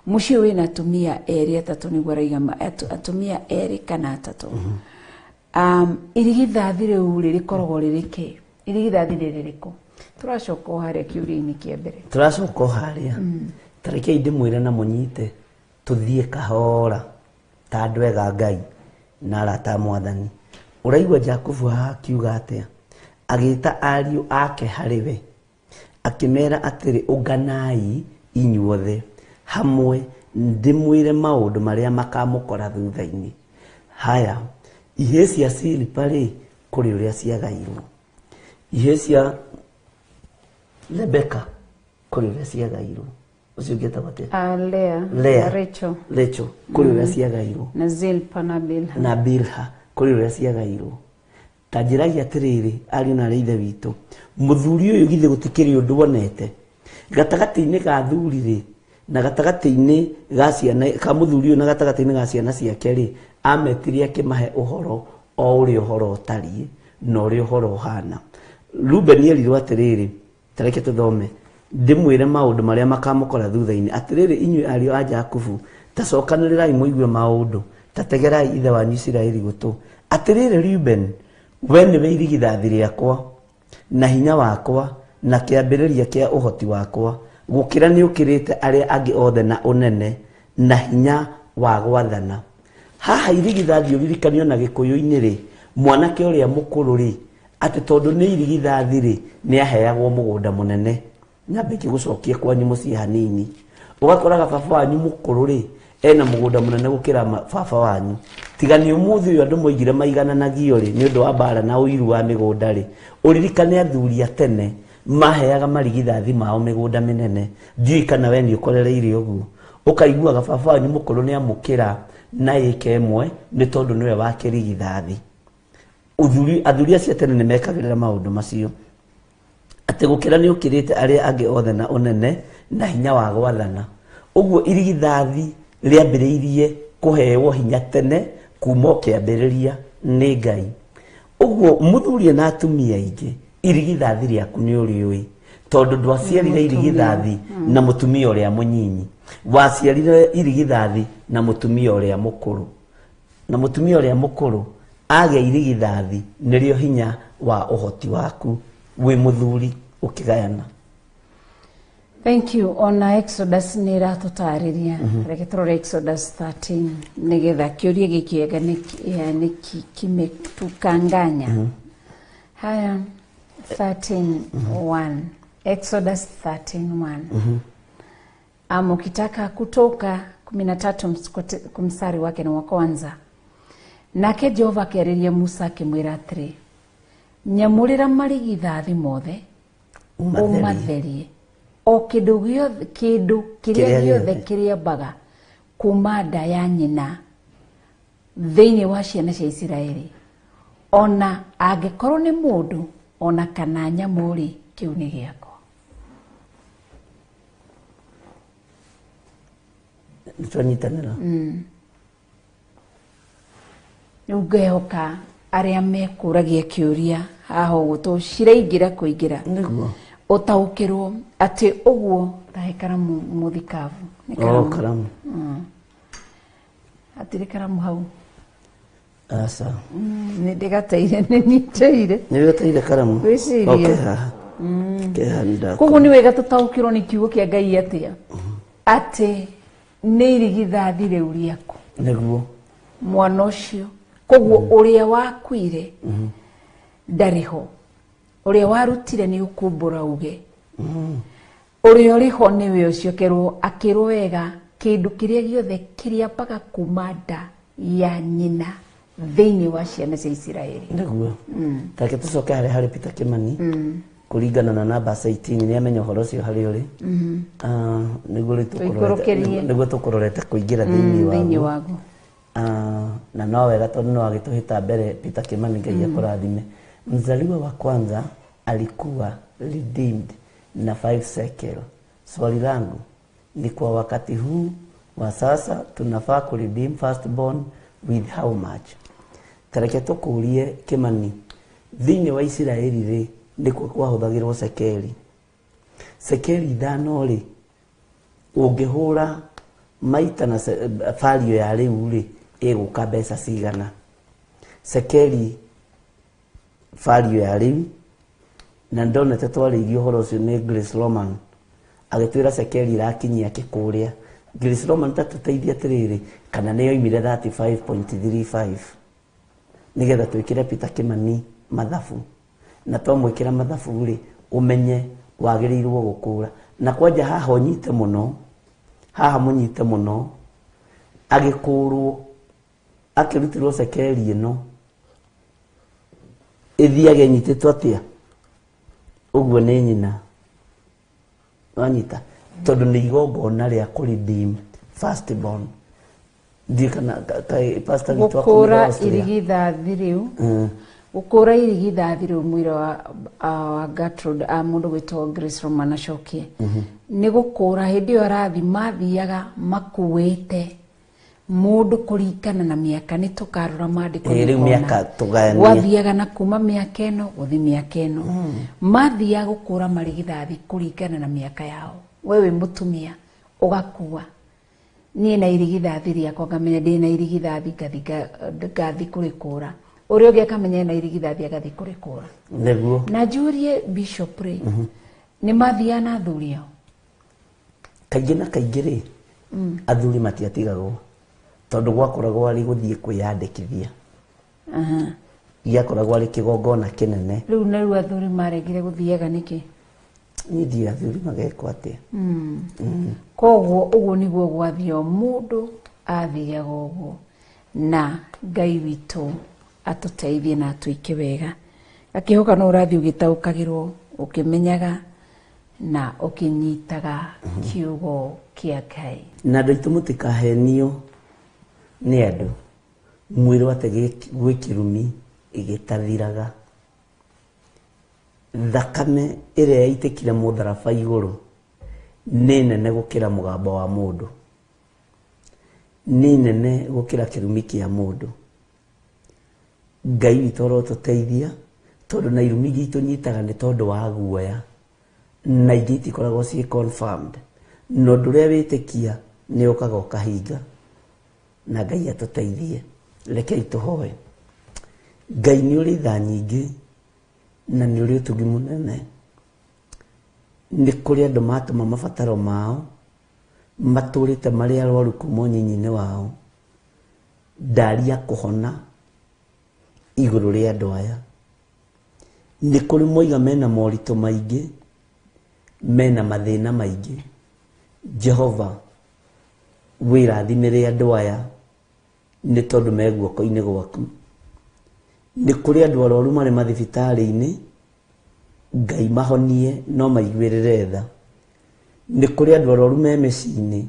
mũciĩ wĩna atumia erĩ atatũ nĩguo araiga atumia erĩ kana atatũ irigithathi rĩu rĩkoragwo rĩrĩ kĩ irigithathi rĩrĩkũ tũracoka harĩa kĩũria-inĩ kĩa mbere tũracoka harĩa tarĩkei ndĩmwĩre na mũnyite tũthiĩ kahora ta andũ ega Ngai na arata Mwathani. Ũraigua Jakubu haha akiuga atĩa agĩta ariũ ake harĩ we akĩmera atĩrĩ ũnganai inyuothe hamwe ndĩmwĩre maũndũ marĩa makamũkora thutha-inĩ. Haya ihĩĩ cia Zilipa rĩ kũrĩ ũrĩa ciagairwo, ihĩĩ cia Rebeka kũrĩ ũrĩa ciagairwo ucio ũngĩtagwo atĩa Lea Rachel kũrĩ ũrĩa ciagairwo na Zilpa na Bilha kũrĩ ũrĩa ciagairwo. Ta njĩragia atĩrĩrĩ ariũ na ithe witũ mũthuri ũyũ githĩ gũtikĩrĩ ũndũ wonete gatagatĩ-inĩ ga thuri rĩ na gatagatĩ-inĩ ga ciana ka mũthuri ũyũ na gatagatĩ-inĩ ga ciana ciake rĩ ametirie akĩmahe ũhoro o ũrĩa ũhoro ũtariĩ na ũrĩa ũhoro ũhana. Reuben erirwo atĩrĩrĩ tareke tũthome ndĩmwĩre maũndũ marĩa makamũkora thutha-inĩ. Atĩrĩrĩ inyuĩ ariũ a Jakubu tacokanĩrĩrai mũigue maũndũ tategerai ithe wanyu Isiraeli gũtũ. Atĩrĩrĩ Reuben we nĩwe irigithathi rĩakwa na hinya wakwa na kĩambĩrĩria kĩa ũhoti wakwa gũkĩra nĩ ũkĩrĩte arĩa angĩ othe na ũnene na hinya wa gwathana. Haha irigithathi ũririkanio na Gĩkũyũ-inĩ rĩ mwanake ũrĩa mũkũrũ rĩ atĩ tondũ nĩ irigithathi rĩ nĩ aheagwo mũgũnda mũnene. Nyambe gũcokia kwanyu mũciĩ hanini ũgakoraga baba wanyu mũkũrũ rĩ ena mũgũnda mũnene gũkĩra baba wanyu. Tiga nĩ ũmũthĩ ũyũ andũ moigire maigananagio rĩ nĩ ũndũ wa mbara na ũiru wa mĩgũnda rĩ ũririkane athuri a tene maheaga marigithathi mao mĩgũnda mĩnene. Ndiũĩ kana we nĩ ũkorereire ũguo ũkaiguaga baba wanyu mũkũrũ nĩ amũkĩra na ĩka ĩmwe nĩ tondũ nĩwe wa kĩrigithathi. Athuri acio tene nĩ mekagĩrĩra maũndũ macio atĩ gũkĩra nĩ ũkĩrĩte arĩa angĩ othe na ũnene na hinya wa gwathana. Ũguo irigithathi rĩambĩrĩirie kuhewa hinya tene kuma kiambiriria ni Ngai. Uguo muthuri na atumia ingi irigithathi riaku ni uriui tondu ndwaciarire irigithathi na mutumia uria munyinyi, waciarire irigithathi na mutumia uria mukuru, na mutumia uria mukuru agia irigithathi nirio hinya wa uhoti waku wi muthuri ukigayana. Thank you. Ona Exodus ni ratutariria reke turore Exodus 13 nigetha kiuria gikiega ni kimetukanganya. Haya 13:1 Exodus 13:1 Mukitaka Kutoka 13 kumsari wake ni wa kwanza. Nake Jehova akĩarĩria Musa akĩmwĩra atĩrĩ, nyamũrĩra marigithathi mothe umatherie o kĩndũ kĩrĩa gĩothe kĩrĩambaga kuma nda ya nyina thĩinĩ wa ciana cia Isiraeli, ona angĩkorwo nĩ mũndũ ona kana nyamũ rĩ, kĩu nĩ gĩakwa. Nĩtwanyitanĩra. Rĩu ngehoka arĩa mekũragia kĩũria haha ũguo tũciraingĩra kũingĩra Nĩguo. ũtaũkĩrwo atĩ ũguo tahe karamu mũthikabu. Karamu. Hatirĩ karamu hau. Asa. Nĩ ndĩgateire nĩ nyiteire. Nĩ weteire karamu. Wĩcirie. Kehanda. Koguo nĩ wega tũtaũkĩrwo nĩ kiugo kĩa Ngai atĩa atĩ nĩ irigithathi rĩu rĩaku. Nĩguo. Mwana ũcio koguo ũrĩa wakuire ndarĩ ho, ũrĩa warutire nĩ ũkũmbũra uge, ũrĩa ũrĩ ho nĩwe ũcio akĩrwo wega kĩndũ kĩrĩa gĩothe kĩrĩambaga kuma nda ya nyina thĩinĩ wa ciana cia Isiraeli. Nĩguo. Take tucoke harĩ Peter Kimani kũringana na namba 18 nĩ amenya ũhoro ũcio harĩ ũrĩ. Nĩguo tũkũrorete kũingĩra thĩinĩ waguo. Na no wega tondũ no agĩtũhĩta mbere Peter Kimani Ngai akũrathime. Mzaliwa wa kwanza alikuwa redeemed na 5 shekel. Swali langu ni kwa wakati huu wa sasa tunafaa kuredeem firstborn with how much? Tareke tũkũrie Kimani, thĩinĩ wa Isiraeli rĩ nĩkuo kwahũthagĩrwo sekeli. Sekeli ithano rĩ ũngĩhũra maita na value ya rĩu rĩ ĩgũka mbeca cigana? Sekeli value ya rĩu, na ndonete twarĩirio ũhoro ũcio nĩ Grace Roman agĩtwĩra sekeli irakinyia kĩkũrĩa. Grace Roman tatũteithia atĩrĩrĩ kana nĩ yoimire 35.35 nĩgetha twĩkĩre Peter Kimani mathabu, na twamwĩkĩra mathabu rĩ ũmenye wagĩrĩirwo gũkũra. Na kwanja haha ũnyite mũno, haha mũnyite mũno, agĩkũrwo akĩrutirwo sekeli ĩno ithiage nyitĩtwo atĩa ũguo nĩ nyina wanyita tondũ nĩ igongona rĩa kũredeem firstborn. Gũkũra irigithathi rĩu gũkũra irigithathi rĩu mwĩra wa Gertrude mũndũ gwĩtwo Grace Roman acokie nĩ gũkũra hĩndĩ ĩyo arathi mathiaga makuĩte mũndũ kũringana na mĩaka. Nĩ tũkarora maandĩko rĩu mĩaka tũgayania wathiaga na kuma mĩaka ĩno gũthiĩ mĩaka ĩno mathiaga gũkũra marigithathi kũringana na mĩaka yao. Wewe mũtumia ũgakua niĩ na irigithathi rĩakwa ngamenya ndĩ na irigithathi ngathi kũrĩkũra, ũrĩa ũngĩ akamenya na irigithathi agathiĩ kũrĩkũra. Nĩguo. Na njurie Bishop rĩ nĩ mathiaga na athuri ao kaingĩ na kaingĩ rĩ athuri matiatigagwo tondũ gwakoragwo arĩ gũthiĩ kwĩyandĩkithia. Gĩakoragwo arĩ kĩgongona kĩnene. Rĩu athuri maregire gũthiaga nĩkĩ? Niĩ ndiũĩ athuri magekwo atĩa. Koguo ũguo nĩguo gwathio mũndũ athiaga ũguo, na Ngai witũ atũteithie na atũike wega. Akĩhoka no ũrathiĩ ũgĩtaũkagĩrwo ũkĩmenyaga na ũkĩnyitaga kiugo kĩa Ngai. Na andũ aitũ mũtikahenio nĩ andũ mwĩrwo atĩ gwĩ kĩrumi ĩgĩtathiraga. Thakame ĩrĩa yaitĩkire mũtharaba igũrũ nĩ nene gũkĩra mũgambo wa mũndũ. nĩ nene gũkĩra kĩrumi kĩa mũndũ. Ngai witũ arotũteithia tondũ na irumi ingĩ itũnyitaga nĩ tondũ wa guoya, na ingĩ itikoragwo ciĩ confirmed, na ũndũ ũrĩa wĩtĩkia nĩ ũkaga ũkahinga, na Ngai atũteithie. Rekei tũhoe. Ngai nĩ ũrĩ tha nyingĩ na nĩ ũrĩ ũtugi mũnene. Nĩ kũrĩ andũ matũma mabataro mao matũrĩte marĩ arwaru kuma ũnyinyi-inĩ wao, ndaria kũhona igũrũ rĩa andũ aya. Nĩ kũrĩ moiga mena moritũ maingĩ, mena mathĩna maingĩ. Jehova wĩrathimĩre andũ aya nĩ tondũ me guoko-inĩ gwaku. Nĩ kũrĩ andũ arwaru marĩ mathibitarĩ-inĩ, Ngai mahonie no maiguĩrĩre tha. Nĩ kũrĩ andũ arwaru me mĩciĩ-inĩ,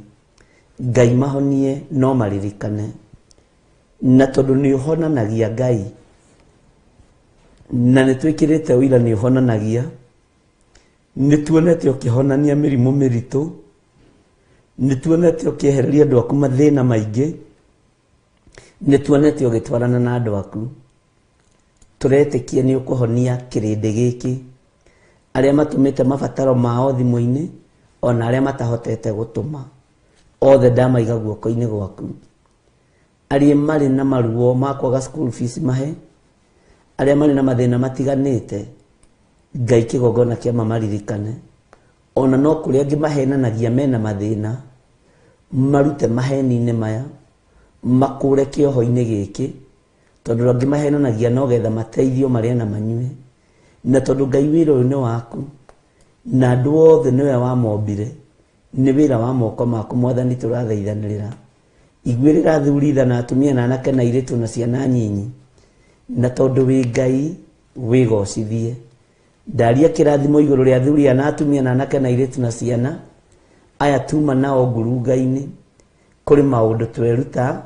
Ngai mahonie no maririkane. Na tondũ nĩ ũhonanagia Ngai, na nĩ twĩkĩrĩte ũira nĩ ũhonanagia, nĩ tuonete ũkĩhonania mĩrimũ mĩritũ, nĩ tuonete ũkĩehereria andũ aku mathĩna maingĩ, nĩ tuonete ũgĩtwarana na andũ aku. Tũretĩkia nĩ ũkũhonia kĩrĩndĩ gĩkĩ, arĩa matũmĩte mabataro mao thimũ-inĩ, ona arĩa matahotete gũtũma, othe ndamaiga guoko-inĩ gwaku. Arĩa marĩ na maruo ma kwaga school fees mahe, arĩa marĩ na mathĩna matiganĩte, Ngai kĩgongona kĩa mamaririkane. Ona no kũrĩ angĩ mahenanagia mena mathĩna, marute maheni-inĩ maya, makũre kĩoho-inĩ gĩkĩ, tondũ angĩ mahenanagia no getha mateithio marĩa na manyue. Na tondũ Ngai wĩra ũyũ nĩ waku, na andũ othe nĩwe wamombire, nĩ wĩra wa moko maku Mwathani tũrathaithanĩrĩra. Iguĩrĩra athuri tha na atumia na anake na airĩtu na ciana nyinyi, na tondũ wĩ Ngai wĩgocithie. Ndaria kĩrathimo igũrũ rĩa athuri na atumia na anake na airĩtu na ciana aya tuma nao ngurunga-inĩ. Kũrĩ maũndũ tweruta,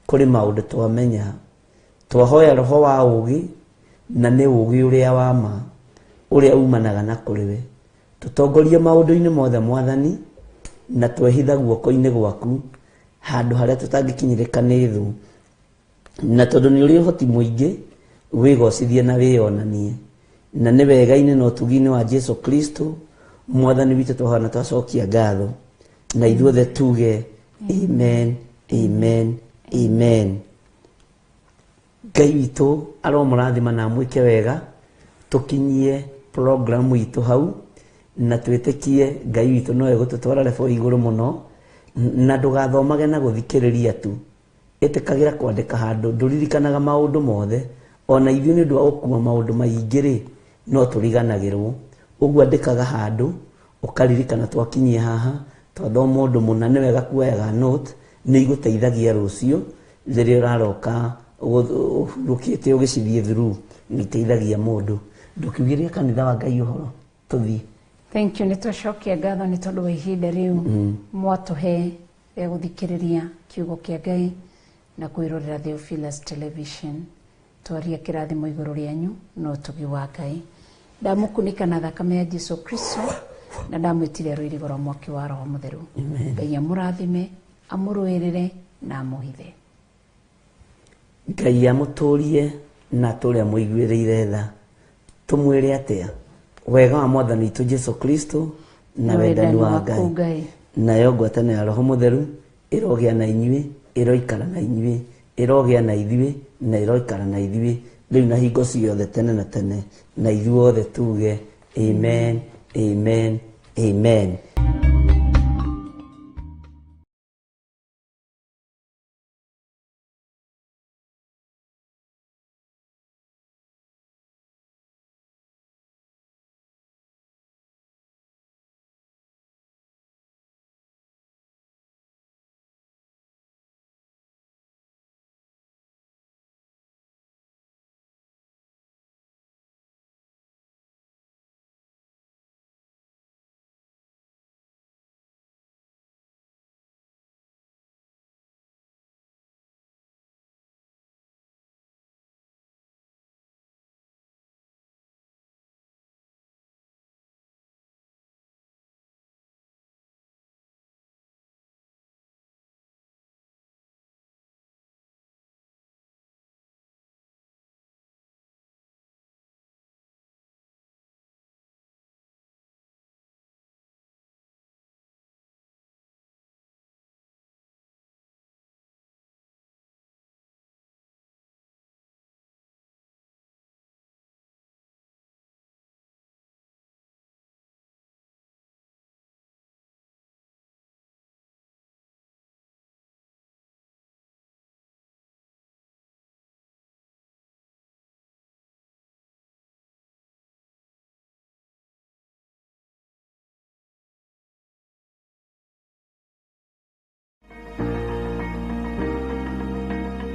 kũrĩ maũndũ twamenya, twahoya roho wa ũũgĩ, na nĩ ũũgĩ ũrĩa wa ma, ũrĩa umanaga na kũrĩ we. Tũtongorie maũndũ-inĩ mothe Mwathani, na twehitha guoko-inĩ gwaku handũ harĩa tũtangĩkinyĩrĩka nĩ thũ. Na tondũ nĩ ũrĩ ũhoti mũingĩ, wĩgocithie na wĩonanie. Na nĩ wega-inĩ na ũtugi-inĩ wa Jesu Kristo Mwathani witũ tũhana twacokia ngatho, na ithuothe tuge amen, amen, amen. Ngai witũ aromũrathima na mwĩke wega, tũkinyie programu itũ hau, na twĩtĩkie Ngai witũ nowe gũtũtwara level igũrũ mũno, na ndũgathomage na gũthikĩrĩria tu. Ĩtĩkagĩra kwandĩka handũ, ndũririkanaga maũndũ mothe, ona ithuĩ nĩ ũndũ wa gũkua maũndũ maingĩ-rĩ, no tũriganagĩrwo. Ũguo andĩkaga handũ, ũkaririkana twakinyie haha, twathoma ũndũ mũna, nĩ wega kuoyaga note, nĩ igũteithagia rũciũ rĩrĩa ũraroka ũhurũkĩte ũgĩcithiĩ through, nĩ iteithagia mũndũ. Ndũkiugĩria kanitha wa Ngai ũhoro, tũthiĩ. Thank you, nĩ tũcokia ngatho nĩ tondũ wa ihinda rĩu mwatũhe rĩa gũthikĩrĩria kiugo kĩa Ngai na kwĩrorera Theophilus Television. Twaria kĩrathimo igũrũ rĩanyu no ũtugi wa Ngai. Ndamũkunĩka na thakame ya Jesu Kristo, na ndamwĩtire rũirigo rwa mwaki wa Roho Mũtheru. Ngai amũrathime, amũrũĩrĩre na amũhithe. Ngai amũtũrie na tũrĩa mũiguĩrĩire tha. Tũmwĩre atĩa? Wega wa Mwathani witũ Jesu Kristo na wendani wa Ngai, nayo ngwatanĩro ya Roho Mũtheru ĩrogĩa na inyuĩ, ĩroikara na inyuĩ, ĩrogĩa na ithuĩ na ĩroikara na ithuĩ rĩu na hingo ciothe tene na tene, na ithuothe tuge amen, amen, amen.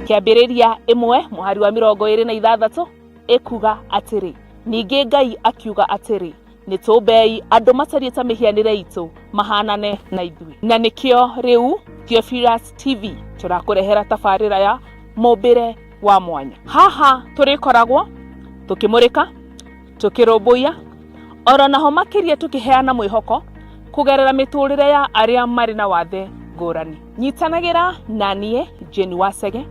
Kĩambĩrĩria 1 mũhari wa 26 ikuga atĩrĩ, ningĩ Ngai akiuga atĩrĩ, nĩtũmbei andũ macarie ta mĩhianĩre itũ mahanane na ithuĩ. Na nĩkĩo rĩu Theophilus TV tũrakũrehera tabarĩra ya mũmbĩre wa mwanya. Haha tũrĩkoragwo tũkĩmũrĩka, tũkĩrũmbũiya, oro naho makĩria tũkĩheana mwĩhoko kũgerera mĩtũrĩre ya arĩa marĩ na wathe ngũrani. Nyitanagĩra na niĩ Jane Wasege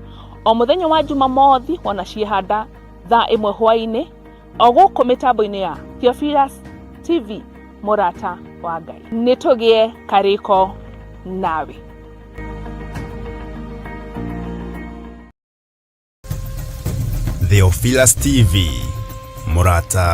o mũthenya wa Jumamothi wona ciĩhanda thaa 1 hwaĩ-inĩ o gũkũ mĩtambo-inĩ ya Theophilus TV mũrata wa Ngai. Nĩtũgĩe karĩko nawe. Theophilus TV mũrata